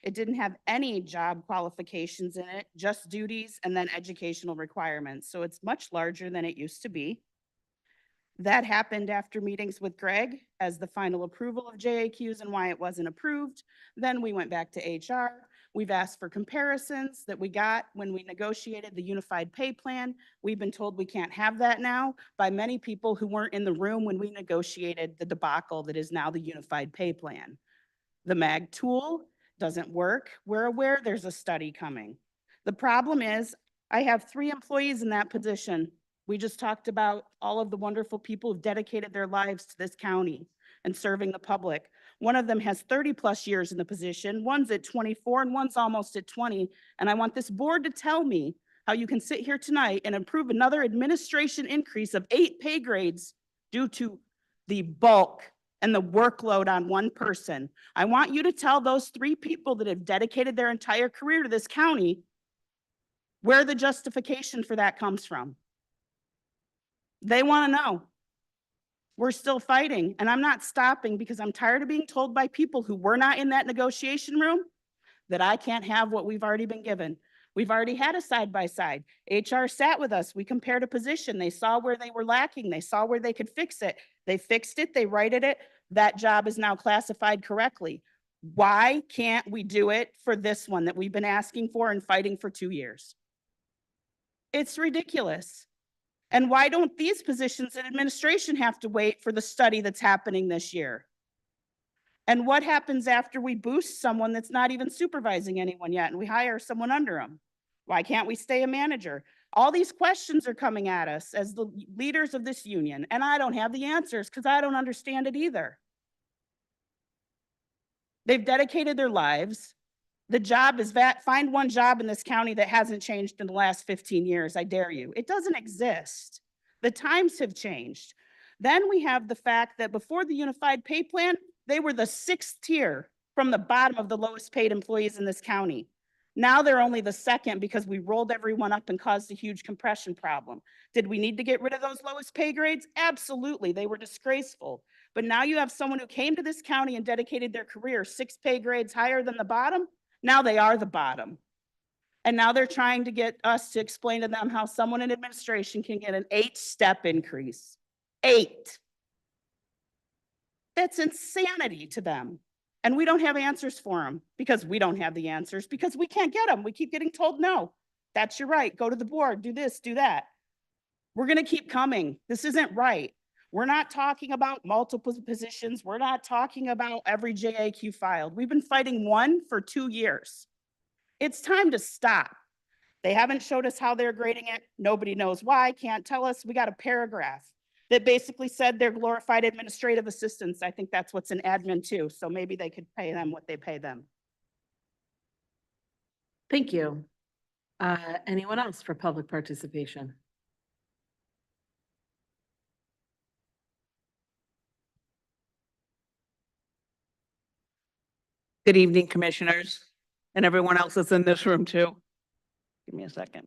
It didn't have any job qualifications in it, just duties and then educational requirements. So it's much larger than it used to be. That happened after meetings with Greg as the final approval of JAQs and why it wasn't approved. Then we went back to HR. We've asked for comparisons that we got when we negotiated the unified pay plan. We've been told we can't have that now by many people who weren't in the room when we negotiated the debacle that is now the unified pay plan. The MAG tool doesn't work. We're aware there's a study coming. The problem is I have 3 employees in that position. We just talked about all of the wonderful people who've dedicated their lives to this county and serving the public. One of them has 30+ years in the position, one's at 24 and one's almost at 20. And I want this board to tell me how you can sit here tonight and approve another administration increase of 8 pay grades due to the bulk and the workload on one person. I want you to tell those 3 people that have dedicated their entire career to this county where the justification for that comes from. They want to know. We're still fighting, and I'm not stopping because I'm tired of being told by people who were not in that negotiation room that I can't have what we've already been given. We've already had a side-by-side. HR sat with us. We compared a position. They saw where they were lacking. They saw where they could fix it. They fixed it. They righted it. That job is now classified correctly. Why can't we do it for this one that we've been asking for and fighting for 2 years? It's ridiculous. And why don't these positions in administration have to wait for the study that's happening this year? And what happens after we boost someone that's not even supervising anyone yet and we hire someone under them? Why can't we stay a manager? All these questions are coming at us as the leaders of this union, and I don't have the answers because I don't understand it either. They've dedicated their lives. The job is find one job in this county that hasn't changed in the last 15 years. I dare you. It doesn't exist. The times have changed. Then we have the fact that before the unified pay plan, they were the 6th tier from the bottom of the lowest paid employees in this county. Now they're only the second because we rolled everyone up and caused a huge compression problem. Did we need to get rid of those lowest pay grades? Absolutely. They were disgraceful. But now you have someone who came to this county and dedicated their career 6 pay grades higher than the bottom. Now they are the bottom. And now they're trying to get us to explain to them how someone in administration can get an 8-step increase. 8. That's insanity to them. And we don't have answers for them because we don't have the answers because we can't get them. We keep getting told, no, that's your right. Go to the board, do this, do that. We're going to keep coming. This isn't right. We're not talking about multiple positions. We're not talking about every JAQ filed. We've been fighting one for 2 years. It's time to stop. They haven't showed us how they're grading it. Nobody knows why, can't tell us. We got a paragraph that basically said they're glorified administrative assistants. I think that's what's in admin too. So maybe they could pay them what they pay them. Thank you. Anyone else for public participation? Good evening, commissioners, and everyone else that's in this room too. Give me a second.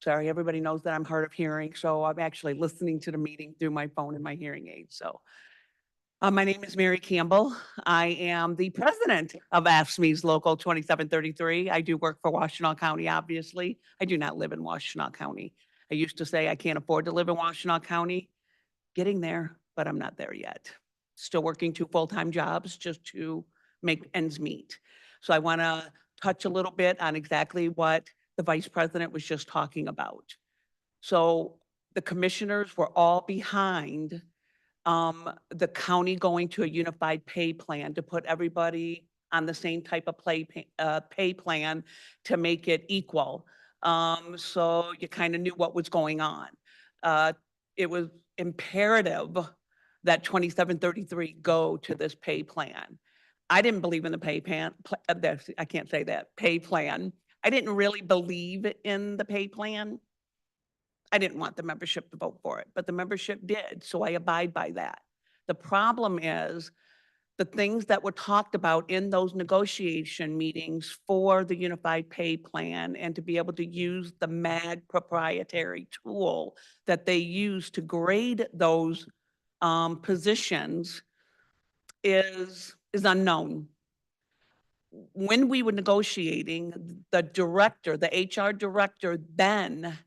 Sorry, everybody knows that I'm hard of hearing, so I'm actually listening to the meeting through my phone and my hearing aid. So my name is Mary Campbell. I am the president of AFSCME's Local 2733. I do work for Washtenaw County, obviously. I do not live in Washtenaw County. I used to say I can't afford to live in Washtenaw County. Getting there, but I'm not there yet. Still working 2 full-time jobs just to make ends meet. So I want to touch a little bit on exactly what the vice president was just talking about. So the commissioners were all behind the county going to a unified pay plan to put everybody on the same type of pay plan to make it equal. So you kind of knew what was going on. It was imperative that 2733 go to this pay plan. I didn't believe in the pay plan. I can't say that, pay plan. I didn't really believe in the pay plan. I didn't want the membership to vote for it, but the membership did, so I abide by that. The problem is the things that were talked about in those negotiation meetings for the unified pay plan and to be able to use the MAG proprietary tool that they use to grade those positions is unknown. When we were negotiating, the director, the HR director then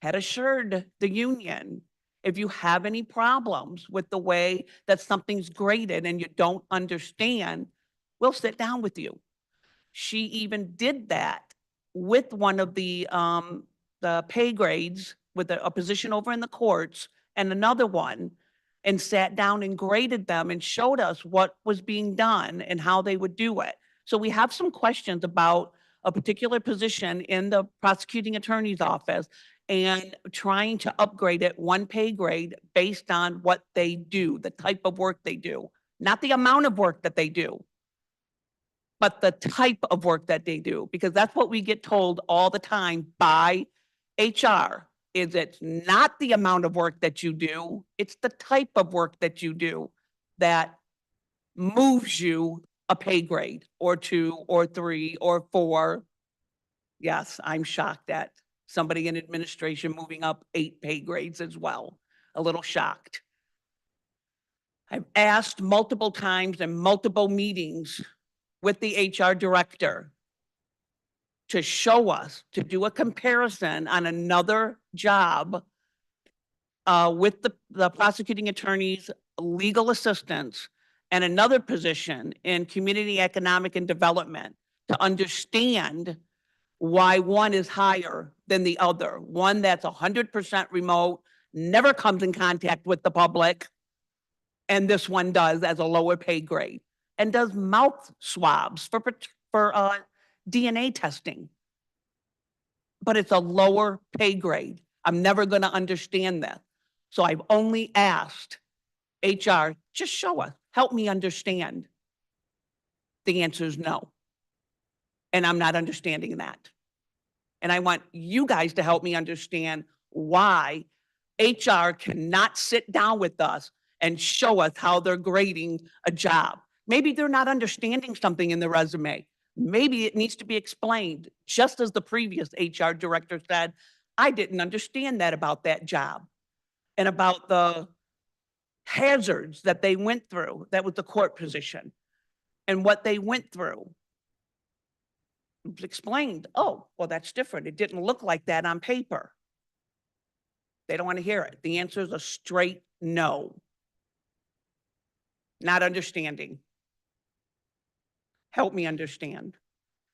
had assured the union, if you have any problems with the way that something's graded and you don't understand, we'll sit down with you. She even did that with one of the pay grades with a position over in the courts and another one, and sat down and graded them and showed us what was being done and how they would do it. So we have some questions about a particular position in the prosecuting attorney's office and trying to upgrade it 1 pay grade based on what they do, the type of work they do, not the amount of work that they do, but the type of work that they do, because that's what we get told all the time by HR. Is it's not the amount of work that you do, it's the type of work that you do that moves you a pay grade or 2 or 3 or 4. Yes, I'm shocked at somebody in administration moving up 8 pay grades as well. A little shocked. I've asked multiple times in multiple meetings with the HR director to show us, to do a comparison on another job with the prosecuting attorney's legal assistants and another position in community economic and development to understand why one is higher than the other. One that's 100% remote, never comes in contact with the public, and this one does as a lower pay grade and does mouth swabs for DNA testing. But it's a lower pay grade. I'm never going to understand that. So I've only asked HR, just show us, help me understand. The answer is no. And I'm not understanding that. And I want you guys to help me understand why HR cannot sit down with us and show us how they're grading a job. Maybe they're not understanding something in the resume. Maybe it needs to be explained, just as the previous HR director said, I didn't understand that about that job and about the hazards that they went through. That was the court position and what they went through. It was explained, oh, well, that's different. It didn't look like that on paper. They don't want to hear it. The answer is a straight no. Not understanding. Help me understand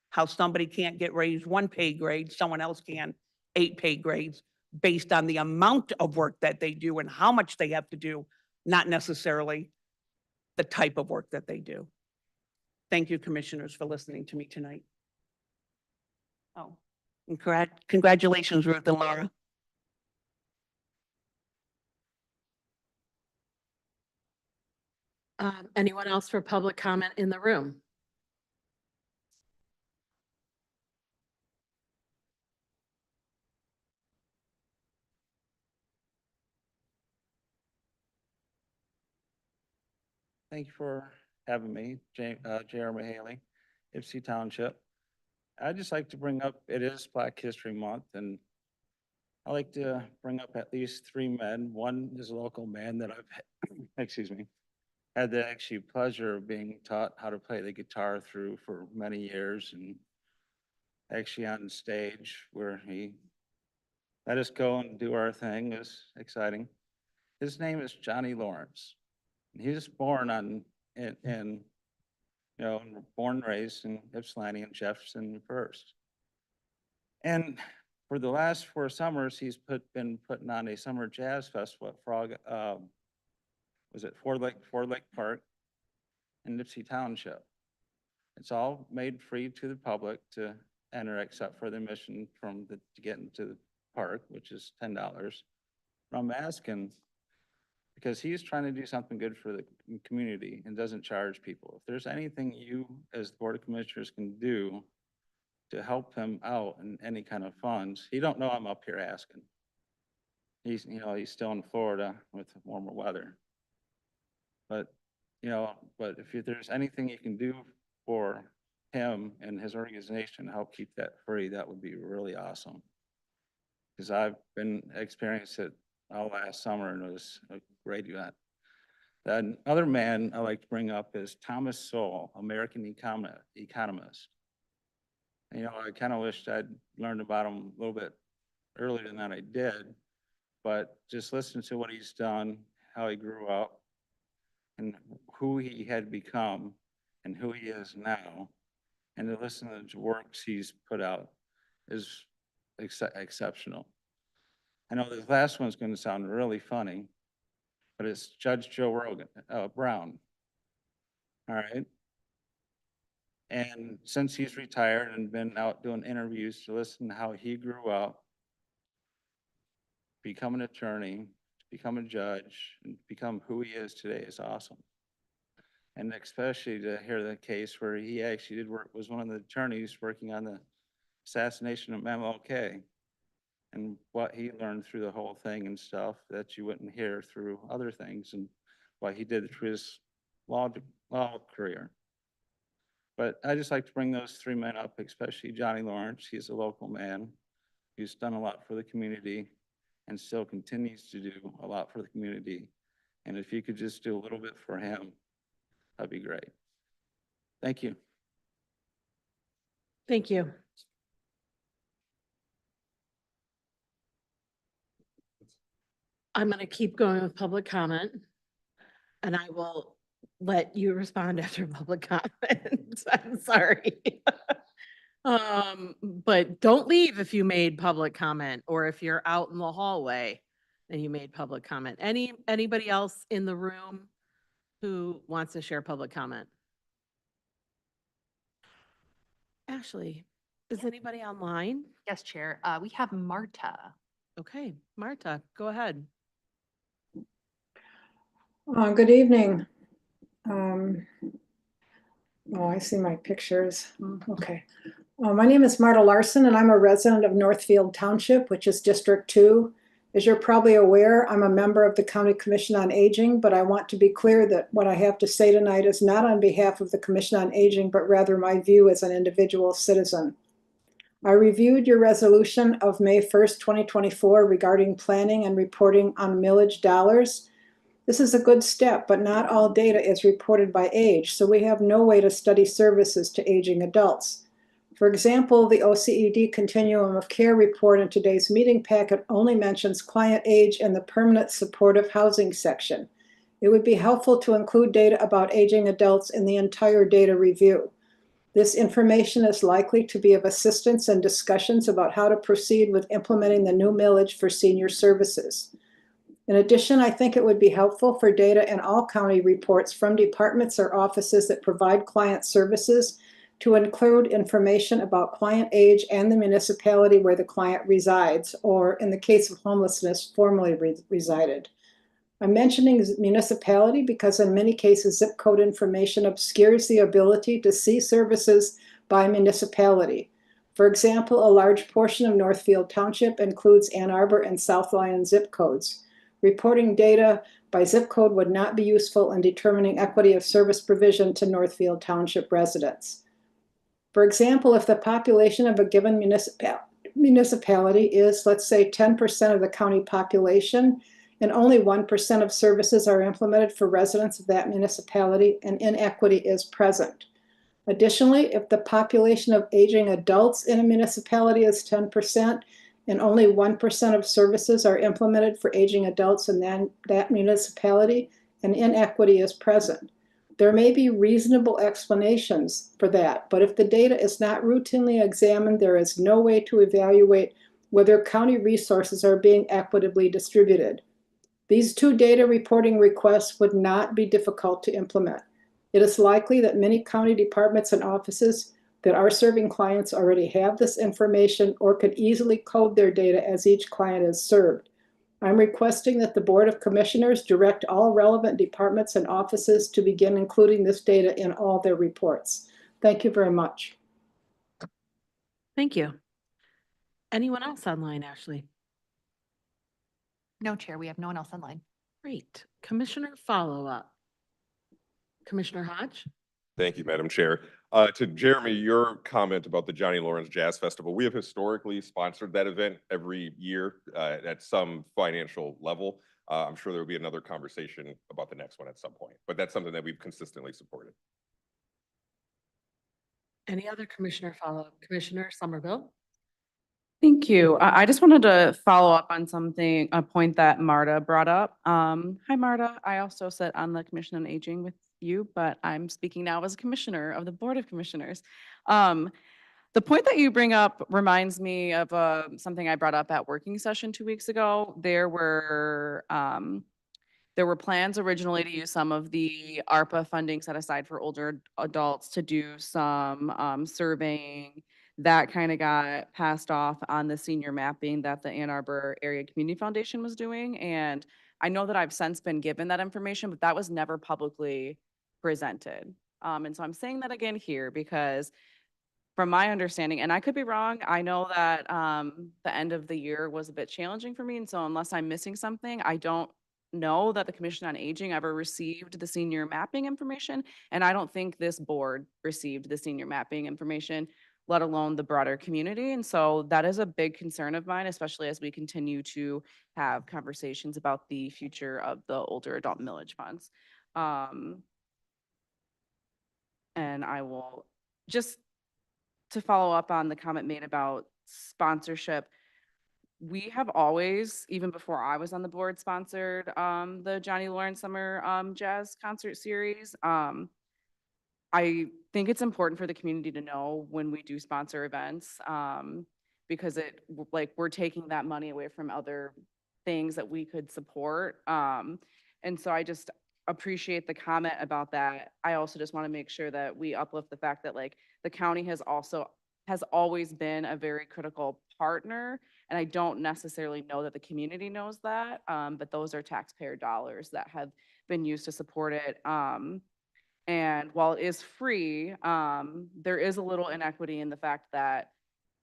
how somebody can't get raised 1 pay grade, someone else can 8 pay grades based on the amount of work that they do and how much they have to do, not necessarily the type of work that they do. Thank you, commissioners, for listening to me tonight. Oh, and congratulations, Ruth and Laura. Anyone else for public comment in the room? Thank you for having me, Jeremy Haley, Ypsi Township. I'd just like to bring up, it is Black History Month, and I like to bring up at least 3 men. One is a local man that I've, excuse me, had the actually pleasure of being taught how to play the guitar through for many years, and actually on stage where he let us go and do our thing is exciting. His name is Johnny Lawrence. He was born born and raised in Ypsilanti and Jefferson First. And for the last 4 summers, he's been putting on a summer jazz festival at Ford Lake Park in Ypsi Township. It's all made free to the public to enter except for the admission to get into the park, which is $10. But I'm asking, because he's trying to do something good for the community and doesn't charge people. If there's anything you, as the Board of Commissioners, can do to help him out in any kind of funds, he don't know I'm up here asking. He's still in Florida with warmer weather. But if there's anything you can do for him and his organization to help keep that free, that would be really awesome. Because I've been experiencing it all last summer, and it was a great event. The other man I like to bring up is Thomas Sowell, American economist. I kind of wished I'd learned about him a little bit earlier than that I did, but just listen to what he's done, how he grew up, and who he had become, and who he is now, and to listen to the works he's put out is exceptional. I know this last one's going to sound really funny, but it's Judge Joe Brown. All right. And since he's retired and been out doing interviews to listen to how he grew up, become an attorney, become a judge, and become who he is today is awesome. And especially to hear the case where he actually was one of the attorneys working on the assassination of MLK. And what he learned through the whole thing and stuff that you wouldn't hear through other things, and what he did through his law career. But I just like to bring those 3 men up, especially Johnny Lawrence. He's a local man who's done a lot for the community and still continues to do a lot for the community. And if you could just do a little bit for him, that'd be great. Thank you. Thank you. I'm going to keep going with public comment, and I will let you respond after public comment. I'm sorry. But don't leave if you made public comment, or if you're out in the hallway and you made public comment. Anybody else in the room who wants to share public comment? Ashley, is anybody online? Yes, Chair. We have Marta. Okay, Marta, go ahead. Good evening. I see my pictures. Okay. My name is Marta Larson, and I'm a resident of Northfield Township, which is District 2. As you're probably aware, I'm a member of the County Commission on Aging, but I want to be clear that what I have to say tonight is not on behalf of the Commission on Aging, but rather my view as an individual citizen. I reviewed your resolution of May 1st, 2024 regarding planning and reporting on millage dollars. This is a good step, but not all data is reported by age, so we have no way to study services to aging adults. For example, the OCED Continuum of Care report in today's meeting packet only mentions client age in the permanent supportive housing section. It would be helpful to include data about aging adults in the entire data review. This information is likely to be of assistance in discussions about how to proceed with implementing the new millage for senior services. In addition, I think it would be helpful for data in all county reports from departments or offices that provide client services to include information about client age and the municipality where the client resides, or in the case of homelessness, formerly resided. I'm mentioning municipality because in many cases, zip code information obscures the ability to see services by municipality. For example, a large portion of Northfield Township includes Ann Arbor and South Lyon zip codes. Reporting data by zip code would not be useful in determining equity of service provision to Northfield Township residents. For example, if the population of a given municipality is, let's say, 10% of the county population, and only 1% of services are implemented for residents of that municipality, an inequity is present. Additionally, if the population of aging adults in a municipality is 10%, and only 1% of services are implemented for aging adults in that municipality, an inequity is present. There may be reasonable explanations for that, but if the data is not routinely examined, there is no way to evaluate whether county resources are being equitably distributed. These two data reporting requests would not be difficult to implement. It is likely that many county departments and offices that are serving clients already have this information or could easily code their data as each client is served. I'm requesting that the Board of Commissioners direct all relevant departments and offices to begin including this data in all their reports. Thank you very much. Thank you. Anyone else online, Ashley? No, Chair, we have no one else online. Great. Commissioner follow-up. Commissioner Hodge? Thank you, Madam Chair. To Jeremy, your comment about the Johnny Lawrence Jazz Festival, we have historically sponsored that event every year at some financial level. I'm sure there will be another conversation about the next one at some point, but that's something that we've consistently supported. Any other commissioner follow-up? Commissioner Somerville? Thank you. I just wanted to follow up on a point that Marta brought up. Hi, Marta. I also sit on the Commission on Aging with you, but I'm speaking now as a commissioner of the Board of Commissioners. The point that you bring up reminds me of something I brought up at working session 2 weeks ago. There were plans originally to use some of the ARPA funding set aside for older adults to do some surveying. That kind of got passed off on the senior mapping that the Ann Arbor Area Community Foundation was doing. And I know that I've since been given that information, but that was never publicly presented. And so I'm saying that again here because from my understanding, and I could be wrong, I know that the end of the year was a bit challenging for me. And so unless I'm missing something, I don't know that the Commission on Aging ever received the senior mapping information. And I don't think this board received the senior mapping information, let alone the broader community. And so that is a big concern of mine, especially as we continue to have conversations about the future of the older adult millage funds. And I will just to follow up on the comment made about sponsorship. We have always, even before I was on the board, sponsored the Johnny Lawrence Summer Jazz Concert Series. I think it's important for the community to know when we do sponsor events because we're taking that money away from other things that we could support. And so I just appreciate the comment about that. I also just want to make sure that we uplift the fact that the county has always been a very critical partner. And I don't necessarily know that the community knows that, but those are taxpayer dollars that have been used to support it. And while it is free, there is a little inequity in the fact that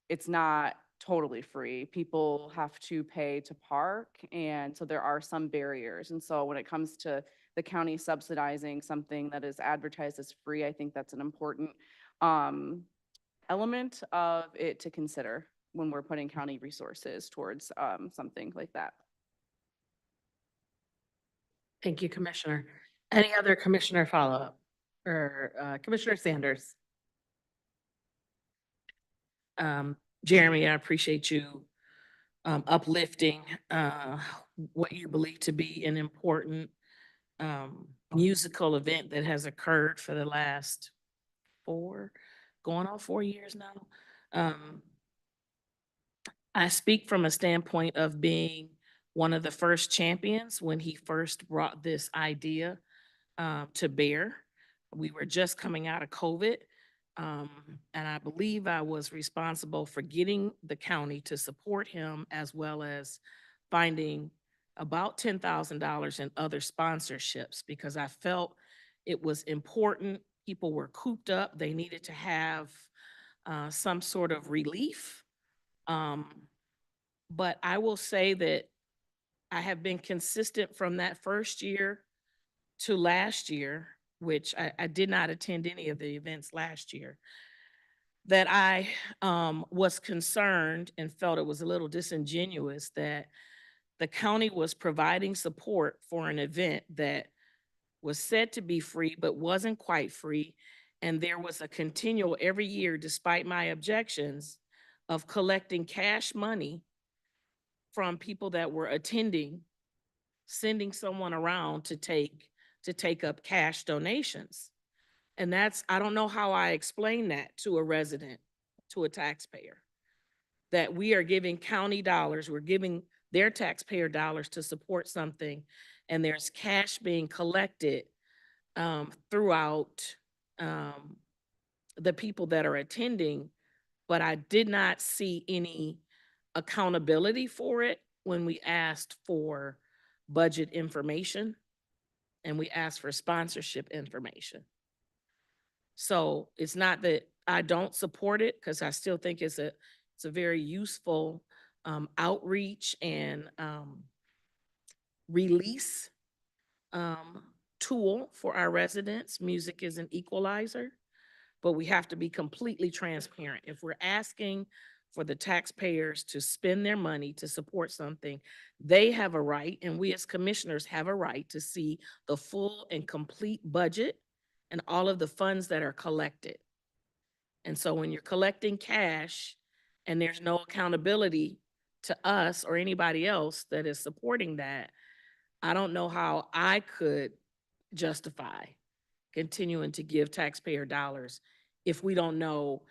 it's not totally free. People have to pay to park, and so there are some barriers. And so when it comes to the county subsidizing something that is advertised as free, I think that's an important element of it to consider when we're putting county resources towards something like that. Thank you, Commissioner. Any other commissioner follow-up? Or Commissioner Sanders? Jeremy, I appreciate you uplifting what you believe to be an important musical event that has occurred for the last going on 4 years now. I speak from a standpoint of being one of the first champions when he first brought this idea to bear. We were just coming out of COVID. And I believe I was responsible for getting the county to support him, as well as finding about $10,000 in other sponsorships, because I felt it was important. People were cooped up. They needed to have some sort of relief. But I will say that I have been consistent from that first year to last year, which I did not attend any of the events last year, that I was concerned and felt it was a little disingenuous that the county was providing support for an event that was said to be free, but wasn't quite free. And there was a continual every year, despite my objections, of collecting cash money from people that were attending, sending someone around to take up cash donations. And I don't know how I explain that to a resident, to a taxpayer, that we are giving county dollars, we're giving their taxpayer dollars to support something, and there's cash being collected throughout the people that are attending, but I did not see any accountability for it when we asked for budget information and we asked for sponsorship information. So it's not that I don't support it, because I still think it's a very useful outreach and release tool for our residents. Music is an equalizer, but we have to be completely transparent. If we're asking for the taxpayers to spend their money to support something, they have a right, and we as commissioners have a right to see the full and complete budget and all of the funds that are collected. And so when you're collecting cash and there's no accountability to us or anybody else that is supporting that, I don't know how I could justify continuing to give taxpayer dollars if we don't know.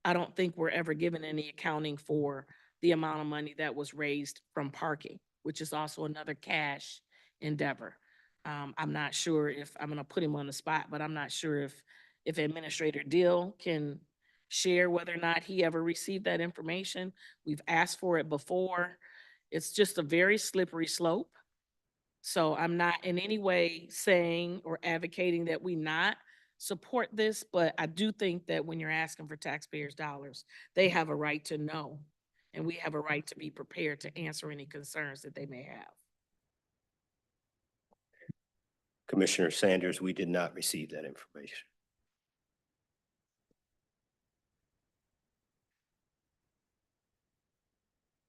I don't think we're ever given any accounting for the amount of money that was raised from parking, which is also another cash endeavor. I'm not sure if, I'm gonna put him on the spot, but I'm not sure if Administrator Dill can share whether or not he ever received that information. We've asked for it before. It's just a very slippery slope. So I'm not in any way saying or advocating that we not support this, but I do think that when you're asking for taxpayers' dollars, they have a right to know, and we have a right to be prepared to answer any concerns that they may have. Commissioner Sanders, we did not receive that information.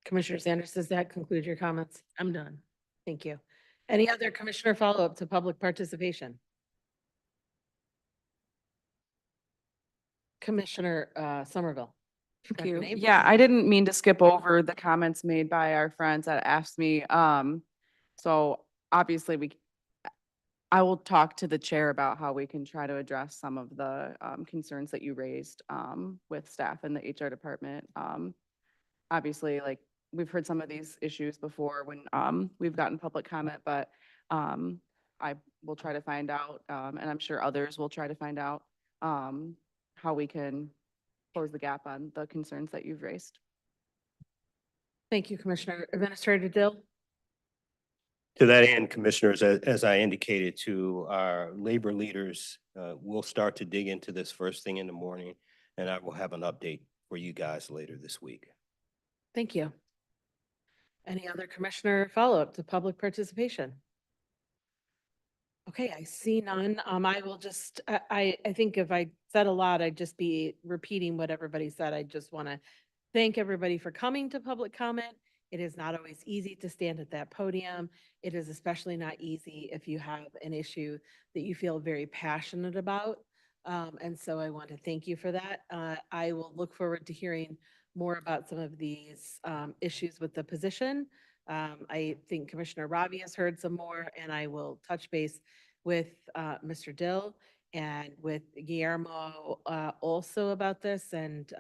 Commissioner Sanders, does that conclude your comments? I'm done. Thank you. Any other commissioner follow-up to public participation? Commissioner Somerville. Thank Dr. you. Nabel? Yeah, I didn't mean to skip over the comments made by our friends that asked me. So obviously I will talk to the chair about how we can try to address some of the concerns that you raised with staff in the HR department. Obviously, like, we've heard some of these issues before when we've gotten public comment, but I will try to find out, and I'm sure others will try to find out how we can close the gap on the concerns that you've raised. Thank you, Commissioner. Administrator Dill? To that end, Commissioners, as I indicated to our labor leaders, we'll start to dig into this first thing in the morning, and I will have an update for you guys later this week. Thank you. Any other commissioner follow-up to public participation? Okay, I see none. I will just, I think if I said a lot, I'd just be repeating what everybody said. I just want to thank everybody for coming to public comment. It is not always easy to stand at that podium. It is especially not easy if you have an issue that you feel very passionate about. And so I want to thank you for that. I will look forward to hearing more about some of these issues with the position. I think Commissioner Robbie has heard some more, and I will touch base with Mr. Dill and with Guillermo also about this, and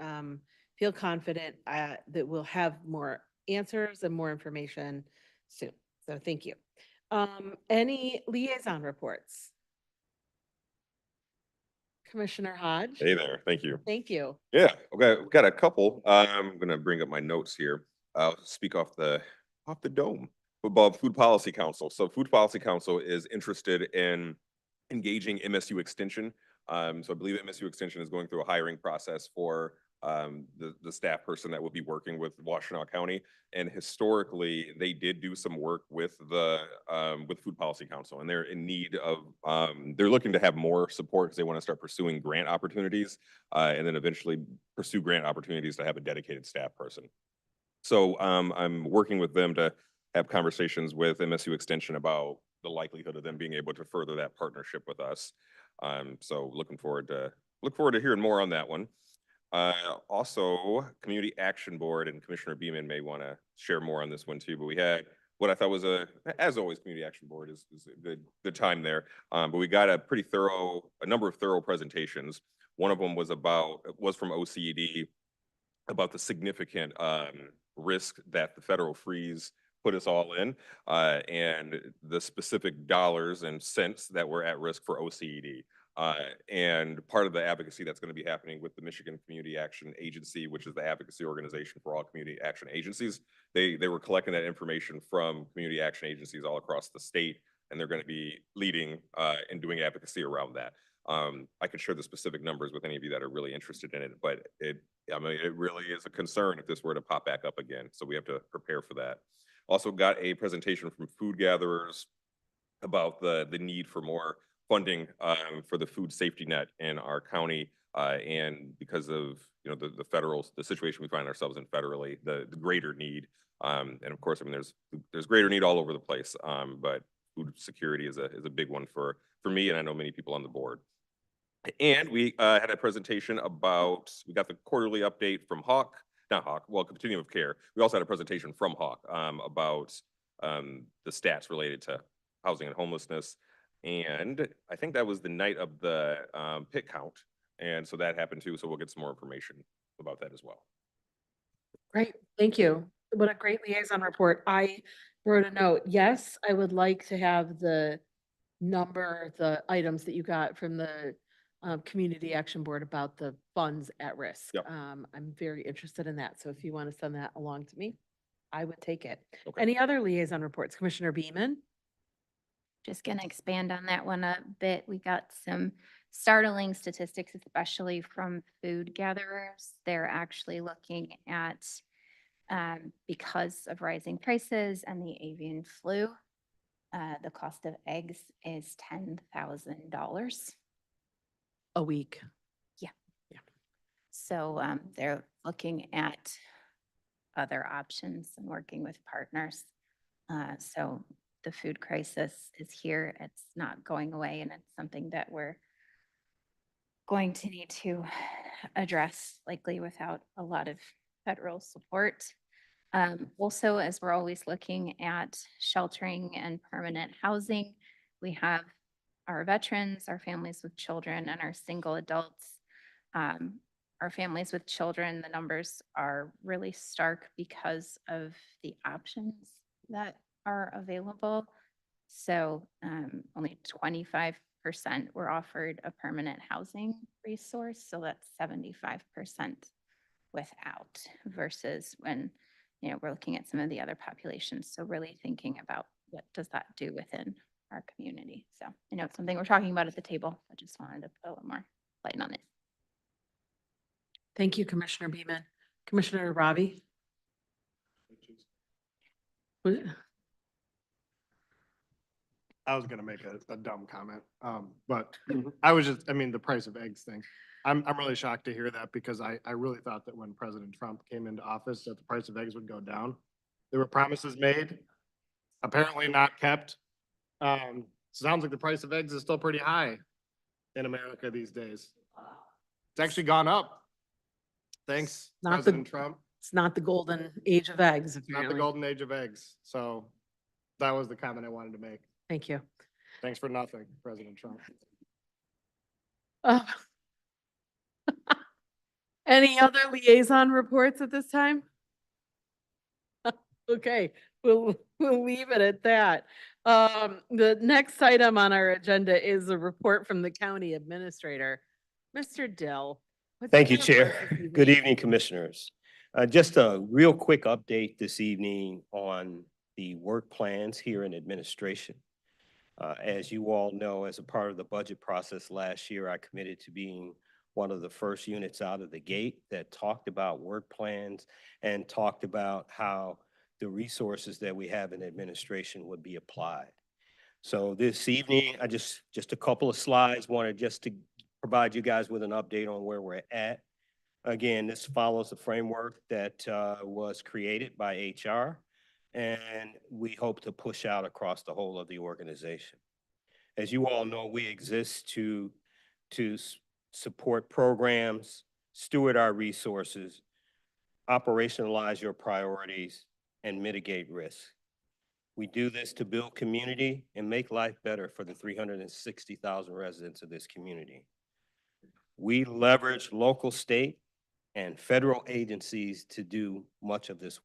feel confident that we'll have more answers and more information soon. So thank you. Any liaison reports? Commissioner Hodge? Hey there, thank you. Thank you. Yeah, okay, we've got a couple. I'm gonna bring up my notes here. I'll speak off the dome. Food Policy Council. So Food Policy Council is interested in engaging MSU Extension. So I believe MSU Extension is going through a hiring process for the staff person that will be working with Washtenaw County. And historically, they did do some work with the Food Policy Council, and they're in need of, they're looking to have more support because they want to start pursuing grant opportunities and then eventually pursue grant opportunities to have a dedicated staff person. So I'm working with them to have conversations with MSU Extension about the likelihood of them being able to further that partnership with us. So looking forward to hearing more on that one. Also, Community Action Board, and Commissioner Beeman may want to share more on this one too, but we had what I thought was as always, Community Action Board is a good time there. But we got a number of thorough presentations. One of them was from OCED about the significant risk that the federal freeze put us all in, and the specific dollars and cents that were at risk for OCED. And part of the advocacy that's going to be happening with the Michigan Community Action Agency, which is the advocacy organization for all community action agencies, they were collecting that information from community action agencies all across the state, and they're going to be leading and doing advocacy around that. I can share the specific numbers with any of you that are really interested in it, but it really is a concern if this were to pop back up again. So we have to prepare for that. Also got a presentation from food gatherers about the need for more funding for the food safety net in our county, and because of the situation we find ourselves in federally, the greater need, and of course, I mean there's greater need all over the place, but food security is a big one for me, and I know many people on the board. And we had a presentation we got the quarterly update from Continuum of Care. We also had a presentation from Hawk about the stats related to housing and homelessness. And I think that was the night of the pit count. And so that happened too. So we'll get some more information about that as well. Great, thank you. What a great liaison report. I wrote a note. Yes, I would like to have the items that you got from the Community Action Board about the funds at risk. Yep. I'm very interested in that. So if you want to send that along to me, I would take it. Okay. Any other liaison reports? Commissioner Beeman? Just going to expand on that one a bit. We got some startling statistics, especially from food gatherers. They're actually looking at, because of rising prices and the avian flu, the cost of eggs is $10,000 a week. Yeah. Yeah. So they're looking at other options and working with partners. So the food crisis is here. It's not going away, and it's something that we're going to need to address, likely without a lot of federal support. Also, as we're always looking at sheltering and permanent housing, we have our veterans, our families with children, and our single adults. Our families with children, the numbers are really stark because of the options that are available. So only 25% were offered a permanent housing resource. So that's 75% without, versus when, we're looking at some of the other populations. So really thinking about what does that do within our community. So I know it's something we're talking about at the table. I just wanted to put a little more light on it. Thank you, Commissioner Beaman. Commissioner Robbie? I was gonna make a dumb comment, but I was just, I mean, the price of eggs thing. I'm really shocked to hear that because I really thought that when President Trump came into office, that the price of eggs would go down. There were promises made, apparently not kept. Sounds like the price of eggs is still pretty high in America these days. It's actually gone up. Thanks, Not the- President Trump. It's not the golden age of eggs, It's not the apparently. golden age of eggs. So that was the comment I wanted to make. Thank you. Thanks for nothing, President Trump. Uh, Any other liaison reports at this time? Okay, we'll leave it at that. The next item on our agenda is a report from the county administrator. Mr. Dill. what's Thank you, going for us Chair. this Good evening? evening, Commissioners. Just a real quick update this evening on the work plans here in administration. As you all know, as a part of the budget process last year, I committed to being one of the first units out of the gate that talked about work plans and talked about how the resources that we have in administration would be applied. So this evening, I just a couple of slides, wanted just to provide you guys with an update on where we're at. Again, this follows the framework that was created by HR, and we hope to push out across the whole of the organization. As you all know, we exist to support programs, steward our resources, operationalize your priorities, and mitigate risk. We do this to build community and make life better for the 360,000 residents of this community. We leverage local, state, and federal agencies to do much of this.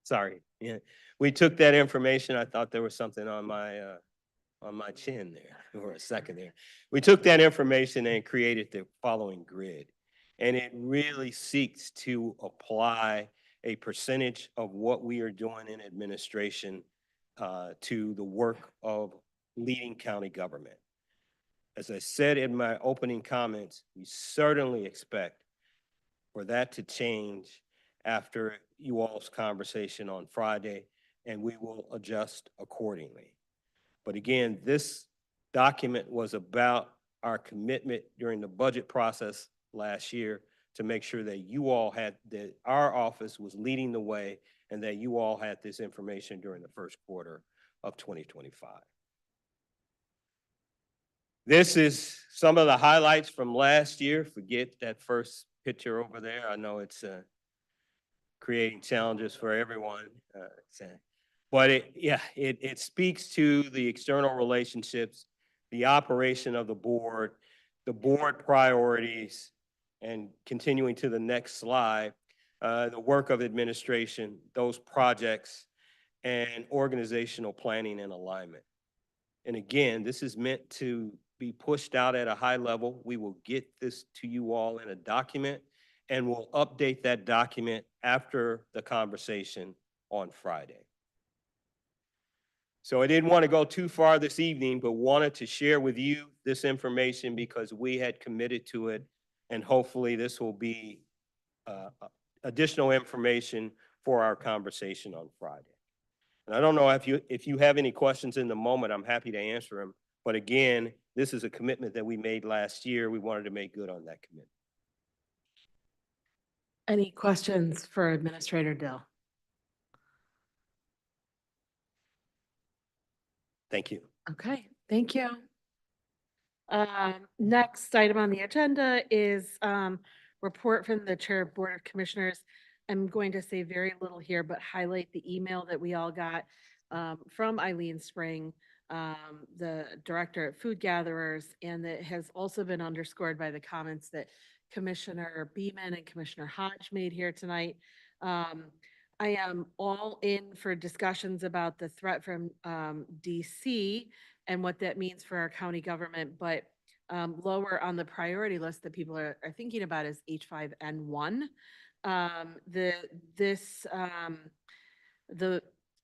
Sorry, yeah. We took that information. I thought there was something on my chin there for a second there. We took that information and created the following grid. And it really seeks to apply a percentage of what we are doing in administration to the work of leading county government. As I said in my opening comments, we certainly expect for that to change after you all's conversation on Friday, and we will adjust accordingly. But again, this document was about our commitment during the budget process last year to make sure that you all had, that our office was leading the way and that you all had this information during the first quarter of 2025. This is some of the highlights from last year. Forget that first picture over there. I know it's creating challenges for everyone. But it speaks to the external relationships, the operation of the board priorities, and continuing to the next slide, the work of administration, those projects, and organizational planning and alignment. And again, this is meant to be pushed out at a high level. We will get this to you all in a document, and we'll update that document after the conversation on Friday. So I didn't want to go too far this evening, but wanted to share with you this information because we had committed to it, and hopefully this will be additional information for our conversation on Friday. And I don't know if you have any questions in the moment, I'm happy to answer them. But again, this is a commitment that we made last year. We wanted to make good on that commitment. Any questions for Administrator Dill? Thank you. Okay, thank you. Next item on the agenda is report from the Chair of Board of Commissioners. I'm going to say very little here, but highlight the email that we all got from Eileen Spring, the Director at Food Gatherers, and that has also been underscored by the comments that Commissioner Beeman and Commissioner Hodge made here tonight. I am all in for discussions about the threat from DC and what that means for our county government, but lower on the priority list that people are thinking about is H5N1.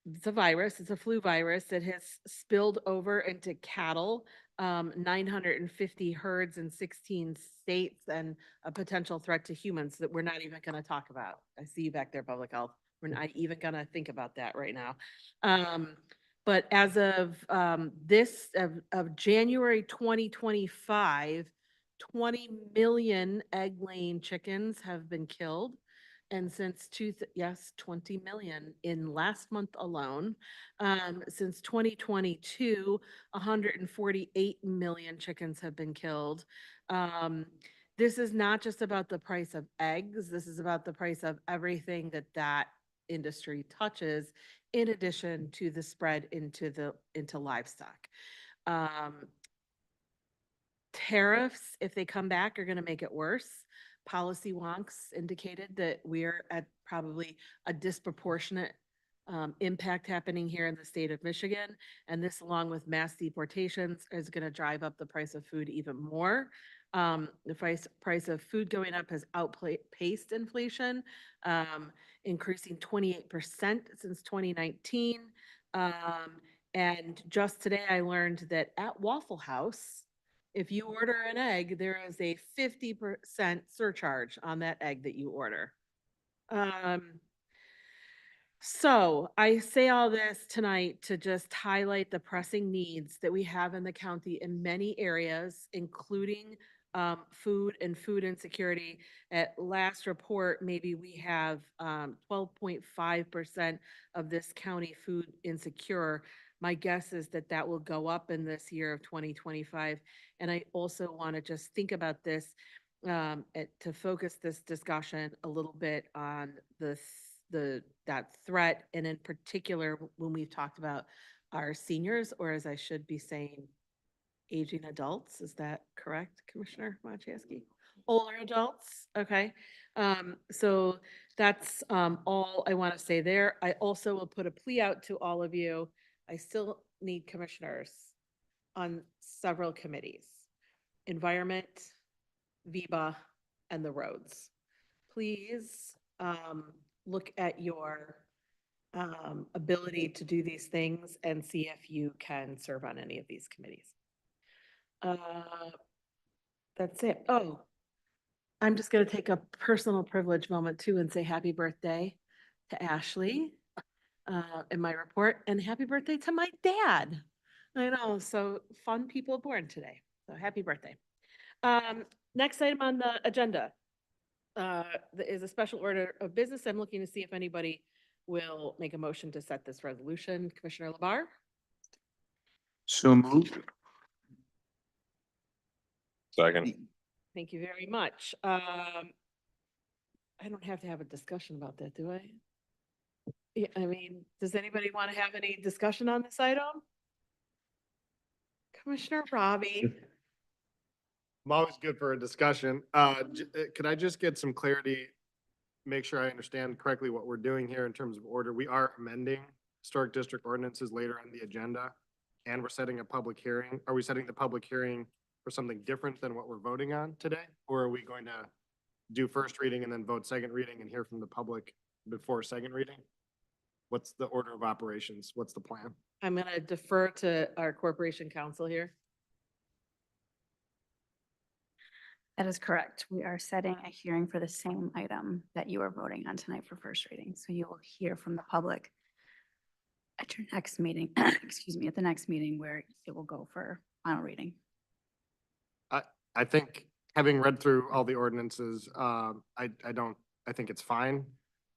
The virus, it's a flu virus that has spilled over into cattle, 950 herds in 16 states, and a potential threat to humans that we're not even going to talk about. I see you back there, Public Health. We're not even going to think about that right now. But as of January 2025, 20 million egg-laying chickens have been killed. And since 20 million in last month alone. Since 2022, 148 million chickens have been killed. This is not just about the price of eggs. This is about the price of everything that industry touches, in addition to the spread into livestock. Tariffs, if they come back, are going to make it worse. Policy wonks indicated that we're at probably a disproportionate impact happening here in the state of Michigan. And this, along with mass deportations, is going to drive up the price of food even more. The price of food going up has outpaced inflation, increasing 28% since 2019. And just today I learned that at Waffle House, if you order an egg, there is a 50% surcharge on that egg that you order. So I say all this tonight to just highlight the pressing needs that we have in the county in many areas, including food and food insecurity. At last report, maybe we have 12.5% of this county food insecure. My guess is that will go up in this year of 2025. And I also want to just think about this to focus this discussion a little bit on that threat, and in particular when we've talked about our seniors, or as I should be saying, aging adults. Is that correct, Commissioner Maciejewski? Older adults. Okay. So that's all I want to say there. I also will put a plea out to all of you. I still need commissioners on several committees: Environment, VIBA, and the roads. Please look at your ability to do these things and see if you can serve on any of these committees. That's it. Oh, I'm just going to take a personal privilege moment too and say happy birthday to Ashley in my report, and happy birthday to my dad. I know, so fun people born today. So happy birthday. Next item on the agenda is a special order of business. I'm looking to see if anybody will make a motion to set this resolution. Commissioner LaBarre? So moved. Second. Thank you very much. I don't have to have a discussion about that, do I? Yeah, I mean, does anybody want to have any discussion on this item? Commissioner Robbie? I'm always good for a discussion. Could I just get some clarity? Make sure I understand correctly what we're doing here in terms of order. We are amending historic district ordinances later on the agenda, and we're setting a public hearing. Are we setting the public hearing for something different than what we're voting on today? Or are we going to do first reading and then vote second reading and hear from the public before second reading? What's the order of operations? What's the plan? I'm gonna defer to our corporation counsel here. That is correct. We are setting a hearing for the same item that you are voting on tonight for first reading. So you will hear from the public at your next meeting, excuse me, at the next meeting where it will go for final reading. I think having read through all the ordinances, I think it's fine.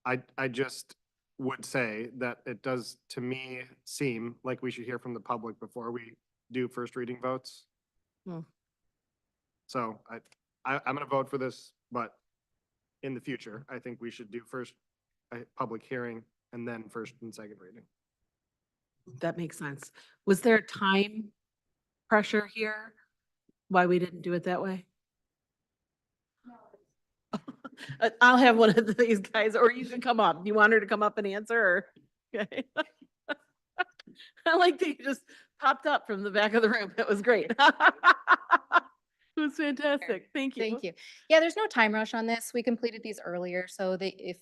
I just would say that it does, to me, seem like we should hear from the public before we do first reading votes. Hmm. So I'm gonna vote for this, but in the future, I think we should do first a public hearing and then first and second reading. That makes sense. Was there time pressure here? Why we didn't do it that way? I'll have one of these guys, or you can come up. You want her to come up and answer, or? Okay. I like that you just popped up from the back of the room. That was great. It was fantastic. Thank you. Thank you. Yeah, there's no time rush on this. We completed these earlier, so if,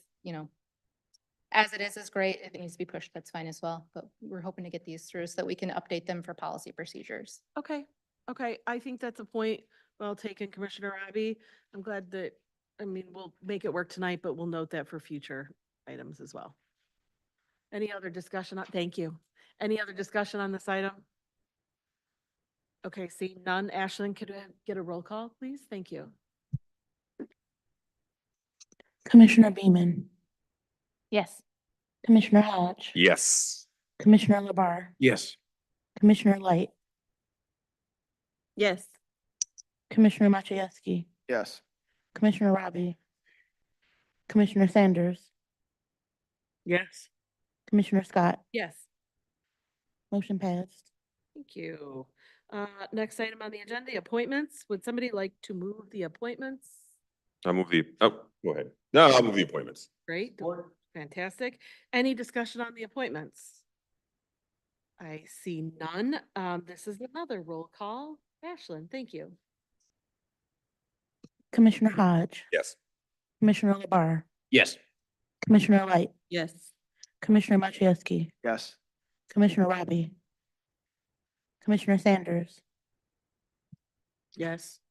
as it is great. If it needs to be pushed, that's fine as well. But we're hoping to get these through so that we can update them for policy procedures. Okay, okay. I think that's a point well taken, Commissioner Robbie. I'm glad that, we'll make it work tonight, but we'll note that for future items as well. Any other discussion thank you. Any other discussion on this item? Okay, see none. Ashlyn, could I get a roll call, please? Thank you. Commissioner Beaman, Yes. Commissioner Hodge, Yes. Commissioner LeBar, Yes. Commissioner Light, Yes. Commissioner Machewski, Yes. Commissioner Robbie, Commissioner Sanders, Yes. Commissioner Scott. Yes. Motion passed. Thank you. Next item on the agenda, appointments. Would somebody like to move the appointments? I'll move go ahead. No, I'll move the appointments. Great, fantastic. Any discussion on the appointments? I see none. This is another roll call. Ashlyn, thank you. Commissioner Hodge, Yes. Commissioner LeBar, Yes. Commissioner Light, Yes. Commissioner Machewski, Yes. Commissioner Robbie, Commissioner Sanders, Yes.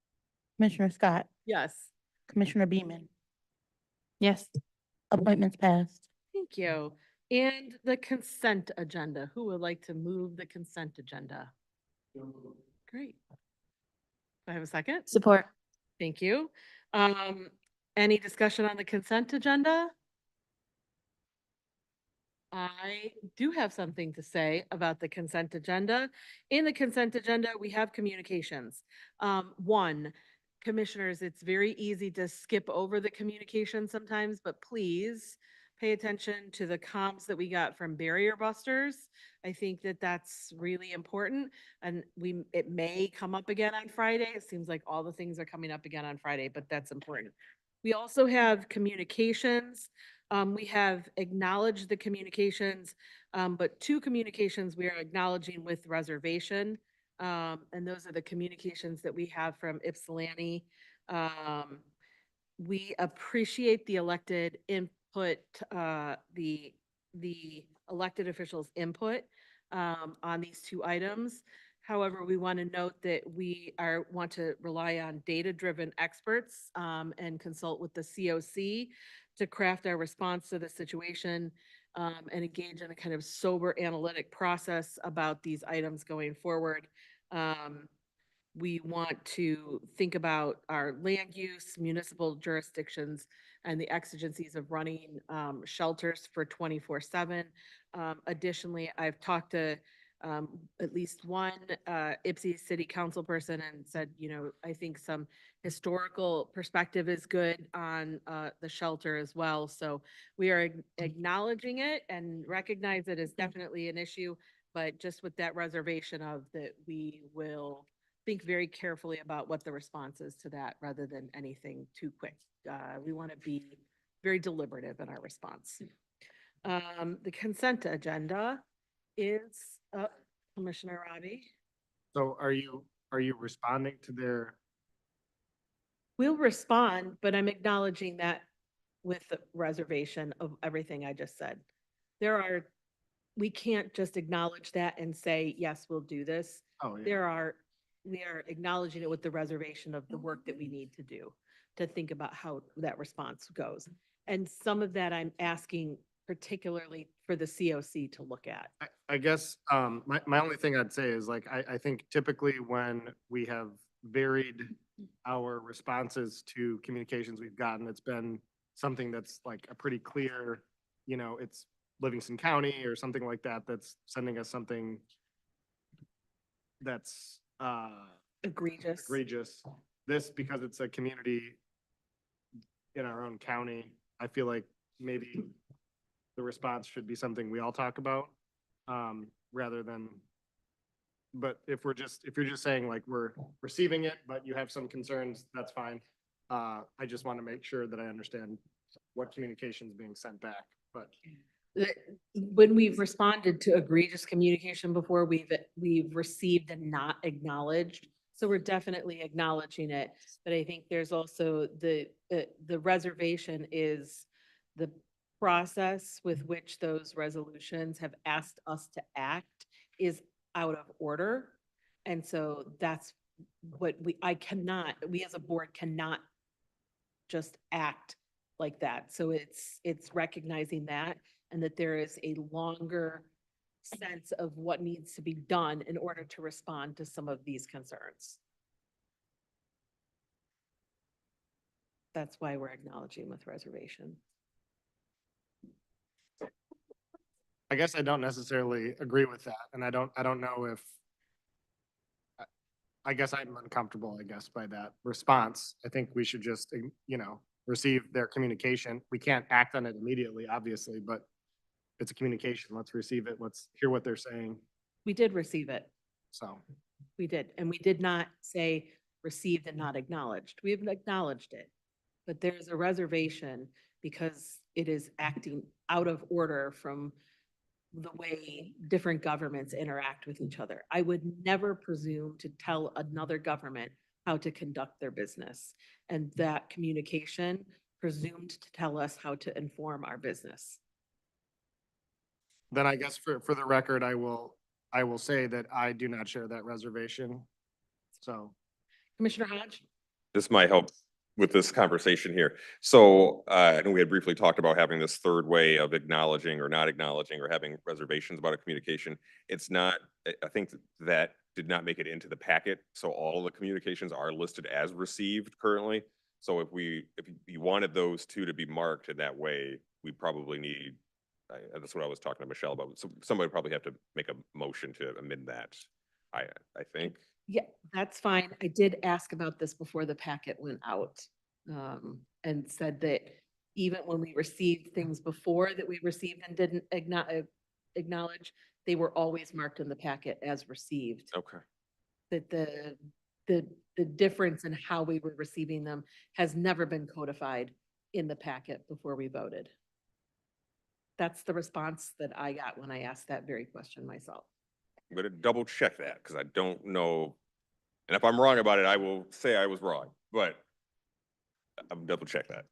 Commissioner Scott, Yes. Commissioner Beaman. Yes. Appointments passed. Thank you. And the consent agenda. Who would like to move the consent agenda? Great. Do I have a second? Support. Thank you. Any discussion on the consent agenda? I do have something to say about the consent agenda. In the consent agenda, we have communications. One, commissioners, it's very easy to skip over the communication sometimes, but please pay attention to the comms that we got from Barrier Busters. I think that that's really important, and it may come up again on Friday. It seems like all the things are coming up again on Friday, but that's important. We also have communications. We have acknowledged the communications, but two communications we are acknowledging with reservation. And those are the communications that we have from Ypsilanti. We appreciate the elected input, the elected officials' input on these two items. However, we want to note that we want to rely on data-driven experts and consult with the COC to craft our response to the situation and engage in a kind of sober analytic process about these items going forward. We want to think about our land use, municipal jurisdictions, and the exigencies of running shelters for 24/7. Additionally, I've talked to at least one Ipsy City Council person and said, I think some historical perspective is good on the shelter as well. So we are acknowledging it and recognize it as definitely an issue, but just with that reservation of that we will think very carefully about what the response is to that rather than anything too quick. We want to be very deliberative in our response. The consent agenda is Commissioner Robbie. So are you responding to their, We'll respond, but I'm acknowledging that with the reservation of everything I just said. We can't just acknowledge that and say, yes, we'll do this. oh, yeah. We are acknowledging it with the reservation of the work that we need to do to think about how that response goes. And some of that I'm asking particularly for the COC to look at. I guess, my only thing I'd say is like, I think typically when we have varied our responses to communications we've gotten, it's been something that's like a pretty clear, it's Livingston County or something like that, that's sending us something that's, egregious. This, because it's a community in our own county, I feel like maybe the response should be something we all talk about, rather than, but if you're just saying like we're receiving it, but you have some concerns, that's fine. I just want to make sure that I understand what communication is being sent back, but. When we've responded to egregious communication before, we've received and not acknowledged. So we're definitely acknowledging it, but I think there's also the reservation is the process with which those resolutions have asked us to act is out of order. And so that's what we as a board cannot just act like that. So it's recognizing that and that there is a longer sense of what needs to be done in order to respond to some of these concerns. That's why we're acknowledging with reservation. I guess I don't necessarily agree with that, and I don't know if, I guess I'm uncomfortable, by that response. I think we should just, receive their communication. We can't act on it immediately, obviously, but it's a communication. Let's receive it. Let's hear what they're saying. We did receive it. So. We did, and we did not say received and not acknowledged. We have acknowledged it. But there's a reservation because it is acting out of order from the way different governments interact with each other. I would never presume to tell another government how to conduct their business. And that communication presumed to tell us how to inform our business. Then I guess for the record, I will say that I do not share that reservation. So. Commissioner Hodge? This might help with this conversation here. So I know we had briefly talked about having this third way of acknowledging or not acknowledging or having reservations about a communication. It's not, I think that did not make it into the packet. So all of the communications are listed as received currently. So if you wanted those two to be marked in that way, we probably need, that's what I was talking to Michelle about. So somebody probably have to make a motion to amend that, I think. Yeah, that's fine. I did ask about this before the packet went out, and said that even when we received things before that we received and didn't acknowledge, they were always marked in the packet as received. Okay. That the difference in how we were receiving them has never been codified in the packet before we voted. That's the response that I got when I asked that very question myself. I'm gonna double check that because I don't know. And if I'm wrong about it, I will say I was wrong, but I'm double check that.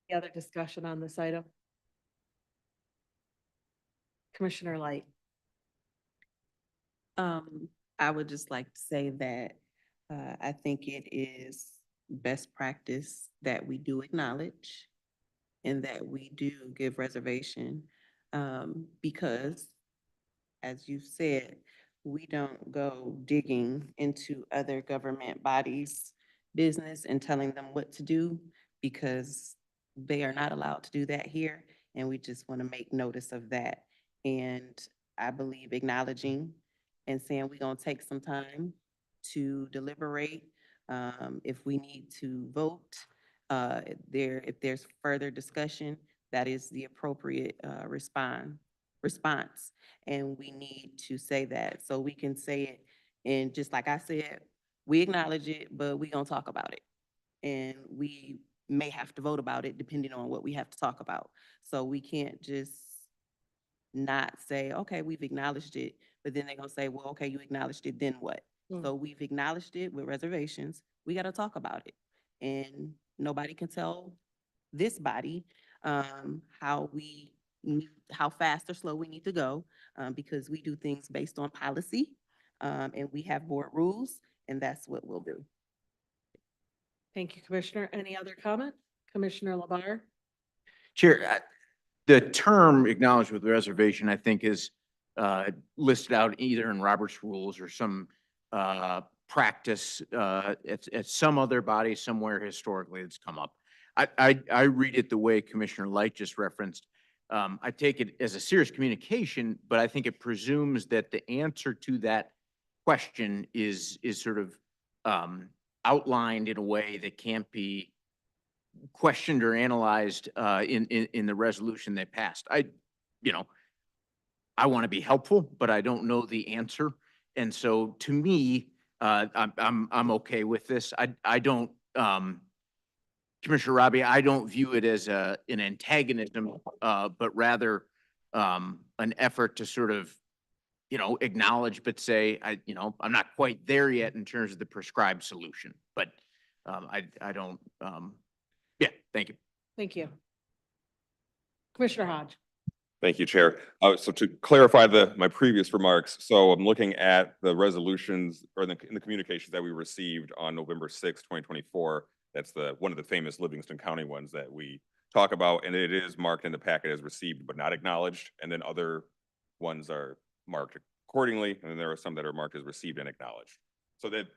Any other discussion on this item? Commissioner Light. I would just like to say that I think it is best practice that we do acknowledge and that we do give reservation because, as you said, we don't go digging into other government bodies' business and telling them what to do because they are not allowed to do that here. And we just want to make notice of that. And I believe acknowledging and saying we're gonna take some time to deliberate. If we need to vote, if there's further discussion, that is the appropriate, response. And we need to say that, so we can say it, and just like I said, we acknowledge it, but we gonna talk about it. And we may have to vote about it depending on what we have to talk about. So we can't just not say, okay, we've acknowledged it, but then they're gonna say, well, okay, you acknowledged it, then what? So we've acknowledged it with reservations. We gotta talk about it. And nobody can tell this body, how fast or slow we need to go, because we do things based on policy, and we have board rules, and that's what we'll do. Thank you, Commissioner. Any other comment? Commissioner Labar? Chair, the term acknowledged with reservation, I think, is listed out either in Robert's rules or some practice at some other body somewhere historically it's come up. I read it the way Commissioner Light just referenced. I take it as a serious communication, but I think it presumes that the answer to that question is sort of outlined in a way that can't be questioned or analyzed in the resolution they passed. I want to be helpful, but I don't know the answer. And so to me, I'm okay with this. I don't, Commissioner Robbie, I don't view it as an antagonism, but rather an effort to sort of, acknowledge, but say, I'm not quite there yet in terms of the prescribed solution, but I don't, yeah, thank you. Thank you. Commissioner Hodge? Thank you, Chair. So to clarify my previous remarks, so I'm looking at the resolutions or in the communications that we received on November 6, 2024. That's one of the famous Livingston County ones that we talk about, and it is marked in the packet as received but not acknowledged. And then other ones are marked accordingly, and then there are some that are marked as received and acknowledged. So that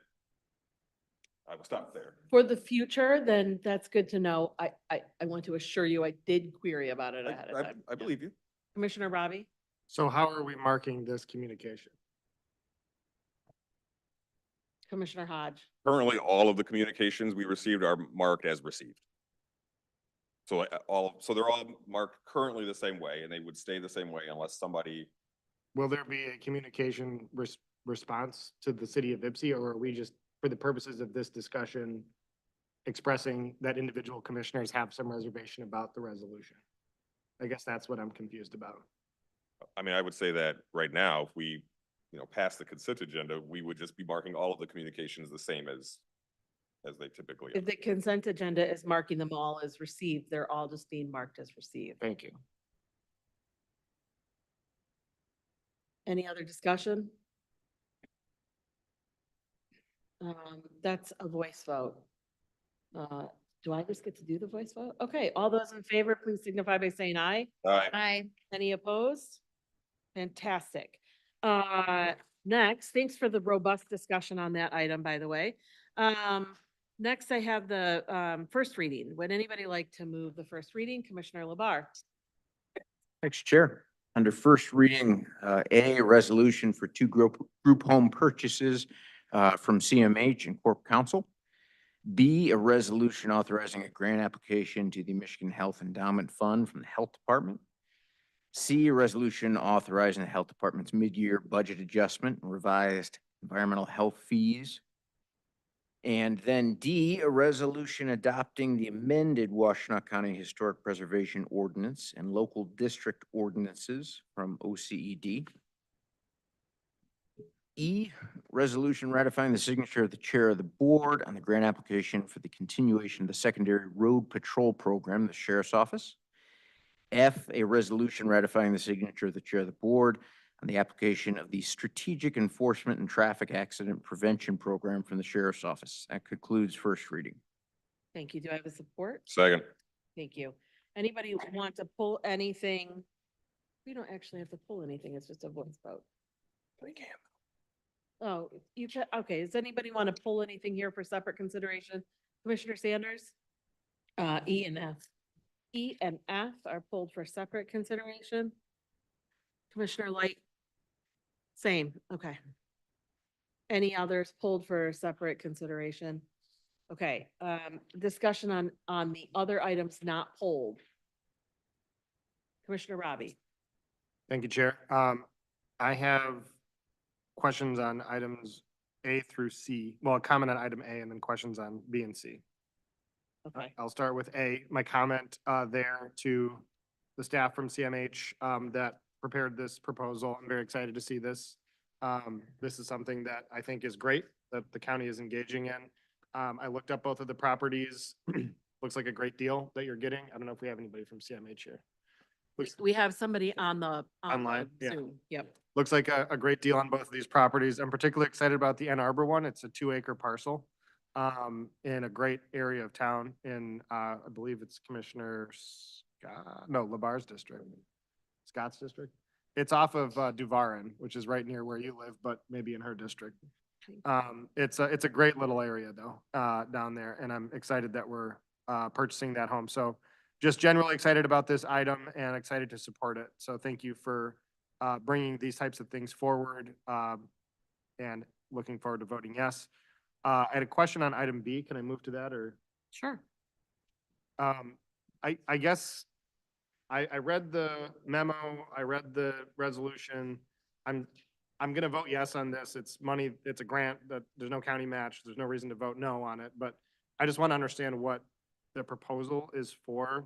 I will stop there. For the future, then that's good to know. I want to assure you, I did query about it ahead of time. I believe you. Commissioner Robbie? So how are we marking this communication? Commissioner Hodge? Currently, all of the communications we received are marked as received. So so they're all marked currently the same way, and they would stay the same way unless somebody. Will there be a communication response to the city of Ypsi, or are we just, for the purposes of this discussion, expressing that individual commissioners have some reservation about the resolution? I guess that's what I'm confused about. I mean, I would say that right now, if we, pass the consent agenda, we would just be marking all of the communications the same as they typically are. If the consent agenda is marking them all as received, they're all just being marked as received. Thank you. Any other discussion? That's a voice vote. Do I just get to do the voice vote? Okay, all those in favor, please signify by saying aye. Aye. Aye. Any opposed? Fantastic. Next, thanks for the robust discussion on that item, by the way. Next, I have the first reading. Would anybody like to move the first reading? Commissioner Labar? Thanks, Chair. Under first reading, A resolution for two group home purchases from CMH and Corp Council. B, a resolution authorizing a grant application to the Michigan Health Endowment Fund from the Health Department. C, a resolution authorizing the Health Department's mid-year budget adjustment and revised environmental health fees. And then D, a resolution adopting the amended Washtenaw County Historic Preservation Ordinance and local district ordinances from OCED. E, resolution ratifying the signature of the chair of the board on the grant application for the continuation of the secondary road patrol program, the sheriff's office. F, a resolution ratifying the signature of the chair of the board on the application of the Strategic Enforcement and Traffic Accident Prevention Program from the sheriff's office. That concludes first reading. Thank you. Do I have a support? Second. Thank you. Anybody want to pull anything? We don't actually have to pull anything. It's just a voice vote. We can. Oh, you can, okay. Does anybody want to pull anything here for separate consideration? Commissioner Sanders? E and F. E and F are pulled for separate consideration. Commissioner Light? Same, okay. Any others pulled for separate consideration? Okay, discussion on the other items not pulled. Commissioner Robbie? Thank you, Chair. I have questions on items A through C. Well, a comment on item A and then questions on B and C. Okay. I'll start with A, my comment there to the staff from CMH that prepared this proposal. I'm very excited to see this. This is something that I think is great that the county is engaging in. I looked up both of the properties. Looks like a great deal that you're getting. I don't know if we have anybody from CMH here. We have somebody on the Online, yeah. Zoom, yep. Looks like a great deal on both of these properties. I'm particularly excited about the Ann Arbor one. It's a 2-acre parcel in a great area of town in, I believe it's Commissioner Labar's district, Scott's district. It's off of Duvarin, which is right near where you live, but maybe in her district. It's a great little area though, down there, and I'm excited that we're purchasing that home. So just generally excited about this item and excited to support it. So thank you for bringing these types of things forward, and looking forward to voting yes. I had a question on item B. Can I move to that or? Sure. I guess I read the memo, I read the resolution. I'm gonna vote yes on this. It's money, it's a grant that there's no county match. There's no reason to vote no on it, but I just want to understand what the proposal is for.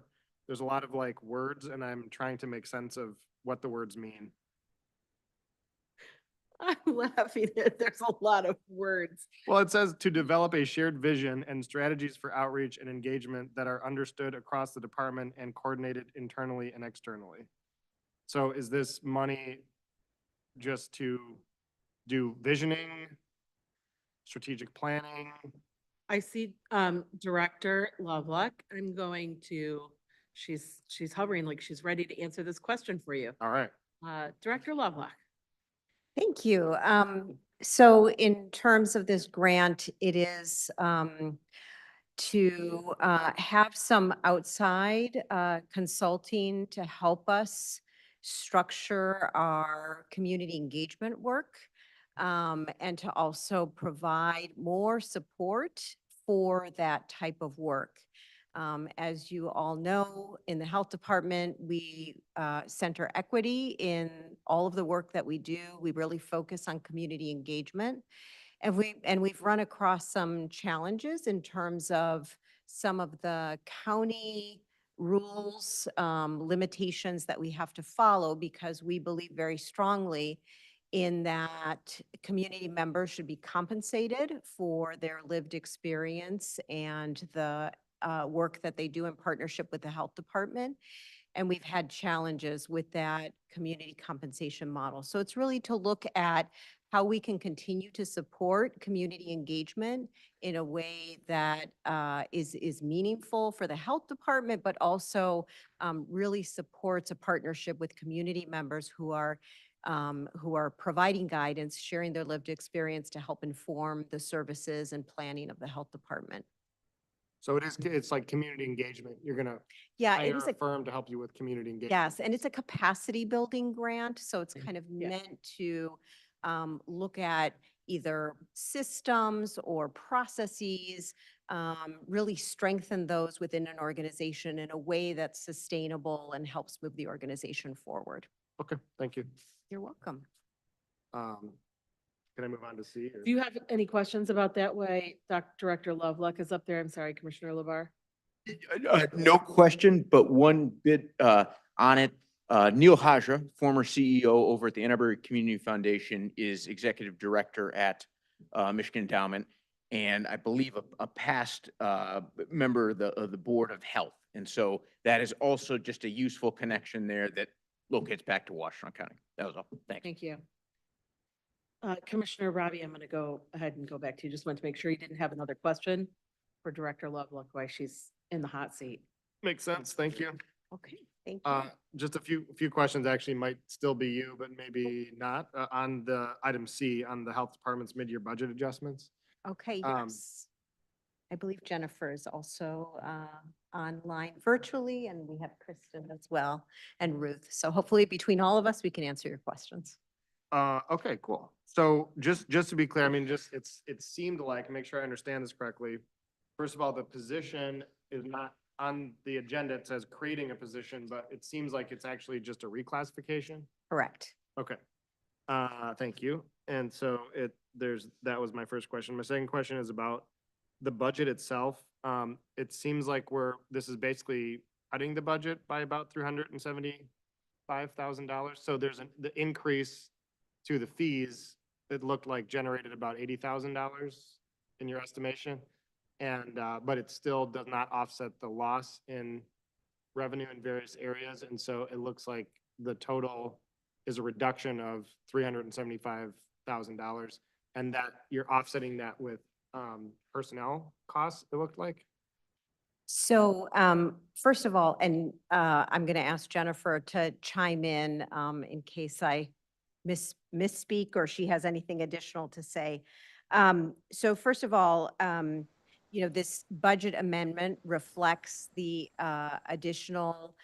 There's a lot of like words and I'm trying to make sense of what the words mean. I'm laughing at, there's a lot of words. Well, it says to develop a shared vision and strategies for outreach and engagement that are understood across the department and coordinated internally and externally. So is this money just to do visioning, strategic planning? I see, Director Lovelock. I'm going to, she's hovering like she's ready to answer this question for you. All right. Director Lovelock. Thank you. So in terms of this grant, it is to have some outside consulting to help us structure our community engagement work, and to also provide more support for that type of work. As you all know, in the health department, we center equity in all of the work that we do. We really focus on community engagement. And we've run across some challenges in terms of some of the county rules, limitations that we have to follow because we believe very strongly in that community members should be compensated for their lived experience and the work that they do in partnership with the health department. And we've had challenges with that community compensation model. So it's really to look at how we can continue to support community engagement in a way that is meaningful for the health department, but also really supports a partnership with community members who are providing guidance, sharing their lived experience to help inform the services and planning of the health department. So it's like community engagement. You're gonna Yeah, hire it is a firm to help you with community engagement. Yes, and it's a capacity building grant, so it's kind of meant to look at either systems or processes, really strengthen those within an organization in a way that's sustainable and helps move the organization forward. Okay, thank you. You're welcome. Can I move on to C? Or? Do you have any questions about that way? Director Lovelock is up there. I'm sorry, Commissioner LeVar. No question, but one bit on it. Neil Hajra, former CEO over at the Ann Arbor Community Foundation, is executive director at Michigan Endowment, and I believe a past member of the Board of Health. And so that is also just a useful connection there that locates back to Washtenaw County. That was all. Thanks. Thank you. Commissioner Robbie, I'm going to go ahead and go back to you. Just want to make sure you didn't have another question for Director Lovelock while she's in the hot seat. Makes sense. Thank you. Okay, thank you. Just a few questions actually might still be you, but maybe not. On the item C, on the health department's mid-year budget adjustments. Okay, yes. I believe Jennifer is also online virtually, and we have Kristen as well and Ruth. So hopefully between all of us, we can answer your questions. Okay, cool. So just to be clear, I mean, it seemed like, make sure I understand this correctly. First of all, the position is not on the agenda. It says creating a position, but it seems like it's actually just a reclassification. Correct. Okay. Thank you. And so that was my first question. My second question is about the budget itself. It seems like this is basically cutting the budget by about $375,000. So the increase to the fees, it looked like generated about $80,000 in your estimation. And, but it still does not offset the loss in revenue in various areas. And so it looks like the total is a reduction of $375,000, and that you're offsetting that with personnel costs, it looked like. So first of all, and I'm going to ask Jennifer to chime in case I misspeak or she has anything additional to say. So first of all, this budget amendment reflects the additional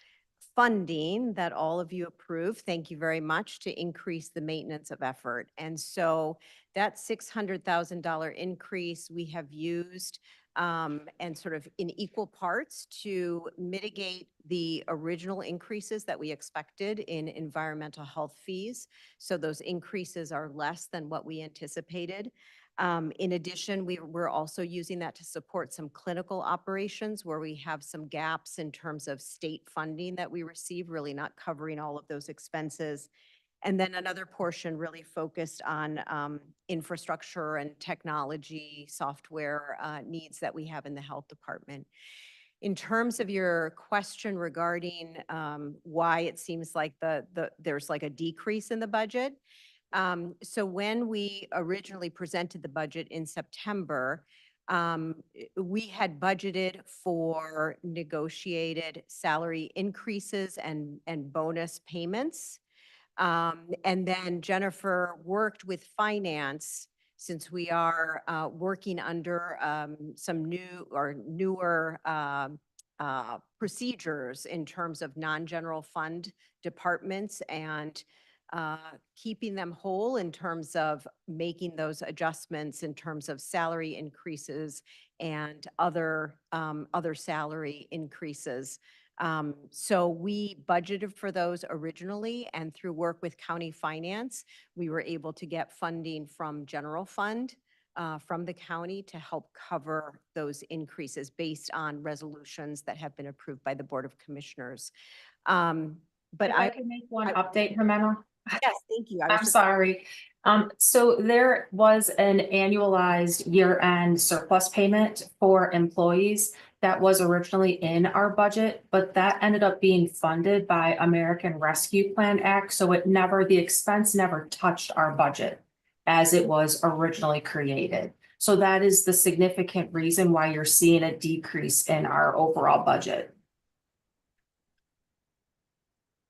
funding that all of you approved. Thank you very much, to increase the maintenance of effort. And so that $600,000 increase we have used and sort of in equal parts to mitigate the original increases that we expected in environmental health fees. So those increases are less than what we anticipated. In addition, we're also using that to support some clinical operations where we have some gaps in terms of state funding that we receive, really not covering all of those expenses. And then another portion really focused on infrastructure and technology, software needs that we have in the health department. In terms of your question regarding why it seems like there's like a decrease in the budget. So when we originally presented the budget in September, we had budgeted for negotiated salary increases and bonus payments. And then Jennifer worked with finance, since we are working under some newer procedures in terms of non-general fund departments, and keeping them whole in terms of making those adjustments in terms of salary increases and other salary increases. So we budgeted for those originally, and through work with county finance, we were able to get funding from general fund from the county to help cover those increases based on resolutions that have been approved by the Board of Commissioners. But If I could make one update, Jimena? Yes, thank you. I'm sorry. So there was an annualized year-end surplus payment for employees that was originally in our budget, but that ended up being funded by American Rescue Plan Act. So the expense never touched our budget as it was originally created. So that is the significant reason why you're seeing a decrease in our overall budget.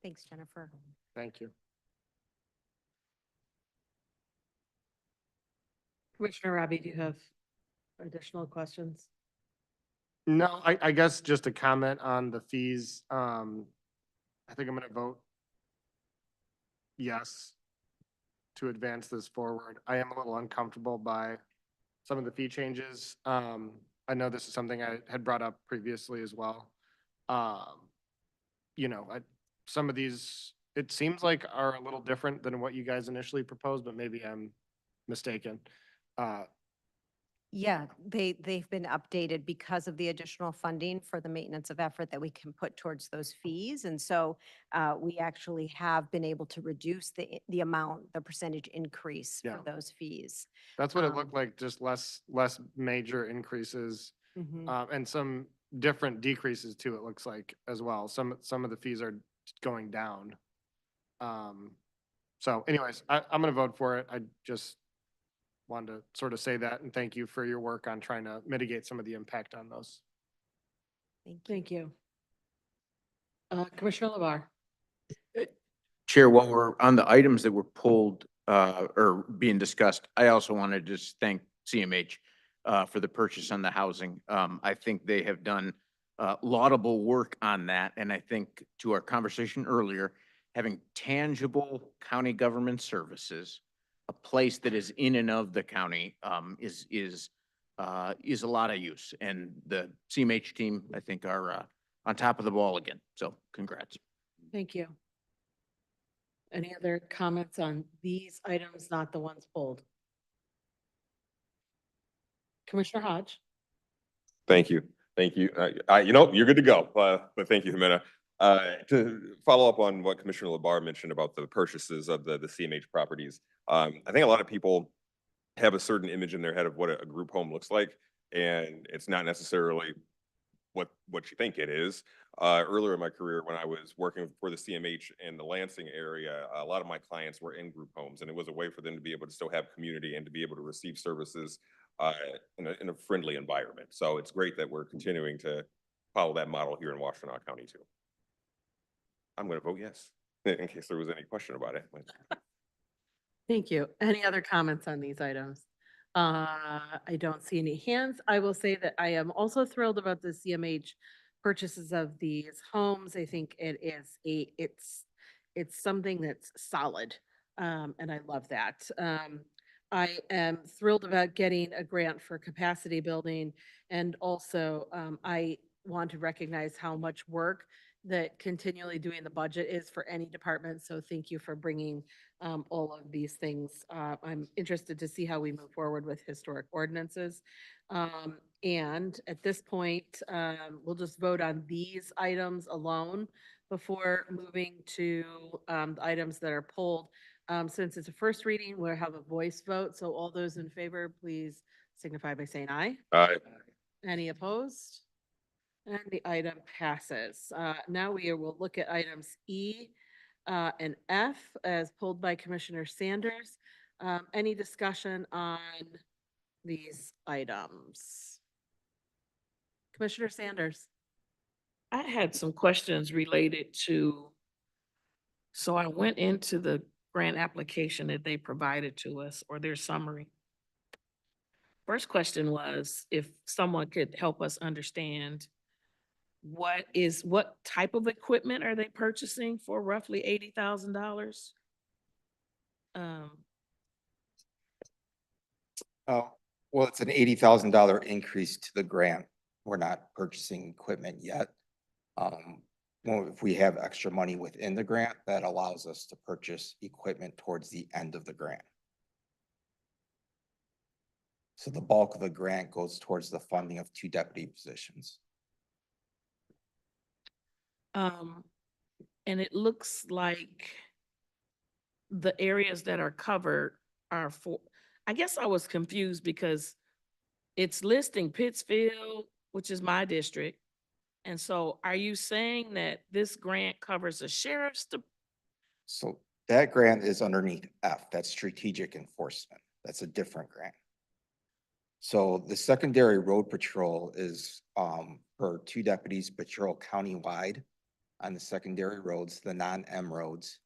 Thanks, Jennifer. Thank you. Commissioner Robbie, do you have additional questions? No, I guess just a comment on the fees. I think I'm going to vote yes to advance this forward. I am a little uncomfortable by some of the fee changes. I know this is something I had brought up previously as well. Some of these, it seems like, are a little different than what you guys initially proposed, but maybe I'm mistaken. Yeah, they've been updated because of the additional funding for the maintenance of effort that we can put towards those fees. And so we actually have been able to reduce the amount, the percentage increase for those fees. That's what it looked like, just less major increases and some different decreases too, it looks like, as well. Some of the fees are going down. So anyways, I'm going to vote for it. I just wanted to sort of say that, and thank you for your work on trying to mitigate some of the impact on those. Thank you. Commissioner LeVar. Chair, while we're on the items that were pulled or being discussed, I also wanted to just thank CMH for the purchase on the housing. I think they have done laudable work on that. And I think to our conversation earlier, having tangible county government services, a place that is in and of the county, is a lot of use. And the CMH team, I think, are on top of the ball again. So congrats. Thank you. Any other comments on these items, not the ones pulled? Commissioner Hodge? Thank you. Thank you. You're good to go, but thank you, Jimena. To follow up on what Commissioner Labar mentioned about the purchases of the CMH properties, I think a lot of people have a certain image in their head of what a group home looks like, and it's not necessarily what you think it is. Earlier in my career, when I was working for the CMH in the Lansing area, a lot of my clients were in group homes, and it was a way for them to be able to still have community and to be able to receive services in a friendly environment. So it's great that we're continuing to follow that model here in Washtenaw County too. I'm going to vote yes, in case there was any question about it. Thank you. Any other comments on these items? I don't see any hands. I will say that I am also thrilled about the CMH purchases of these homes. I think it is it's something that's solid. And I love that. I am thrilled about getting a grant for capacity building. And also, I want to recognize how much work that continually doing the budget is for any department. So thank you for bringing all of these things. I'm interested to see how we move forward with historic ordinances. And at this point, we'll just vote on these items alone before moving to the items that are pulled. Since it's a first reading, we'll have a voice vote. So all those in favor, please signify by saying aye. Aye. Any opposed? And the item passes. Now we will look at items E and F as pulled by Commissioner Sanders. Any discussion on these items? Commissioner Sanders. I had some questions related to, so I went into the grant application that they provided to us, or their summary. First question was if someone could help us understand what type of equipment are they purchasing for roughly $80,000? Well, it's an $80,000 increase to the grant. We're not purchasing equipment yet. Well, if we have extra money within the grant, that allows us to purchase equipment towards the end of the grant. So the bulk of the grant goes towards the funding of 2 deputy positions. And it looks like the areas that are covered are for, I guess I was confused because it's listing Pittsfield, which is my district. And so are you saying that this grant covers the sheriff's? So that grant is underneath F, that's strategic enforcement. That's a different grant. So the secondary road patrol is for 2 deputies patrol countywide on the secondary roads, the non-M roads.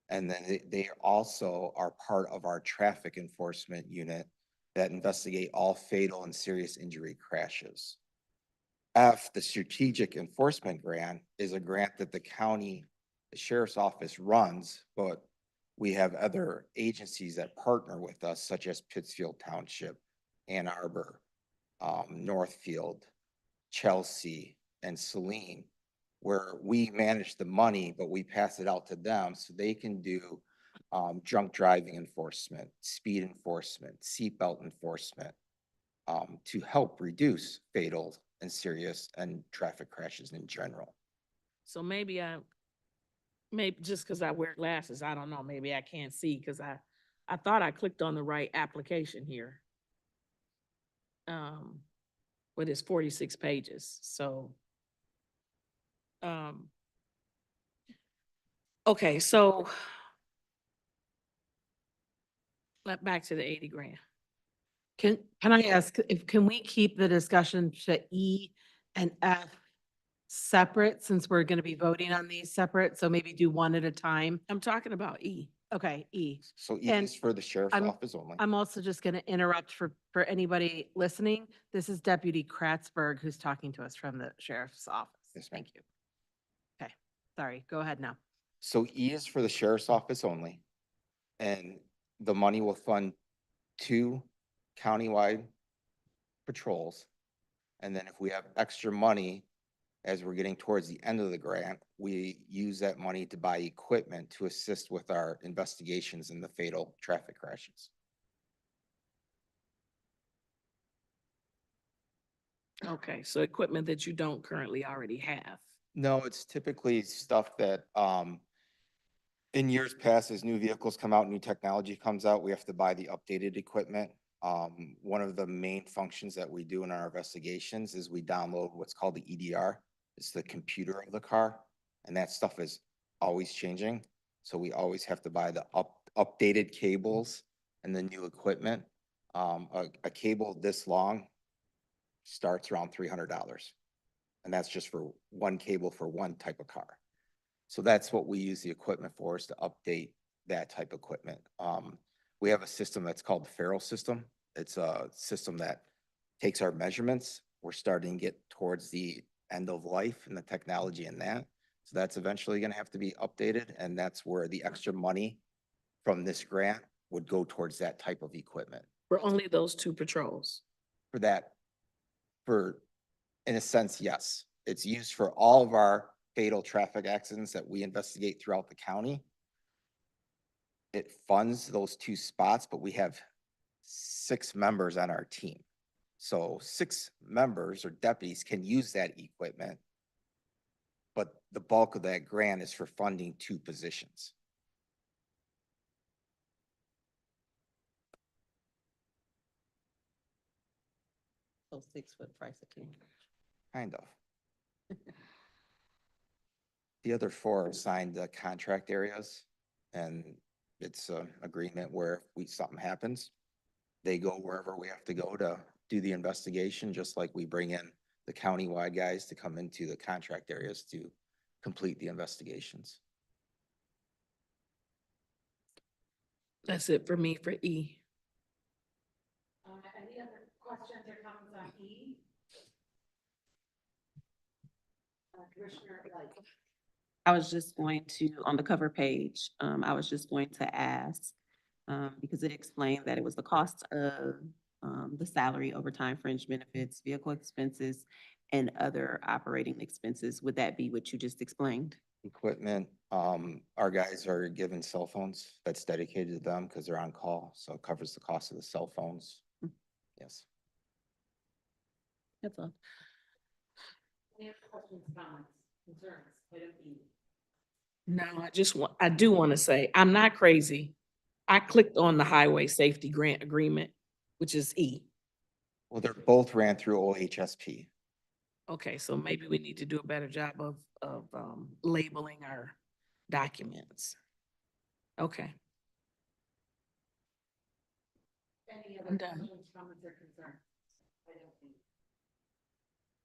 And then they also are part of our traffic enforcement unit that investigate all fatal and serious injury crashes. F, the strategic enforcement grant, is a grant that the county, the sheriff's office runs, but we have other agencies that partner with us, such as Pittsfield Township, Ann Arbor, Northfield, Chelsea, and Saline, where we manage the money, but we pass it out to them so they can do drunk driving enforcement, speed enforcement, seatbelt enforcement, to help reduce fatal and serious and traffic crashes in general. So maybe just because I wear glasses, I don't know, maybe I can't see because I thought I clicked on the right application here. But it's 46 pages, so. Okay, so back to the 80 grand. Can I ask can we keep the discussion to E and F separate since we're going to be voting on these separate? So maybe do one at a time. I'm talking about E. Okay, E. So E And is for the sheriff's I'm- office only. I'm also just going to interrupt for anybody listening. This is Deputy Kratzberg who's talking to us from the sheriff's office. Yes, ma'am. Thank you. Okay, sorry, go ahead now. So E is for the sheriff's office only. And the money will fund 2 countywide patrols. And then if we have extra money, as we're getting towards the end of the grant, we use that money to buy equipment to assist with our investigations in the fatal traffic crashes. Okay, so equipment that you don't currently already have. No, it's typically stuff that, in years past, as new vehicles come out, new technology comes out, we have to buy the updated equipment. One of the main functions that we do in our investigations is we download what's called the EDR. It's the computer of the car, and that stuff is always changing. So we always have to buy the updated cables and the new equipment. A cable this long starts around $300. And that's just for one cable for one type of car. So that's what we use the equipment for, is to update that type of equipment. We have a system that's called the Faro system. It's a system that takes our measurements. We're starting to get towards the end of life and the technology in that. So that's eventually going to have to be updated. And that's where the extra money from this grant would go towards that type of equipment. For only those 2 patrols. For that, in a sense, yes. It's used for all of our fatal traffic accidents that we investigate throughout the county. It funds those 2 spots, but we have 6 members on our team. So 6 members or deputies can use that equipment, but the bulk of that grant is for funding 2 positions. So 6-foot price of king. Kind of. The other 4 are assigned the contract areas, and it's an agreement where something happens, they go wherever we have to go to do the investigation, just like we bring in the countywide guys to come into the contract areas to complete the investigations. That's it for me for E. Any other questions or comments on E? Commissioner Light. I was just going to, on the cover page, I was just going to ask, because it explained that it was the cost of the salary, overtime, fringe benefits, vehicle expenses, and other operating expenses. Would that be what you just explained? Equipment, our guys are given cell phones that's dedicated to them because they're on call, so it covers the cost of the cell phones. Yes. That's all. Any other questions, comments, concerns? Item E. No, I do want to say, I'm not crazy. I clicked on the highway safety grant agreement, which is E. Well, they're both ran through OHSP. Okay, so maybe we need to do a better job of labeling our documents. Okay. Any I'm other done. questions, comments, or concerns? Item E.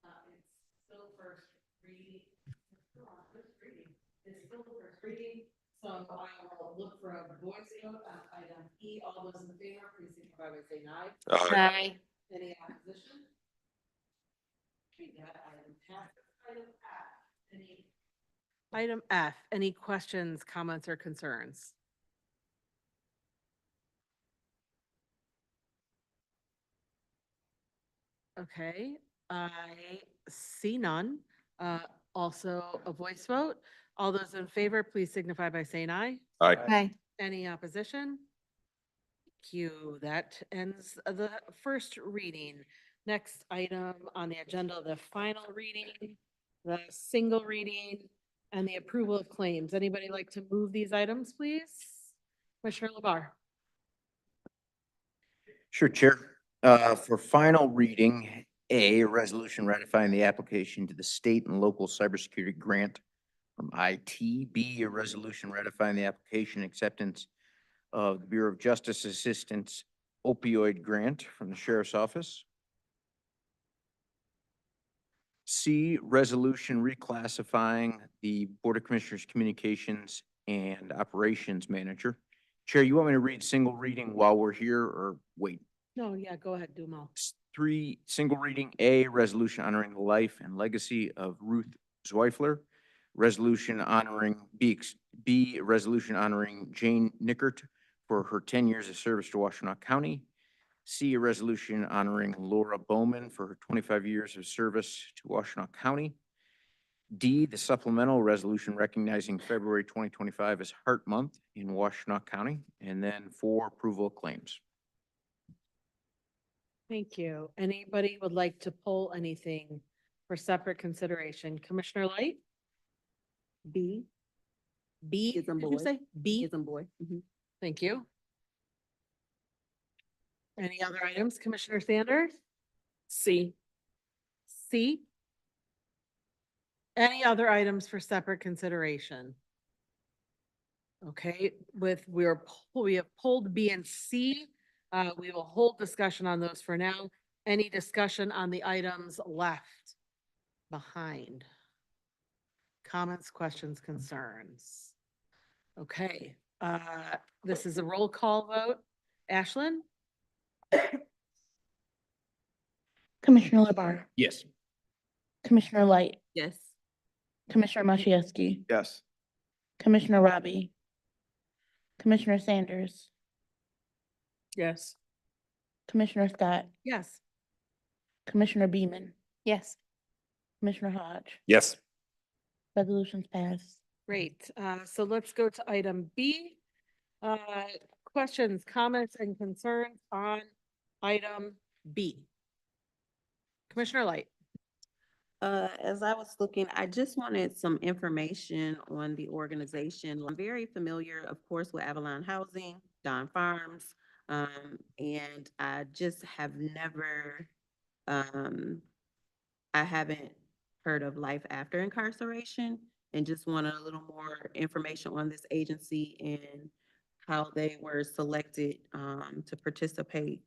It's still first reading. It's still on first reading. It's still first reading. So I will look for a voice vote on item E. All those in favor, please signify by saying aye. Aye. Any opposition? Okay, that item passes. Item F, any questions, comments, or concerns? Okay, I see none. Also a voice vote. All those in favor, please signify by saying aye. Aye. Aye. Any opposition? Thank you. That ends the first reading. Next item on the agenda, the final reading, the single reading, and the approval of claims. Anybody like to move these items, please? Commissioner LeBar. Sure, Chair. For final reading, A resolution ratifying the application to the state and local cybersecurity grant from IT. B, a resolution ratifying the application acceptance of the Bureau of Justice Assistance opioid grant from the Sheriff's Office. C, resolution reclassifying the Board of Commissioners Communications and Operations Manager Chair, you want me to read single reading while we're here or wait? No, yeah, go ahead, do them all. 3, single reading, A, resolution honoring the life and legacy of Ruth Zweifler. Resolution honoring, B, resolution honoring Jane Nickert for her 10 years of service to Washtenaw County. C, a resolution honoring Laura Bowman for her 25 years of service to Washtenaw County. D, the supplemental resolution recognizing February 2025 as Heart Month in Washtenaw County. And then 4, approval of claims. Thank you. Anybody would like to pull anything for separate consideration? Commissioner Light? B. B, Is in did you boy. say? B? Is in boy. Mhm. Thank you. Any other items, Commissioner Sanders? C. C? Any other items for separate consideration? Okay, we have pulled B and C. We will hold discussion on those for now. Any discussion on the items left behind? Comments, questions, concerns? Okay, this is a roll call vote. Ashlyn? Commissioner LeBar, Yes. Commissioner Light, Yes. Commissioner Machewski, Yes. Commissioner Robbie, Commissioner Sanders, Yes. Commissioner Scott, Yes. Commissioner Beaman, Yes. Commissioner Hodge. Yes. Resolutions passed. Great. So let's go to item B. Questions, comments, and concerns on item B. Commissioner Light. As I was looking, I just wanted some information on the organization. I'm very familiar, of course, with Avalon Housing, Don Farms, and I just have never, I haven't heard of life after incarceration, and just wanted a little more information on this agency and how they were selected, to participate.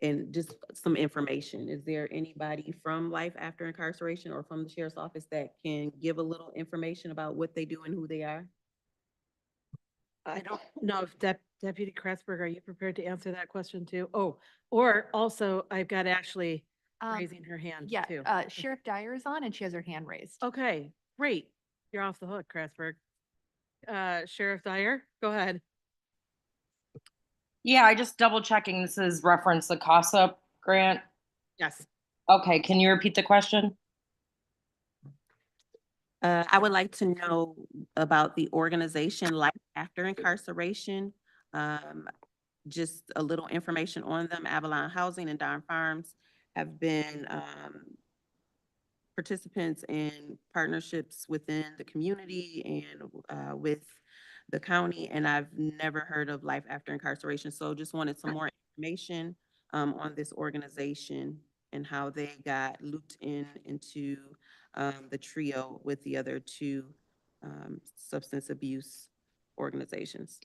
And just some information. Is there anybody from Life After Incarceration or from the Sheriff's Office that can give a little information about what they do and who they are? I don't know if Deputy Kretzberg, are you prepared to answer that question too? Oh, or also I've got Ashley raising her hand Yeah, too. Sheriff Dyer is on and she has her hand raised. Okay, great. You're off the hook, Kretzberg. Sheriff Dyer, go ahead. Yeah, I just double checking. This is reference the CASA grant. Yes. Okay, can you repeat the question? I would like to know about the organization Life After Incarceration. Just a little information on them. Avalon Housing and Don Farms have been participants in partnerships within the community and with the county, and I've never heard of Life After Incarceration. So just wanted some more information on this organization and how they got looped into the trio with the other two substance abuse organizations.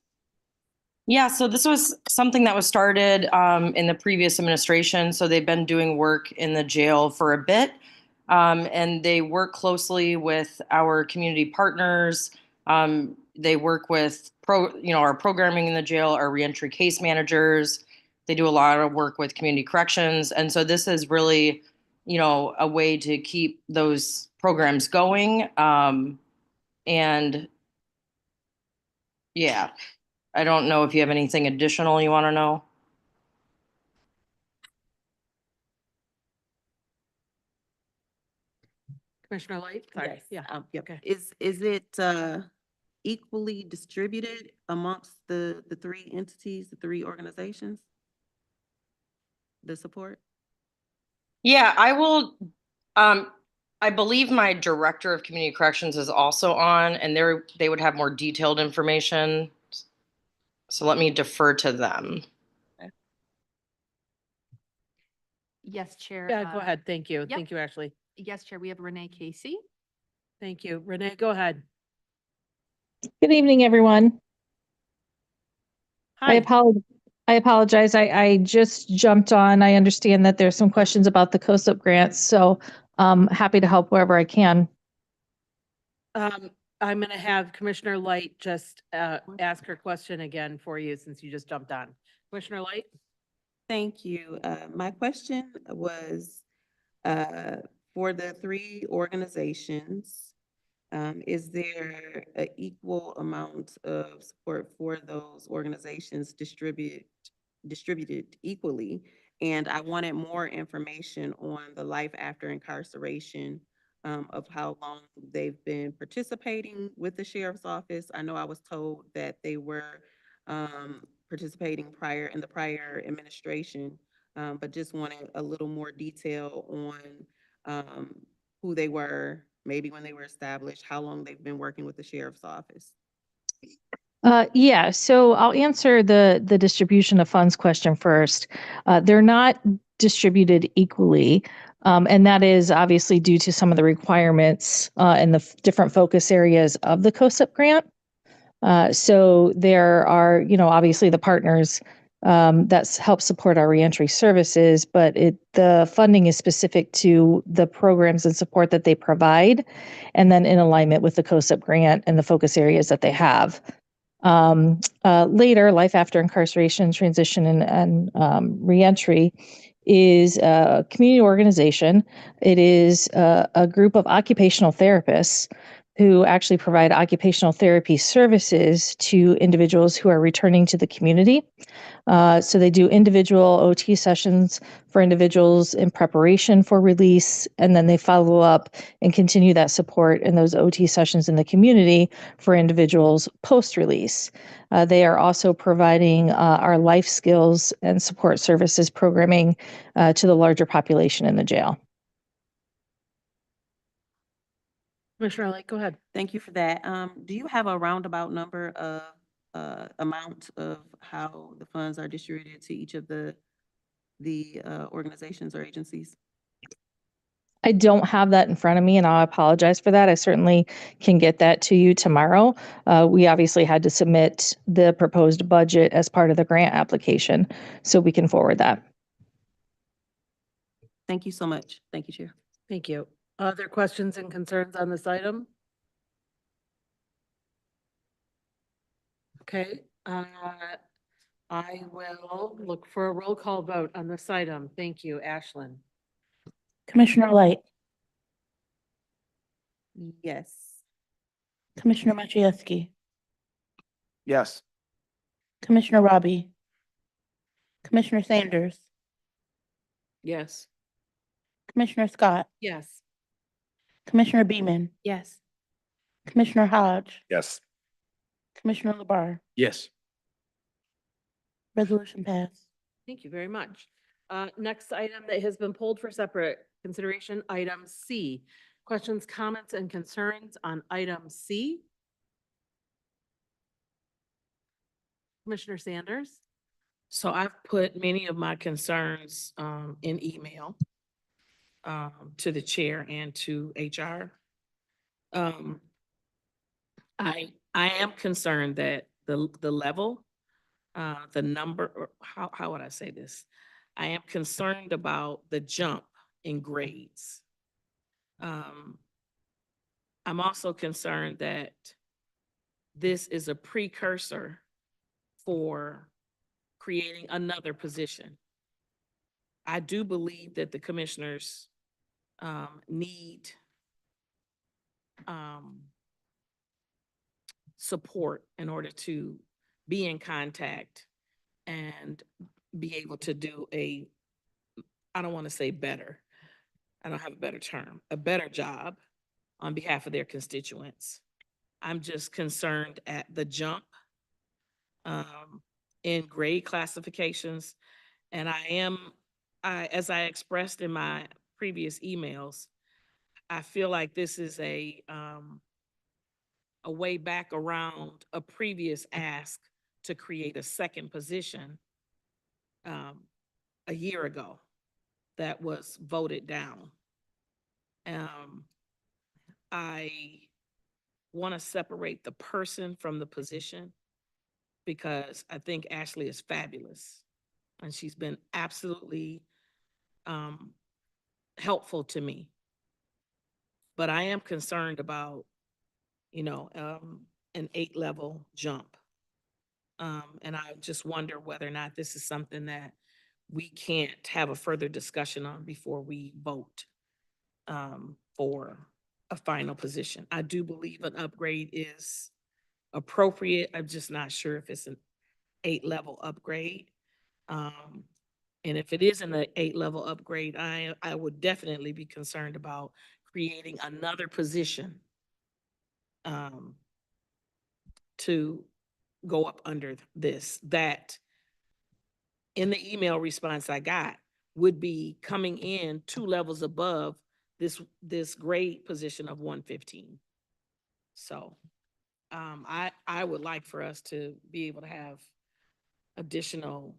Yeah, so this was something that was started in the previous administration. So they've been doing work in the jail for a bit. And they work closely with our community partners. They work with our programming in the jail, our reentry case managers. They do a lot of work with community corrections. And so this is really, a way to keep those programs going. And yeah, I don't know if you have anything additional you want to know. Commissioner Light, sorry. Yes. Yeah. Yep. Okay. Is it equally distributed amongst the three entities, the three organizations? The support? Yeah, I will. I believe my director of community corrections is also on, and they would have more detailed information. So let me defer to them. Yes, Chair. Yeah, go ahead. Thank you. yep. Thank you, Ashley. Yes, Chair. We have Renee Casey. Thank you. Renee, go ahead. Good evening, everyone. Hi. I apologize. I just jumped on. I understand that there's some questions about the COSUP grants, so happy to help wherever I can. I'm gonna have Commissioner Light just ask her question again for you since you just jumped on. Commissioner Light? Thank you. My question was, for the three organizations, is there an equal amount of support for those organizations distributed equally? And I wanted more information on the life after incarceration, of how long they've been participating with the sheriff's office. I know I was told that they were participating in the prior administration, but just wanted a little more detail on who they were, maybe when they were established, how long they've been working with the sheriff's office. Yeah, so I'll answer the distribution of funds question first. They're not distributed equally, and that is obviously due to some of the requirements and the different focus areas of the COSIP grant. So there are, obviously the partners that help support our reentry services, but the funding is specific to the programs and support that they provide, and then in alignment with the COSIP grant and the focus areas that they have. Later, life after incarceration, transition, and reentry is a community organization. It is a group of occupational therapists who actually provide occupational therapy services to individuals who are returning to the community. So they do individual OT sessions for individuals in preparation for release, and then they follow up and continue that support in those OT sessions in the community for individuals post-release. They are also providing our life skills and support services programming to the larger population in the jail. Commissioner Light, go ahead. Thank you for that. Do you have a roundabout number of amount of how the funds are distributed to each of the organizations or agencies? I don't have that in front of me, and I'll apologize for that. I certainly can get that to you tomorrow. We obviously had to submit the proposed budget as part of the grant application, so we can forward that. Thank you so much. Thank you, Chair. Thank you. Other questions and concerns on this item? Okay, I will look for a roll call vote on this item. Thank you, Ashlyn. Commissioner Light, Yes. Commissioner Machewski, Yes. Commissioner Robbie, Commissioner Sanders, Yes. Commissioner Scott, Yes. Commissioner Beaman, Yes. Commissioner Hodge, Yes. Commissioner LeBar. Yes. Resolution passed. Thank you very much. Next item that has been pulled for separate consideration, item C. Questions, comments, and concerns on item C? Commissioner Sanders? So I've put many of my concerns in email to the chair and to HR. I am concerned that the level, the number, or how would I say this? I am concerned about the jump in grades. I'm also concerned that this is a precursor for creating another position. I do believe that the commissioners need support in order to be in contact and be able to do I don't want to say better, I don't have a better term, a better job on behalf of their constituents. I'm just concerned at the jump in grade classifications. And as I expressed in my previous emails, I feel like this is a way back around a previous ask to create a second position a year ago that was voted down. I want to separate the person from the position because I think Ashley is fabulous and she's been absolutely helpful to me. But I am concerned about an 8-level jump. And I just wonder whether or not this is something that we can't have a further discussion on before we vote for a final position. I do believe an upgrade is appropriate. I'm just not sure if it's an 8-level upgrade. And if it is an 8-level upgrade, I would definitely be concerned about creating another position to go up under this, that in the email response I got would be coming in 2 levels above this grade position of 115. So I would like for us to be able to have additional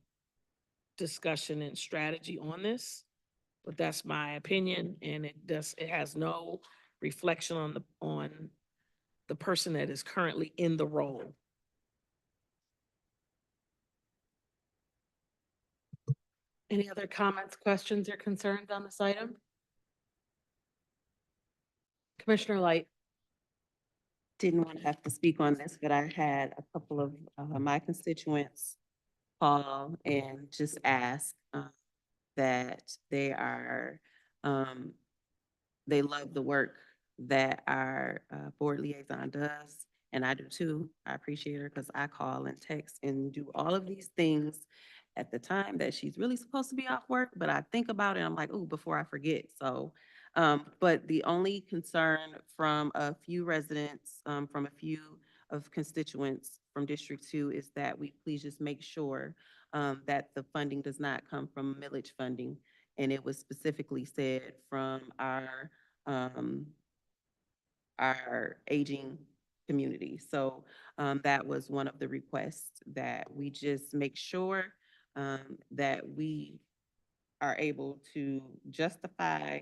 discussion and strategy on this, but that's my opinion, and it has no reflection on the person that is currently in the role. Any other comments, questions, or concerns on this item? Commissioner Light. Didn't want to have to speak on this, but I had a couple of my constituents call and just ask that they are, they love the work that our board liaison does. And I do too. I appreciate her because I call and text and do all of these things at the time that she's really supposed to be off work, but I think about it, I'm like, oh, before I forget. So, but the only concern from a few residents, from a few of constituents from District 2 is that we please just make sure that the funding does not come from millage funding. And it was specifically said from our aging community. So that was one of the requests, that we just make sure that we are able to justify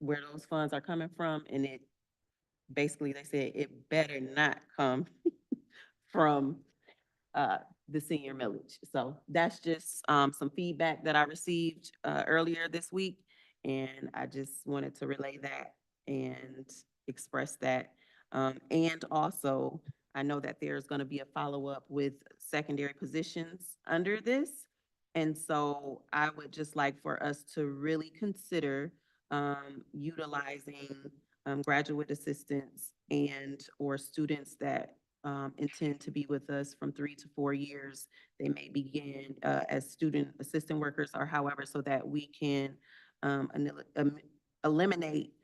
where those funds are coming from. And it basically, they said it better not come from the senior millage. So that's just some feedback that I received earlier this week. And I just wanted to relay that and express that. And also, I know that there's going to be a follow-up with secondary positions under this. And so I would just like for us to really consider utilizing graduate assistants and or students that intend to be with us from 3 to 4 years. They may begin as student assistant workers or however, so that we can eliminate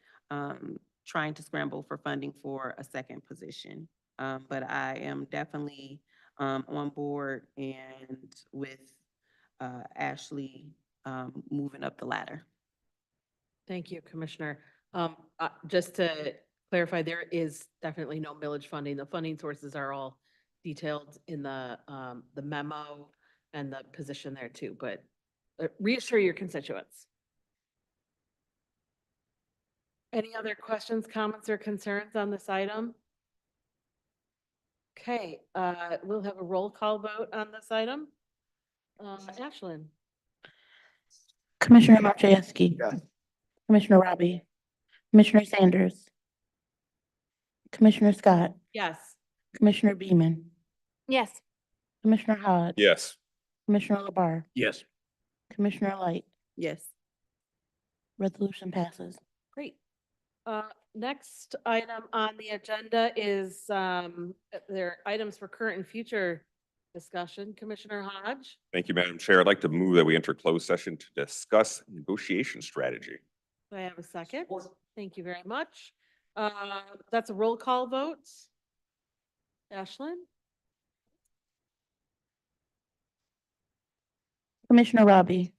trying to scramble for funding for a second position. But I am definitely on board and with Ashley moving up the ladder. Thank you, Commissioner. Just to clarify, there is definitely no millage funding. The funding sources are all detailed in the memo and the position there too, but reassure your constituents. Any other questions, comments, or concerns on this item? Okay, we'll have a roll call vote on this item. Ashlyn. Commissioner Marchewski. Yes. Commissioner Robbie. Commissioner Sanders. Commissioner Scott. Yes. Commissioner Beaman. Yes. Commissioner Hodge. Yes. Commissioner LeBar. Yes. Commissioner Light. Yes. Resolution passes. Great. Next item on the agenda is there are items for current and future discussion. Commissioner Hodge. Thank you, Madam Chair. I'd like to move that we enter closed session to discuss negotiation strategy. Do I have a second? Thank you very much. That's a roll call vote. Ashlyn? Commissioner Robbie.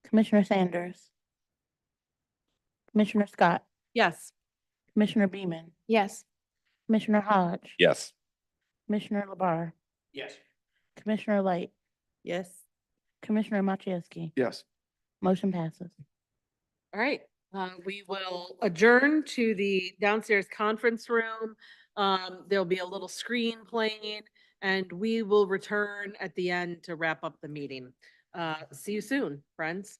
Commissioner Sanders. Commissioner Scott. Yes. Commissioner Beaman. Yes. Commissioner Hodge. Yes. Commissioner LeBar. Yes. Commissioner Light. Yes. Commissioner Marchewski. Yes. Motion passes. All right. We will adjourn to the downstairs conference room. There'll be a little screen playing, and we will return at the end to wrap up the meeting. See you soon, friends.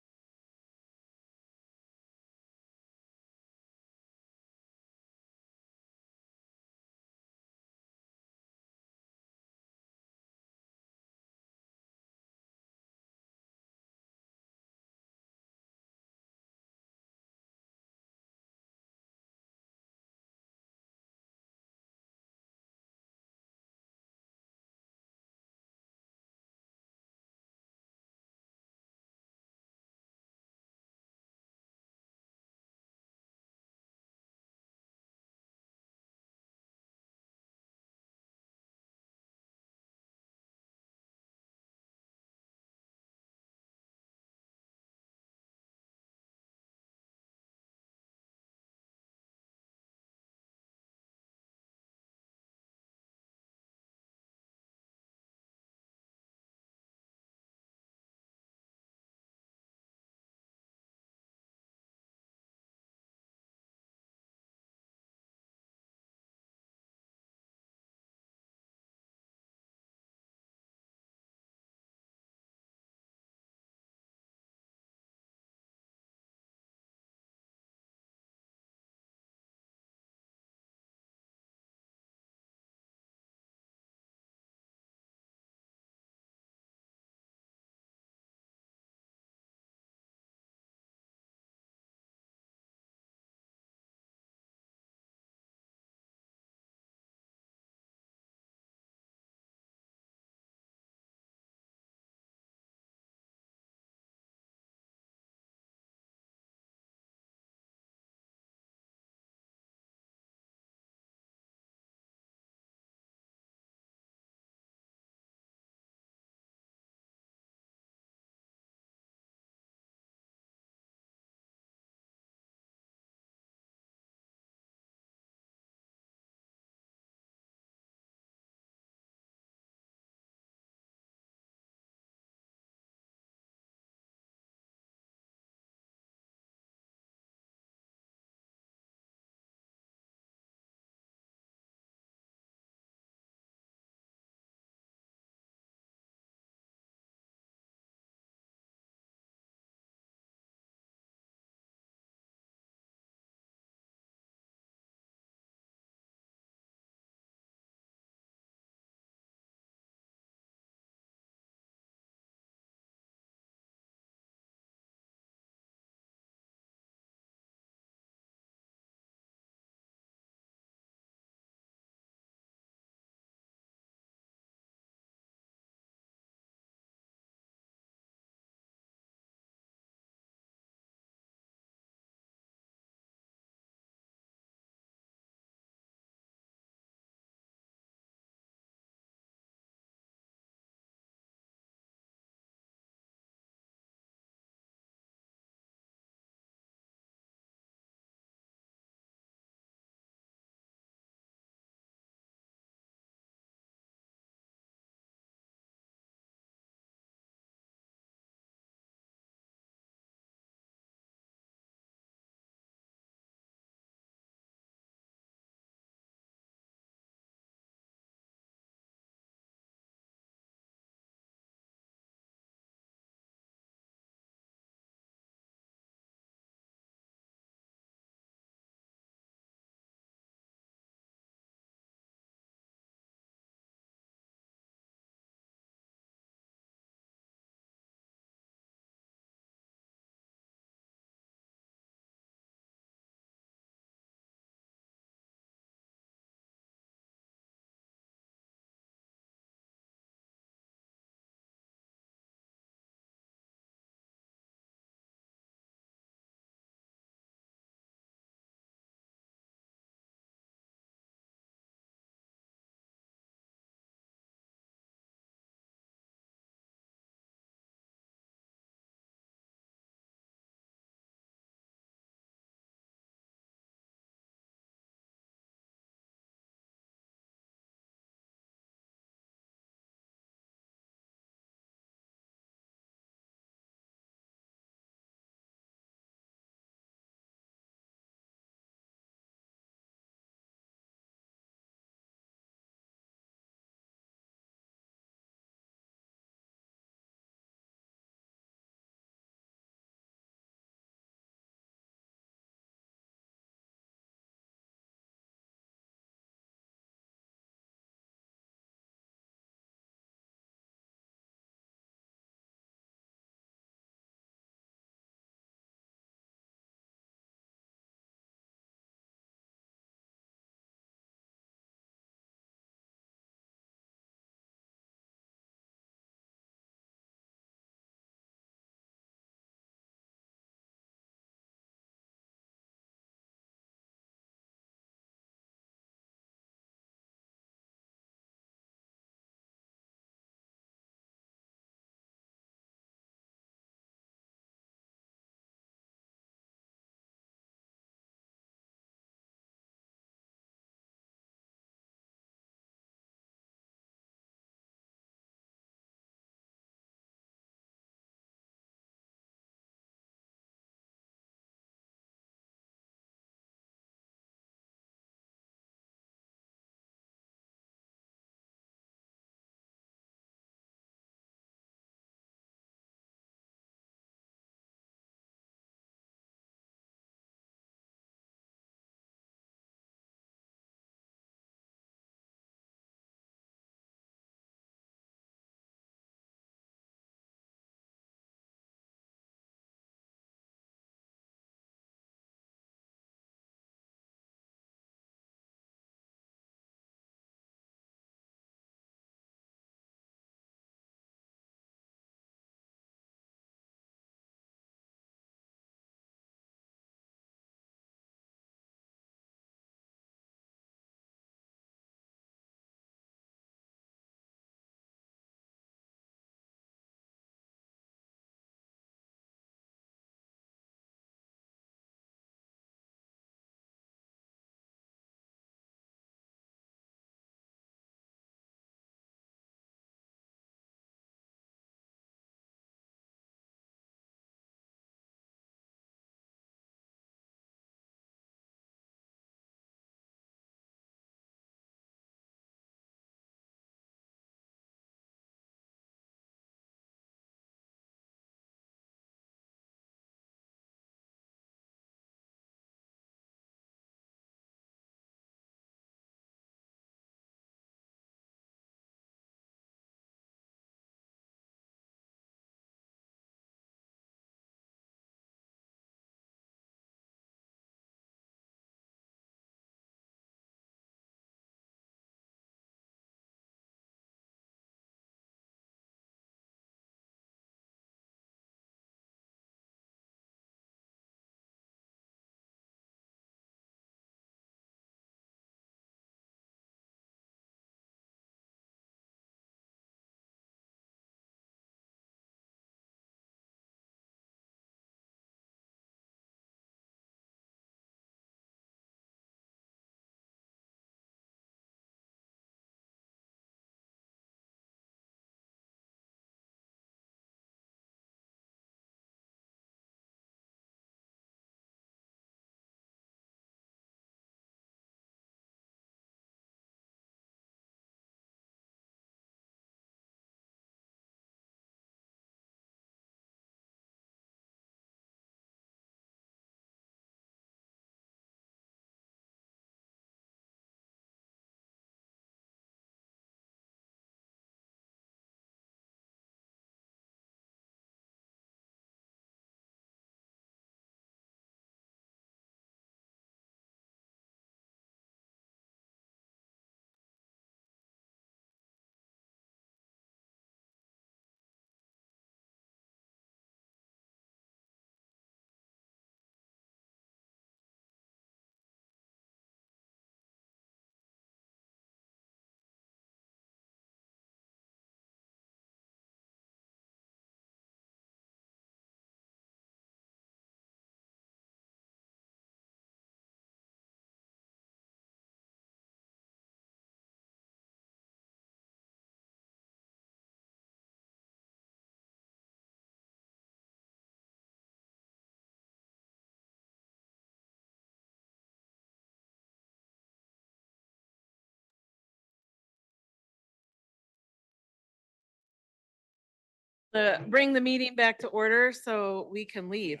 bring the meeting back to order so we can leave.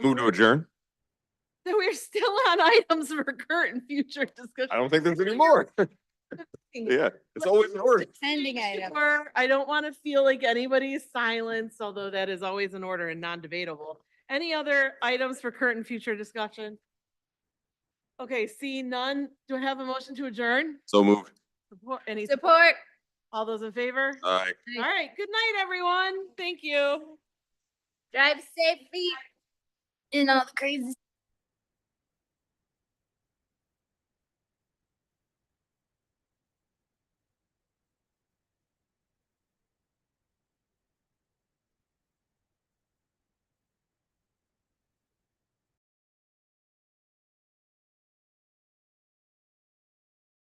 Move to adjourn? We're still on items for current and future discussion. I don't think there's any more. Yeah, it's always in order. Pending item. I don't want to feel like anybody's silence, although that is always in order and non-debatable. Any other items for current and future discussion? Okay, see none. Do I have a motion to adjourn? So moved. Any Support. All those in favor? Aye. All right, good night, everyone. Thank you. Drive safely in all the crazy